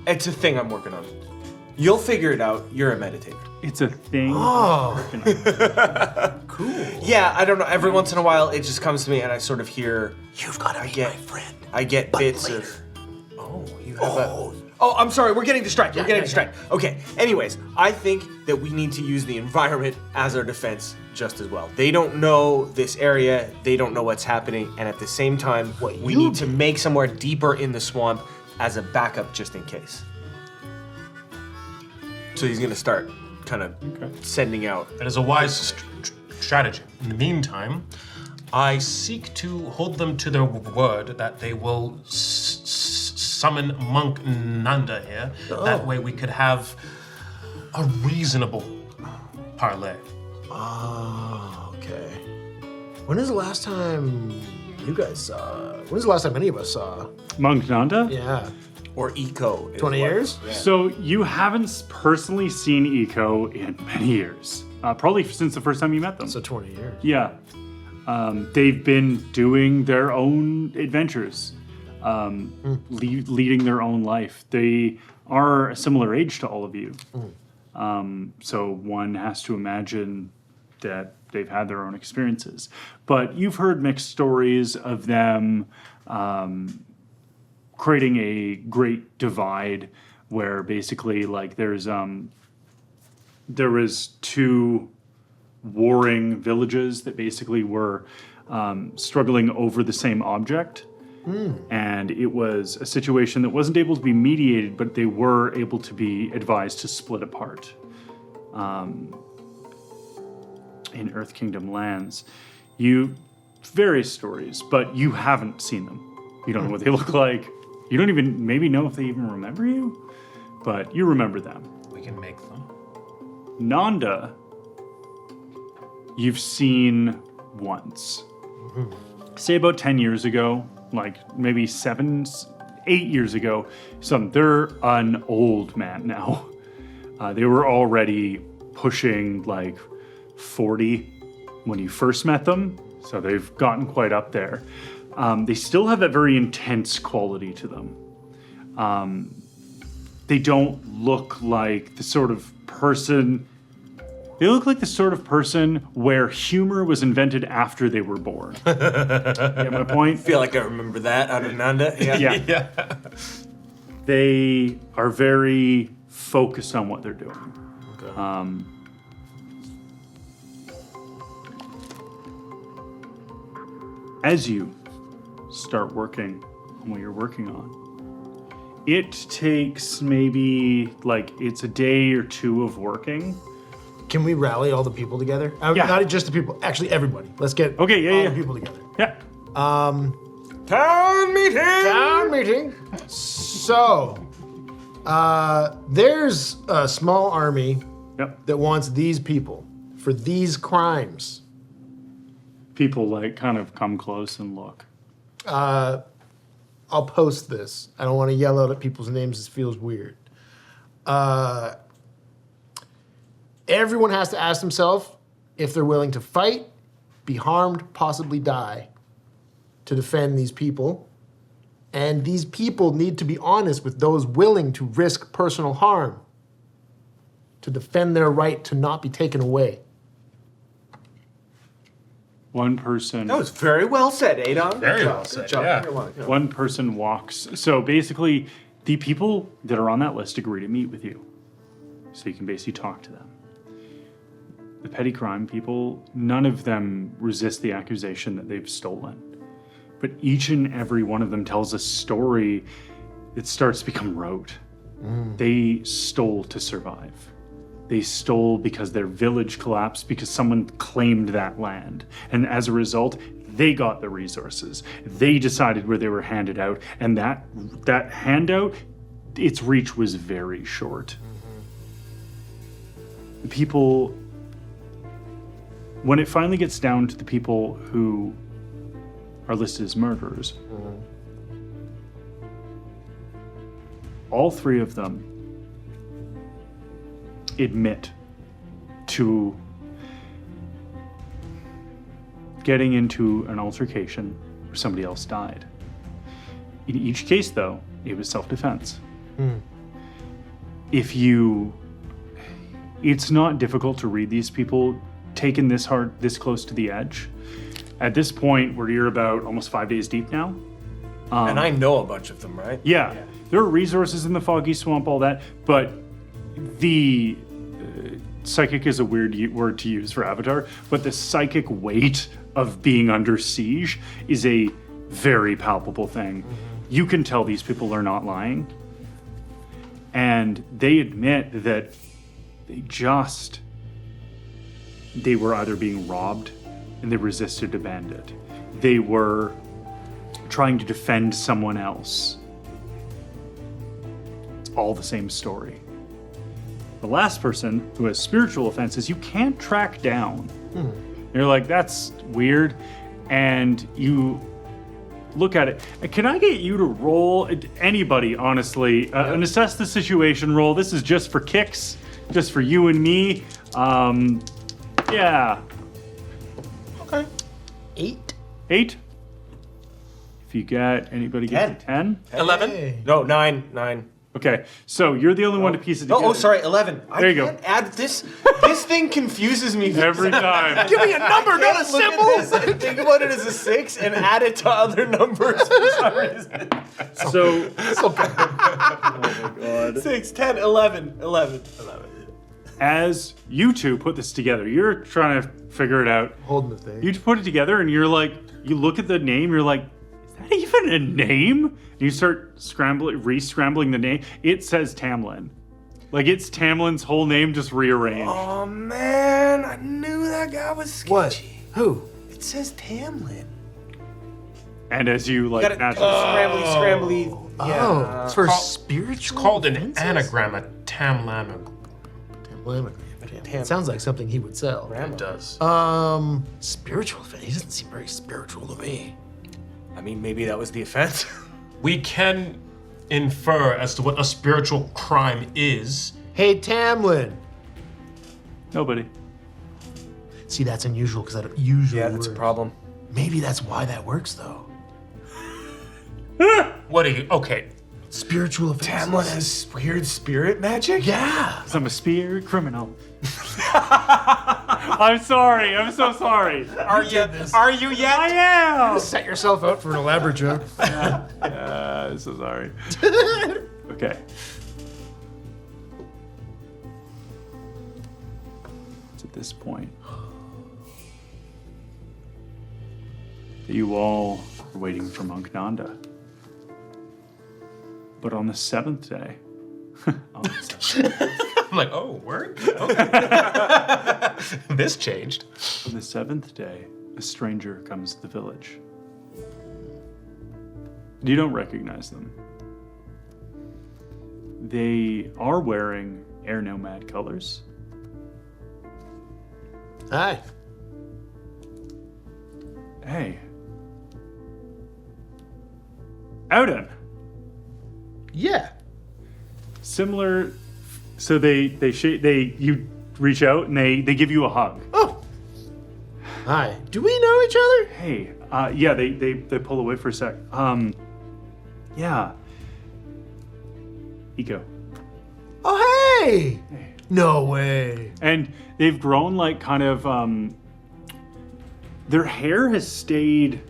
it's a thing I'm working on. You'll figure it out. You're a meditator. It's a thing. Oh, cool. Yeah, I don't know. Every once in a while, it just comes to me and I sort of hear... You've got to be my friend. I get bits later. of... Oh, you have a... Oh, I'm sorry. We're getting distracted. Okay. Anyways, I think that we need to use the environment as our defense just as well. They don't know this area. They don't know what's happening. And at the same time, we need to make somewhere deeper in the swamp as a backup just in case. So he's going to start kind of sending out. That is a wise strategy. In the meantime, I seek to hold them to their word that they will summon Monk Nanda here. That way we could have a reasonable parlay. Oh, okay. When is the last time you guys saw... When is the last time any of us saw... Monk Nanda? Yeah. Or eco. 20 years? So you haven't personally seen Eco in many years. Probably since the first time you met them. So 20 years. Yeah. They've been doing their own adventures, leading their own life. They are a similar age to all of you. So one has to imagine that they've had their own experiences. But you've heard mixed stories of them creating a great divide where basically like there was 2 warring villages that basically were struggling over the same object. And it was a situation that wasn't able to be mediated, but they were able to be advised to split apart in Earth Kingdom lands. Various stories, but you haven't seen them. You don't know what they look like. You don't even maybe know if they even remember you, but you remember them. We can make them. Nanda, you've seen once. Say about 10 years ago, like maybe 7, 8 years ago. They're an old man now. They were already pushing like 40 when you first met them, so they've gotten quite up there. They still have that very intense quality to them. They don't look like the sort of person... They look like the sort of person where humor was invented after they were born. You get my point? I feel like I remember that out of Nanda. Yeah. They are very focused on what they're doing. Okay. As you start working on what you're working on, it takes maybe like it's a day or 2 of working. Can we rally all the people together? Yeah. Not just the people, actually everybody. Let's get Okay, yeah. the people together. Yeah. Town meeting! Town meeting. So, there's a small army Yep. that wants these people for these crimes. People like kind of come close and look. I'll post this. I don't want to yell out at people's names. It feels weird. Everyone has to ask themselves if they're willing to fight, be harmed, possibly die, to defend these people. And these people need to be honest with those willing to risk personal harm to defend their right to not be taken away. One person. That was very well said, Adon. Very Good well job, said, good job. yeah. Here, one, here. One person walks. So basically, the people that are on that list agree to meet with you. So you can basically talk to them. The petty crime people, none of them resist the accusation that they've stolen. But each and every one of them tells a story that starts to become rote. They stole to survive. They stole because their village collapsed because someone claimed that land. And as a result, they got the resources. They decided where they were handed out. And that handout, its reach was very short. The people, when it finally gets down to the people who are listed as murderers, all three of them admit to getting into an altercation where somebody else died. In each case, though, it was self-defense. It's not difficult to read these people taken this close to the edge. At this point, where you're about almost 5 days deep now. And I know a bunch of them, right? Yeah, there are resources in the Foggy Swamp, all that, but the psychic is a weird word to use for Avatar, but the psychic weight of being under siege is a very palpable thing. You can tell these people are not lying, and they admit that they were either being robbed and they resisted a bandit. They were trying to defend someone else. It's all the same story. The last person, who has spiritual offenses, you can't track down. You're like, that's weird. And you look at it. Can I get you to roll, anybody, honestly, an assess the situation roll? This is just for kicks, just for you and me. Yeah. Okay. 8. 8? If you get, anybody gets 10? 11. Hey. No, 9. Okay, so you're the only one to piece it together. Oh, sorry, 11. There you go. I can't add this. This thing confuses me. Every time. Give me a number, not a symbol! And think about it as a 6 and add it to other numbers for some reason. So, It's okay. oh my god. 6, 10, 11. As you two put this together, you're trying to figure it out. Holding the thing. You put it together and you're like, you look at the name, you're like, is that even a name? And you start re-scrambling the name. It says Tamlin. Like, it's Tamlin's whole name just rearranged. Oh man, I knew that guy was sketchy. What? Who? It says Tamlin. And as you like Got it. naturally Scrambly. Yeah. Oh, it's for Call- spiritual It's called an offenses? anagram, a tamlanagram. It sounds like something he would sell. It does. Spiritual offense. He doesn't seem very spiritual to me. I mean, maybe that was the offense. We can infer as to what a spiritual crime is. Hey, Tamlin. nobody. See, that's unusual because I don't usually. Yeah, that's a problem. Maybe that's why that works, though. What are you? Okay. Spiritual offenses. Tamlin has weird spirit magic? Yeah. 'Cause I'm a spirit criminal. I'm sorry. I'm so sorry. Are you yet? I am. Set yourself out for an elaborate joke. I'm so sorry. Okay. It's at this point that you all are waiting for Monk Nanda. But on the 7th day, I'm like, oh, word? This changed. on the 7th day, a stranger comes to the village. You don't recognize them. They are wearing air nomad colors. Hi. Hey. Adon. Yeah. Similar, so you reach out and they give you a hug. Oh. Hi. Do we know each other? Hey, yeah, they pull away for a sec. Yeah. Eco. Oh, hey! No way. And they've grown like kind of, their hair has stayed,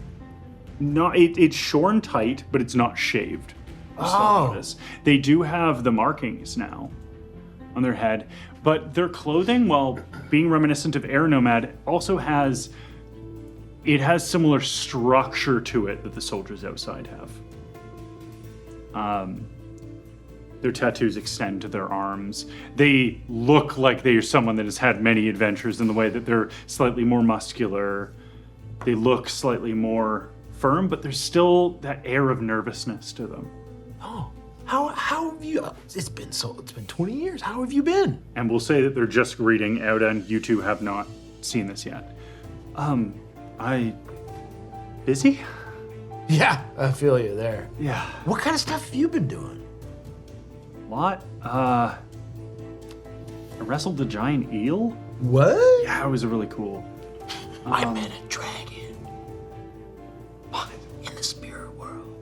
it's shorn tight, but it's not shaved. Notice. They do have the markings now on their head, but their clothing, while being reminiscent of Air Nomad, also has similar structure to it that the soldiers outside have. Their tattoos extend to their arms. They look like they are someone that has had many adventures in the way that they're slightly more muscular. They look slightly more firm, but there's still that air of nervousness to them. Oh, how have you? It's been 20 years. How have you been? And we'll say that they're just greeting Adon. You two have not seen this yet. Busy? Yeah, I feel you there. Yeah. What kind of stuff have you been doing? A lot. I wrestled the giant eel. What? Yeah, it was really cool. I met a dragon. What? In the spirit world.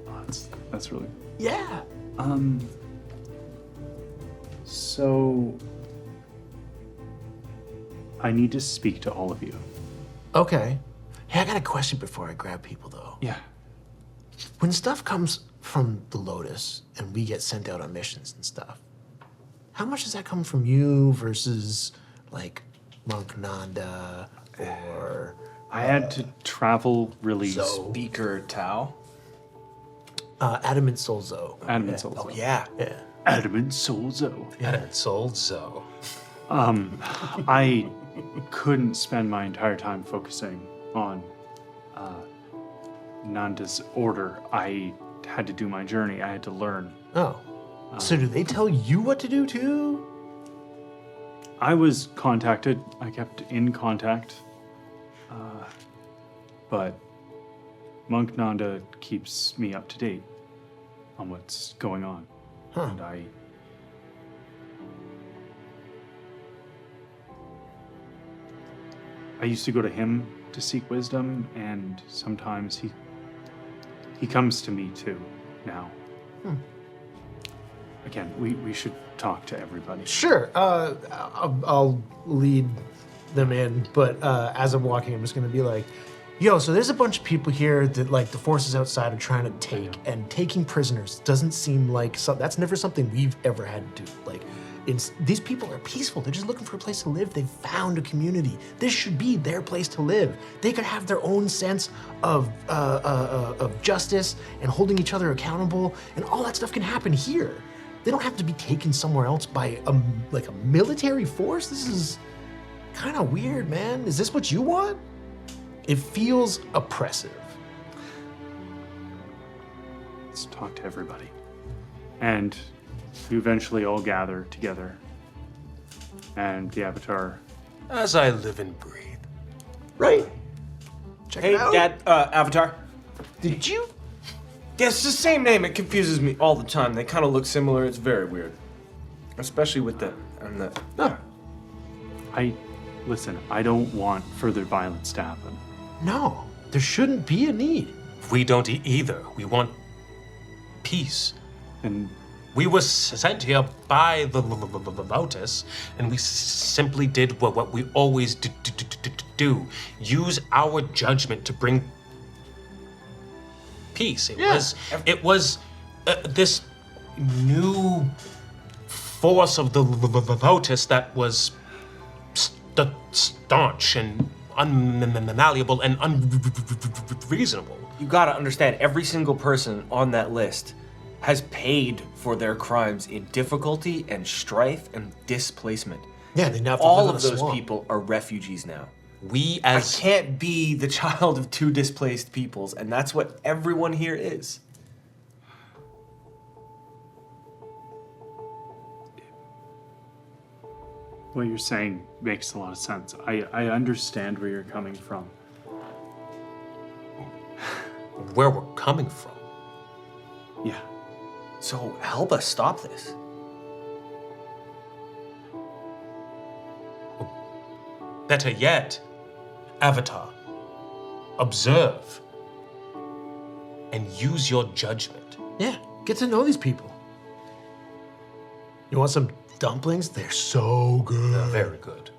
That's really. Yeah. So I need to speak to all of you. Okay. Hey, I got a question before I grab people, though. Yeah. When stuff comes from the Lotus and we get sent out on missions and stuff, how much does that come from you versus, like, Monk Nanda or... I had to travel really... Speaker Tau. Adamant Soul Zoe. Adamant Soul. Oh, yeah. Yeah. Adamant Soul Zoe. And sold so. I couldn't spend my entire time focusing on Nanda's order. I had to do my journey. I had to learn. Oh. So do they tell you what to do, too? I was contacted. I kept in contact. But Monk Nanda keeps me up to date on what's going on. Huh. And I used to go to him to seek wisdom, and sometimes he comes to me too now. Again, we should talk to everybody. Sure. I'll lead them in, but as I'm walking, I'm just gonna be like, yo, so there's a bunch of people here that, like, the forces outside are trying to take, and taking prisoners doesn't seem like that's never something we've ever had to do. Like, these people are peaceful. They're just looking for a place to live. They've found a community. This should be their place to live. They could have their own sense of justice and holding each other accountable, and all that stuff can happen here. They don't have to be taken somewhere else by a military force. This is kind of weird, man. Is this what you want? It feels oppressive. Let's talk to everybody. And we eventually all gather together. And the Avatar... As I live and breathe. Right. Check Hey, it out. Dad, Avatar. Did you? Yeah, it's the same name. It confuses me all the time. They kind of look similar. It's very weird. Especially with the... Listen, I don't want further violence to happen. No, there shouldn't be a need. We don't either. We want peace. And We were sent here by the Lotus, and we simply did what we always do. Use our judgment to bring peace. It was this new force of the Lotus that was staunch and unmalleable and unreasonable. You gotta understand, every single person on that list has paid for their crimes in difficulty and strife and displacement. Yeah, they now have to All live in of a those swamp. people are refugees now. We I as can't be the child of two displaced peoples, and that's what everyone here is. what you're saying makes a lot of sense. I understand where you're coming from. where we're coming from. Yeah. So help us stop this. Better yet, Avatar, observe and use your judgment. Yeah, get to know these people. You want some dumplings? They're so good. They're very good.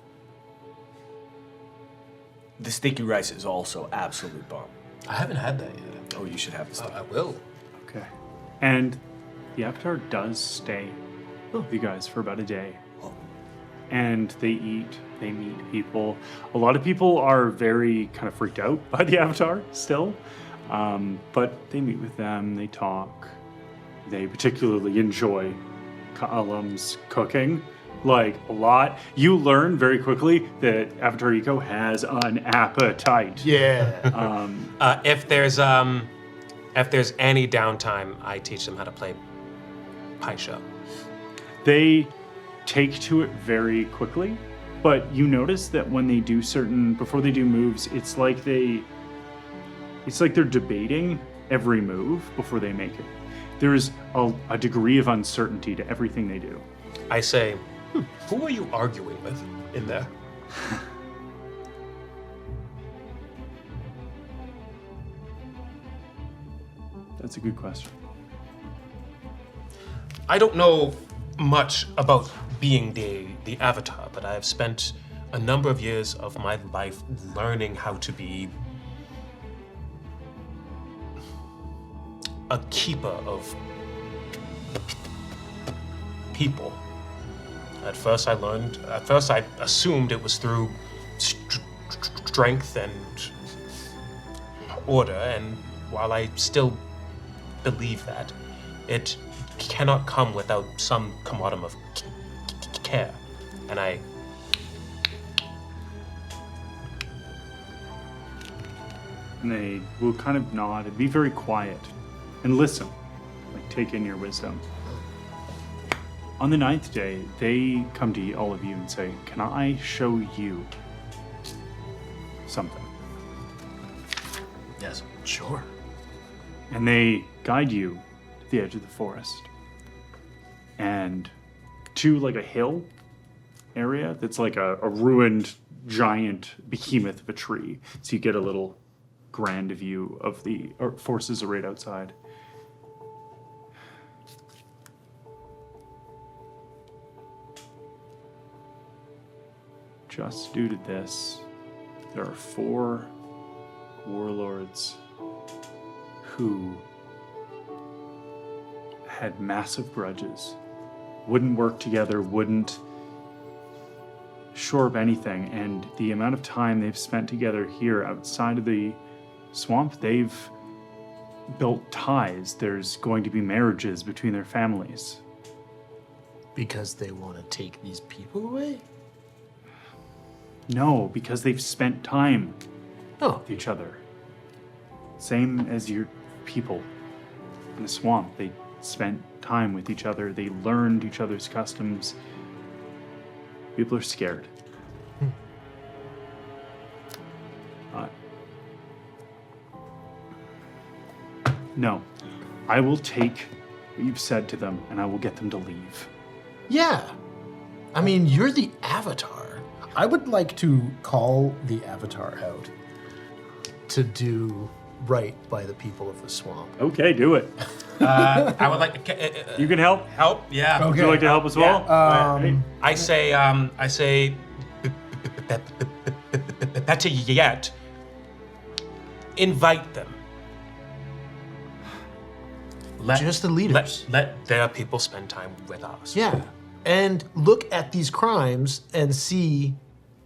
The sticky rice is also absolute bomb. I haven't had that yet. Oh, you should have the sticky. I will. Okay. And the Avatar does stay with you guys for about a day. And they eat, they meet people. A lot of people are very kind of freaked out by the Avatar still. But they meet with them, they talk. They particularly enjoy Ka'alam's cooking, like a lot. You learn very quickly that Avatar Eco has an appetite. Yeah. If there's any downtime, I teach them how to play Paisha. They take to it very quickly, but you notice that when they do before they do moves, it's like they're debating every move before they make it. There's a degree of uncertainty to everything they do. I say, who are you arguing with in there? That's a good question. I don't know much about being the Avatar, but I have spent a number of years of my life learning how to be a keeper of people. At first I assumed it was through strength and order, and while I still believe that, it cannot come without some commodum of care. And they will kind of nod and be very quiet and listen, like take in your wisdom. On the 9th day, they come to all of you and say, "Can I show you something?" Yes, sure. And they guide you to the edge of the forest and to like a hill area that's like a ruined giant behemoth of a tree. So you get a little grand view of the forces right outside. Just due to this, there are 4 warlords who had massive grudges, wouldn't work together, wouldn't shore up anything, and the amount of time they've spent together here outside of the swamp, they've built ties. There's going to be marriages between their families. Because they want to take these people away? No, because they've spent time Oh. with each other. Same as your people in the swamp. They spent time with each other. They learned each other's customs. People are scared. No. I will take what you've said to them and I will get them to leave. Yeah. I mean, you're the Avatar. I would like to call the Avatar out to do right by the people of the swamp. Okay, do it. I would like You can help? help. Yeah. Would you like to help as well? Right. I say, better yet, invite them. Just the leaders. Let their people spend time with us. Yeah. And look at these crimes and see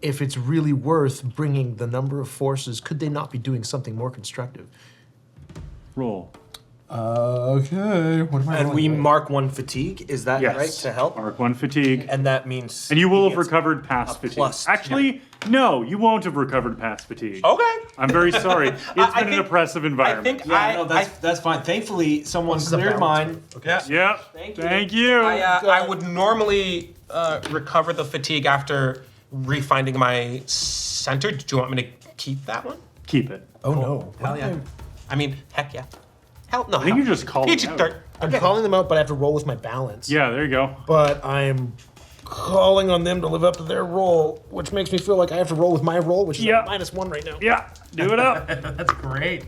if it's really worth bringing the number of forces. Could they not be doing something more constructive? Roll. Okay. What am I And we rolling? mark 1 fatigue, is that Yes. right, to help? Mark 1 fatigue. And that means... And you will he have gets recovered past a fatigue. plus. Actually, no, you won't have recovered past fatigue. Okay. I'm very sorry. It's I been an think- oppressive environment. Yeah, that's fine. Thankfully, someone This is a cleared balance. mine. Okay. Yep. Thank you. Thank you. I would normally recover the fatigue after refinding my center. Do you want me to keep that one? Keep it. Oh, no. Hell yeah. I mean, heck yeah. Hell no. I think you just called PG it out. 13. I'm calling them out, but I have to roll with my balance. Yeah, there you go. But I'm calling on them to live up to their role, which makes me feel like I have to roll with my roll, which is Yeah. at -1 right now. Yeah, do it up. That's great.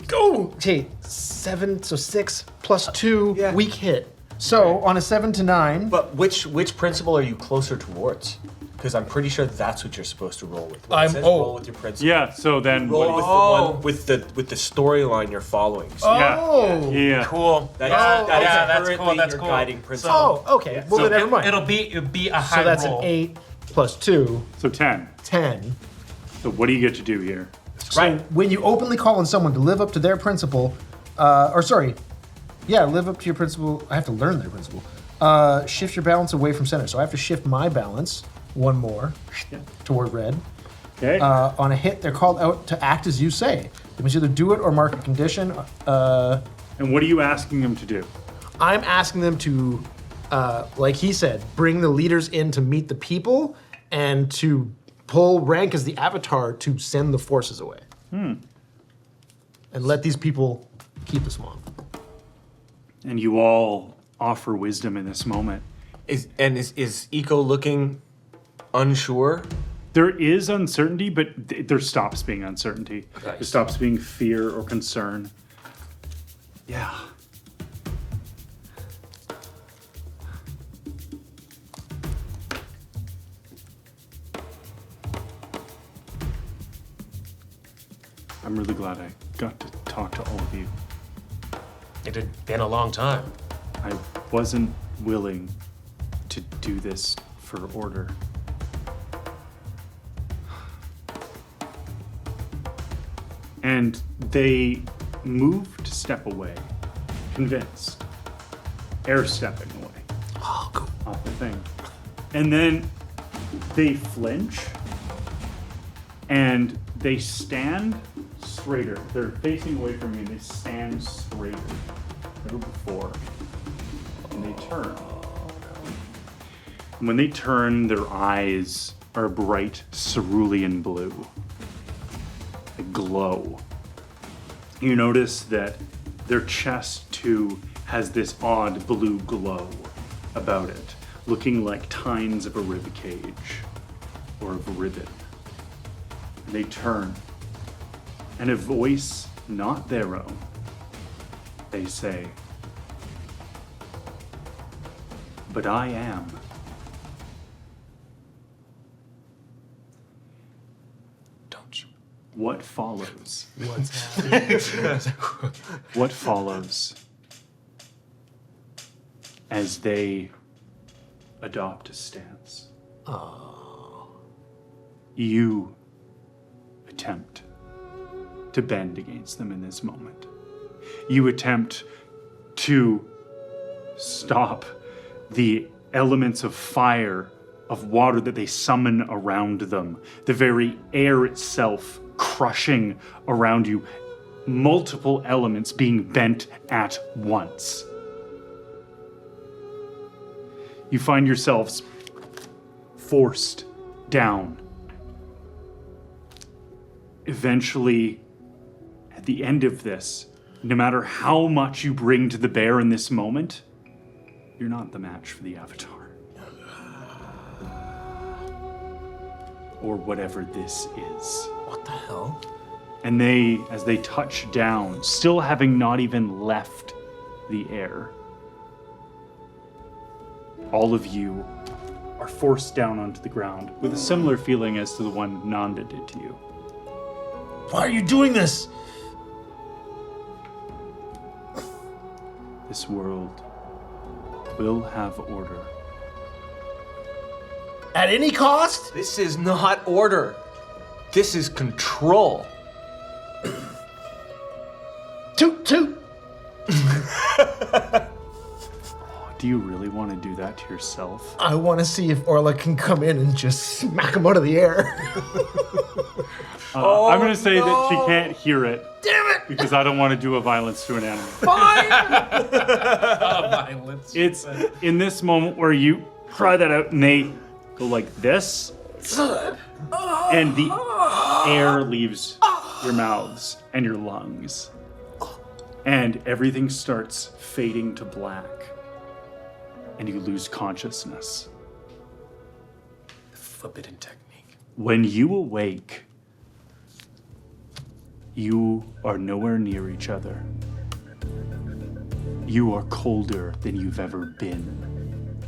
Go! Okay, 7, so 6 plus 2, Yeah. weak hit. So on a 7 to 9, But which principle are you closer towards? Because I'm pretty sure that's what you're supposed to roll with. When it I'm- says oh. roll with your principle. Yeah, so then Roll what with the one with the storyline you're following. So oh, yeah. Cool. that's yeah, currently that's cool. That's your cool. guiding principle. oh, okay. Well, then never mind. It'll be a high So that's roll. an 8 plus 2, So 10. 10. So what do you get to do here? So when you openly call on someone to live up to their principle, live up to your principle. I have to learn their principle. Shift your balance away from center. So I have to shift my balance one more toward red. Okay. On a hit, they're called out to act as you say. They must either do it or mark a condition. And what are you asking them to do? I'm asking them to, like he said, bring the leaders in to meet the people and to pull rank as the avatar to send the forces away. And let these people keep us along. And you all offer wisdom in this moment. Is Eco looking unsure? There is uncertainty, but there stops being uncertainty. Nice. There stops being fear or concern. Yeah. I'm really glad I got to talk to all of you. It had been a long time. I wasn't willing to do this for order. And they moved to step away, convinced, air stepping away off the thing. And then they flinch and they stand straighter. They're facing away from me and they stand straighter than before. And they turn. And when they turn, their eyes are bright cerulean blue. They glow. You notice that their chest too has this odd blue glow about it, looking like tines of a rib cage or of a ribbon. They turn, and a voice not their own, they say, "But I am." Don't you? What follows? What's happening? What follows as they adopt a stance? You attempt to bend against them in this moment. You attempt to stop the elements of fire, of water that they summon around them, the very air itself crushing around you, multiple elements being bent at once. You find yourselves forced down. Eventually, at the end of this, no matter how much you bring to the bear in this moment, you're not the match for the Avatar. Or whatever this is. What the hell? And they, as they touch down, still having not even left the air, all of you are forced down onto the ground with a similar feeling as to the one Nanda did to you. Why are you doing this? This world will have order. At any cost? This is not order. This is control. Toot toot. Do you really want to do that to yourself? I want to see if Orla can come in and just smack him out of the air. I'm going to say that she can't hear it. Damn it! Because I don't want to do a violence to an animal. Violence. It's in this moment where you cry that out and they go like this. And the air leaves your mouths and your lungs. And everything starts fading to black. And you lose consciousness. forbidden technique. When you awake, you are nowhere near each other. You are colder than you've ever been.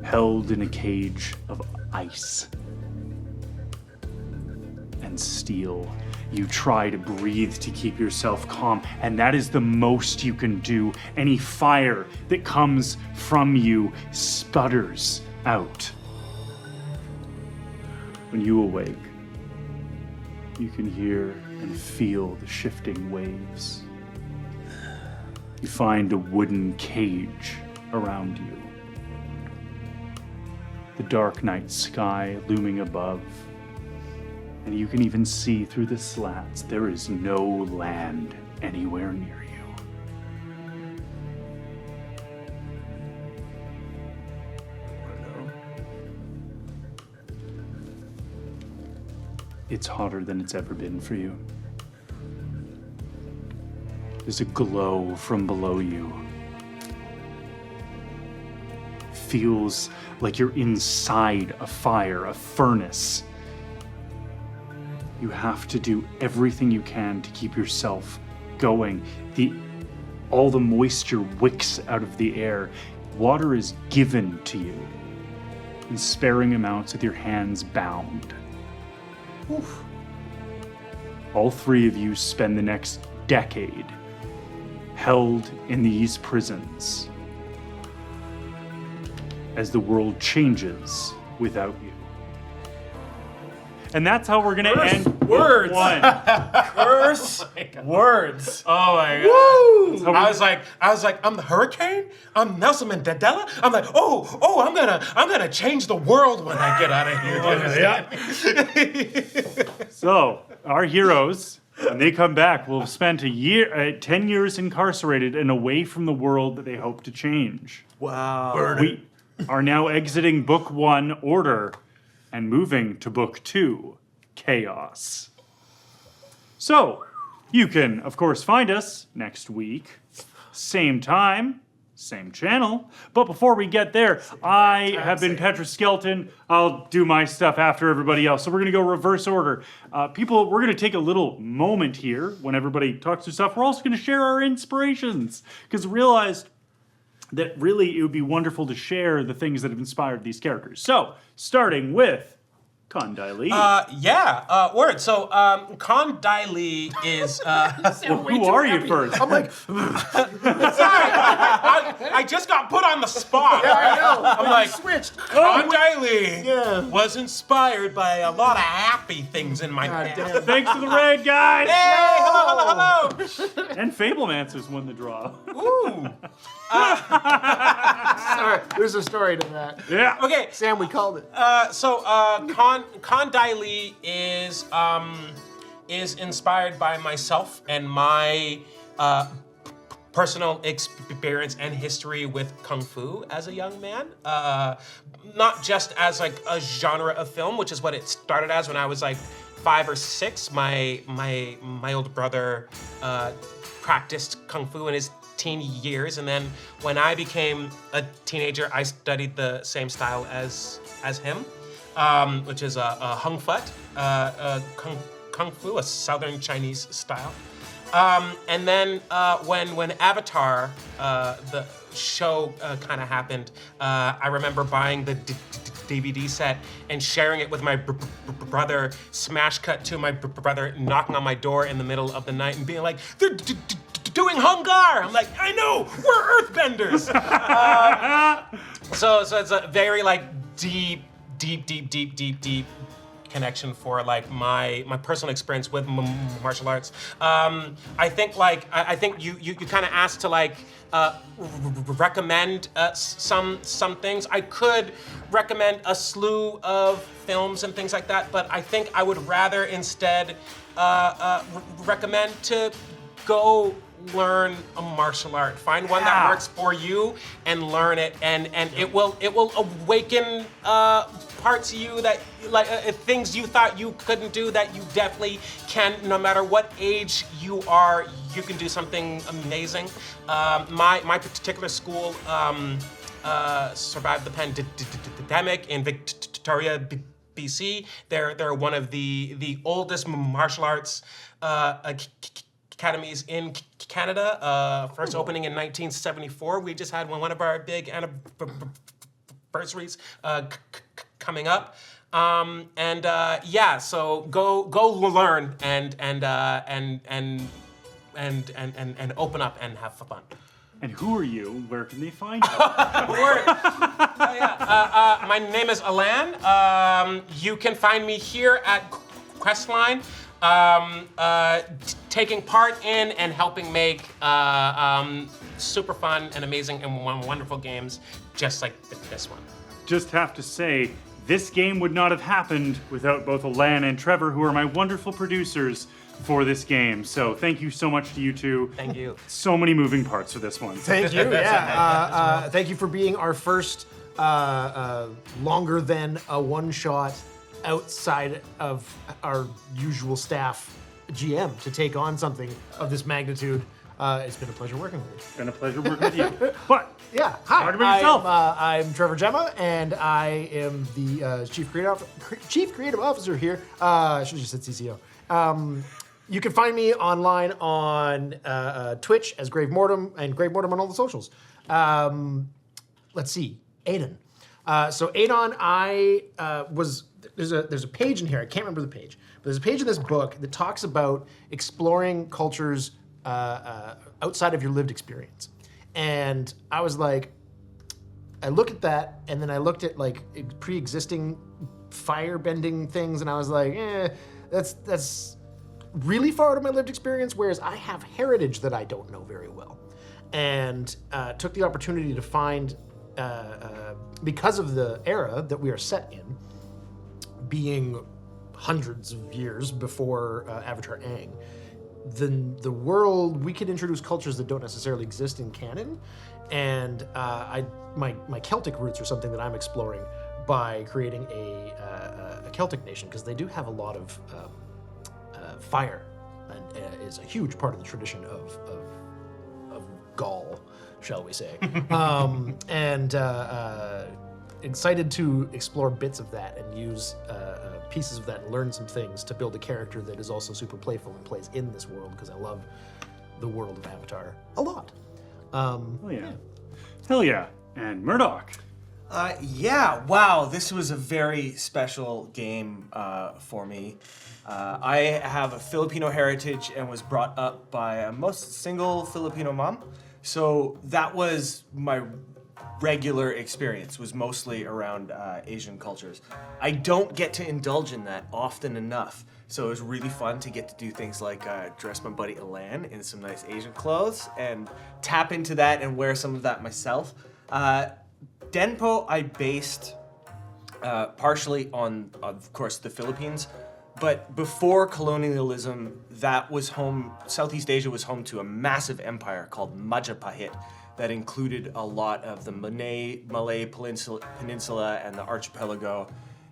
Held in a cage of ice and steel. You try to breathe to keep yourself calm, and that is the most you can do. Any fire that comes from you sputters out. When you awake, you can hear and feel the shifting waves. You find a wooden cage around you. The dark night sky looming above. And you can even see through the slats there is no land anywhere near you. It's hotter than it's ever been for you. There's a glow from below you. Feels like you're inside a fire, a furnace. You have to do everything you can to keep yourself going. All the moisture wicks out of the air. Water is given to you in sparing amounts with your hands bound. Oof. All three of you spend the next decade held in these prisons as the world changes without you. And that's how we're gonna end words. one. Curse words. Oh my god. Woo! I was like, I'm the hurricane? I'm Nelson Mandela? I'm like, I'm gonna change the world when I get out of here. So our heroes, when they come back, will have spent 10 years incarcerated and away from the world that they hope to change. Wow. We are now exiting book 1, Order, and moving to book 2, Chaos. So, you can, of course, find us next week, same time, same channel. But before we get there, I have been Petra Skelton. I'll do my stuff after everybody else. So we're going to go reverse order. People, we're going to take a little moment here when everybody talks through stuff. We're also going to share our inspirations, because realized that really it would be wonderful to share the things that have inspired these characters. So, starting with Condai Lee. Word. So, Condai Lee is... who are you first? I'm like, Sorry, I just got put on the spot. yeah, I know. I'm like, switched. Condai Lee Yeah. was inspired by a lot of happy things in my God past. damn. Thanks to the raid, guys! Hey, hello. And Fablemancers won the draw. Ooh. Sorry, there's a story to that. Yeah. Okay. Sam, we called it. Condai Lee is inspired by myself and my personal experience and history with Kung Fu as a young man. Not just as like a genre of film, which is what it started as when I was like 5 or 6. My older brother practiced Kung Fu in his teen years, and then when I became a teenager, I studied the same style as him, which is a Hung Fut, Kung Fu, a Southern Chinese style. And then when Avatar, the show kind of happened, I remember buying the DVD set and sharing it with my brother, smash cut to my brother knocking on my door in the middle of the night and being like, they're doing Hungar! I'm like, I know, we're earthbenders! So it's a very like deep connection for like my personal experience with martial arts. I think you kind of asked to like recommend some things. I could recommend a slew of films and things like that, but I think I would rather instead recommend to go learn a martial art. Find one that works for you and learn it, and it will awaken parts of you that like things you thought you couldn't do that you definitely can. No matter what age you are, you can do something amazing. My particular school survived the pandemic in Victoria, BC. They're one of the oldest martial arts academies in Canada. First opening in 1974. We just had one of our big anniversaries coming up. So go learn and open up and have fun. And who are you? Where can they find you? My name is Alan. You can find me here at Questline, taking part in and helping make super fun and amazing and wonderful games just like this one. Just have to say, this game would not have happened without both Alan and Trevor, who are my wonderful producers for this game. So thank you so much to you two. Thank you. So many moving parts for this one. Thank you. Yeah. Thank you for being our first longer than a one-shot outside of our usual staff GM to take on something of this magnitude. It's been a pleasure working with you. It's been a pleasure working with you. But yeah, hi. talk about yourself. I'm Trevor Gemma, and I am the Chief Creative Officer here. I should have just said CCO. You can find me online on Twitch as Grave Mortem, and Grave Mortem on all the socials. Let's see, Adon. So Adon, there's a page in here. I can't remember the page, but there's a page in this book that talks about exploring cultures outside of your lived experience. And I was like, I look at that, and then I looked at like pre-existing fire-bending things, and I was like, that's really far out of my lived experience, whereas I have heritage that I don't know very well. And took the opportunity to find, because of the era that we are set in, being hundreds of years before Avatar Aang, the world, we could introduce cultures that don't necessarily exist in canon, and my Celtic roots are something that I'm exploring by creating a Celtic nation, because they do have a lot of fire, and is a huge part of the tradition of Gaul, shall we say. Excited to explore bits of that and use pieces of that and learn some things to build a character that is also super playful and plays in this world, because I love the world of Avatar a lot. Hell yeah. Hell yeah. And Murdoch. Wow, this was a very special game for me. I have a Filipino heritage and was brought up by a most single Filipino mom. So that was my regular experience, was mostly around Asian cultures. I don't get to indulge in that often enough. So it was really fun to get to do things like dress my buddy Alan in some nice Asian clothes and tap into that and wear some of that myself. Denpo I based partially on, of course, the Philippines, but before colonialism, that was home, Southeast Asia was home to a massive empire called Majapahit that included a lot of the Malay Peninsula and the archipelago.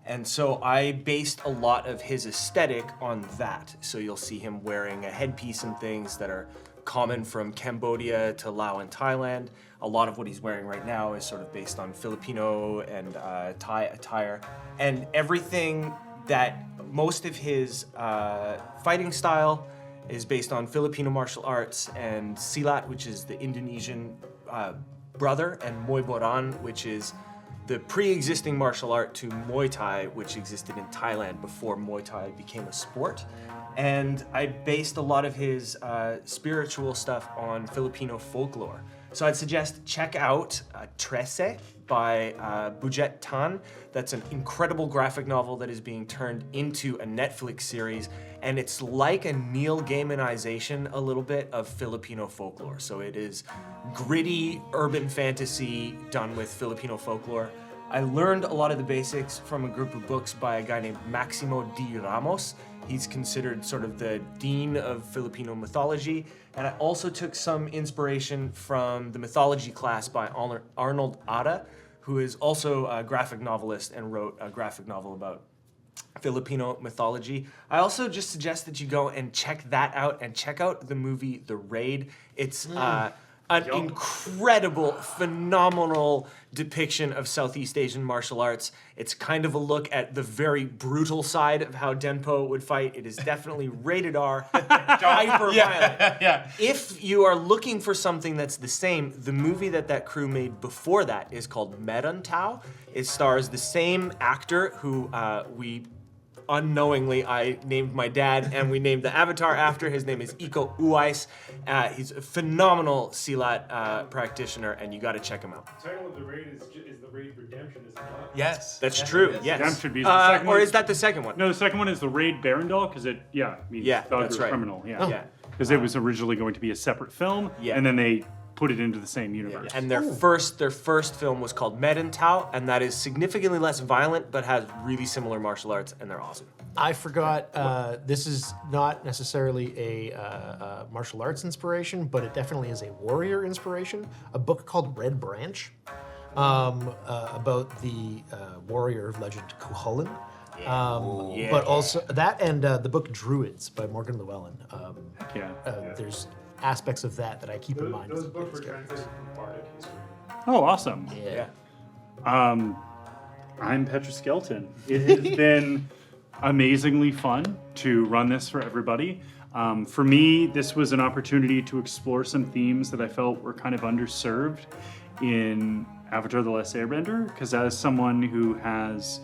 And so I based a lot of his aesthetic on that. So you'll see him wearing a headpiece and things that are common from Cambodia to Laos and Thailand. A lot of what he's wearing right now is sort of based on Filipino and Thai attire. And everything that most of his fighting style is based on Filipino martial arts and Silat, which is the Indonesian brother, and Muay Boran, which is the pre-existing martial art to Muay Thai, which existed in Thailand before Muay Thai became a sport. And I based a lot of his spiritual stuff on Filipino folklore. So I'd suggest check out Trece by Bujet Tan. That's an incredible graphic novel that is being turned into a Netflix series, and it's like a Neil Gaimanization a little bit of Filipino folklore. So it is gritty urban fantasy done with Filipino folklore. I learned a lot of the basics from a group of books by a guy named Maximo D. Ramos. He's considered sort of the dean of Filipino mythology. And I also took some inspiration from the mythology class by Arnold Ada, who is also a graphic novelist and wrote a graphic novel about Filipino mythology. I also just suggest that you go and check that out and check out the movie The Raid. It's an incredible, phenomenal depiction of Southeast Asian martial arts. It's kind of a look at the very brutal side of how Denpo would fight. It is definitely rated R, hyper violent. Yeah. If you are looking for something that's the same, the movie that crew made before that is called Medun Tao. It stars the same actor who we unknowingly, I named my dad, and we named the avatar after. His name is Iko Uwais. He's a phenomenal Silat practitioner, and you got to check him out. The title of the raid is the raid Redemption, is it not? Yes. That's true. Yes. Redemption be the second or one. is that the second one? No, the second one is the raid Barondal because it means Yeah, thug that's or right. criminal. Yeah. Yeah. Because it was originally going to be a separate film, Yeah. and then they put it into the same universe. And their first film was called Medun Tao, and that is significantly less violent, but has really similar martial arts, and they're awesome. I forgot, this is not necessarily a martial arts inspiration, but it definitely is a warrior inspiration. A book called Red Branch, about the warrior of legend Cuchulainn. But also that and the book Druids by Morgan Llewellyn. There's aspects of that I keep in mind. Those books were translated from Bardic history. Oh, awesome. Yeah. I'm Petra Skelton. It has been amazingly fun to run this for everybody. For me, this was an opportunity to explore some themes that I felt were kind of underserved in Avatar the Last Airbender, because as someone who has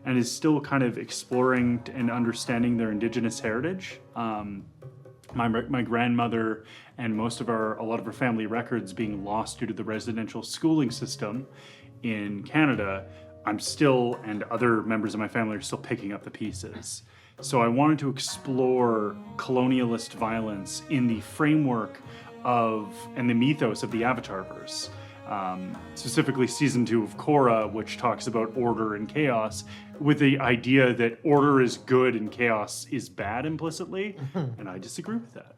and is still kind of exploring and understanding their indigenous heritage, my grandmother and a lot of her family records being lost due to the residential schooling system in Canada, I'm still, and other members of my family are still picking up the pieces. So I wanted to explore colonialist violence in the framework and the mythos of the Avatarverse. Specifically season 2 of Korra, which talks about order and chaos, with the idea that order is good and chaos is bad implicitly, and I disagree with that.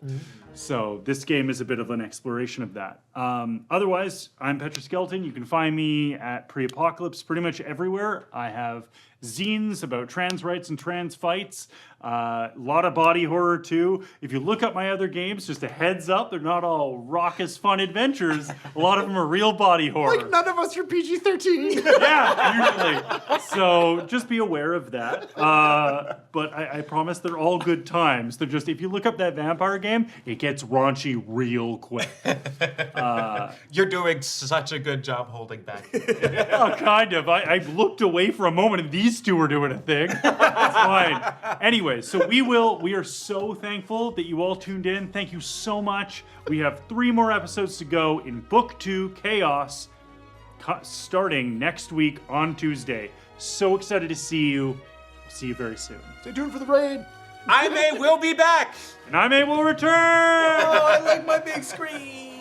So this game is a bit of an exploration of that. Otherwise, I'm Petra Skelton. You can find me at Pre-Apocalypse pretty much everywhere. I have zines about trans rights and trans fights. A lot of body horror too. If you look up my other games, just a heads up, they're not all raucous fun adventures. A lot of them are real body horror. Like none of us are PG-13. Yeah, usually. So just be aware of that. But I promise they're all good times. They're just, if you look up that vampire game, it gets raunchy real quick. You're doing such a good job holding back. Oh, kind of. I looked away for a moment and these two were doing a thing. That's fine. Anyway, so we are so thankful that you all tuned in. Thank you so much. We have 3 more episodes to go in Book 2, Chaos, starting next week on Tuesday. So excited to see you. See you very soon. Stay tuned for the raid. I May will be back. And I May will return. Oh, I like my big screen.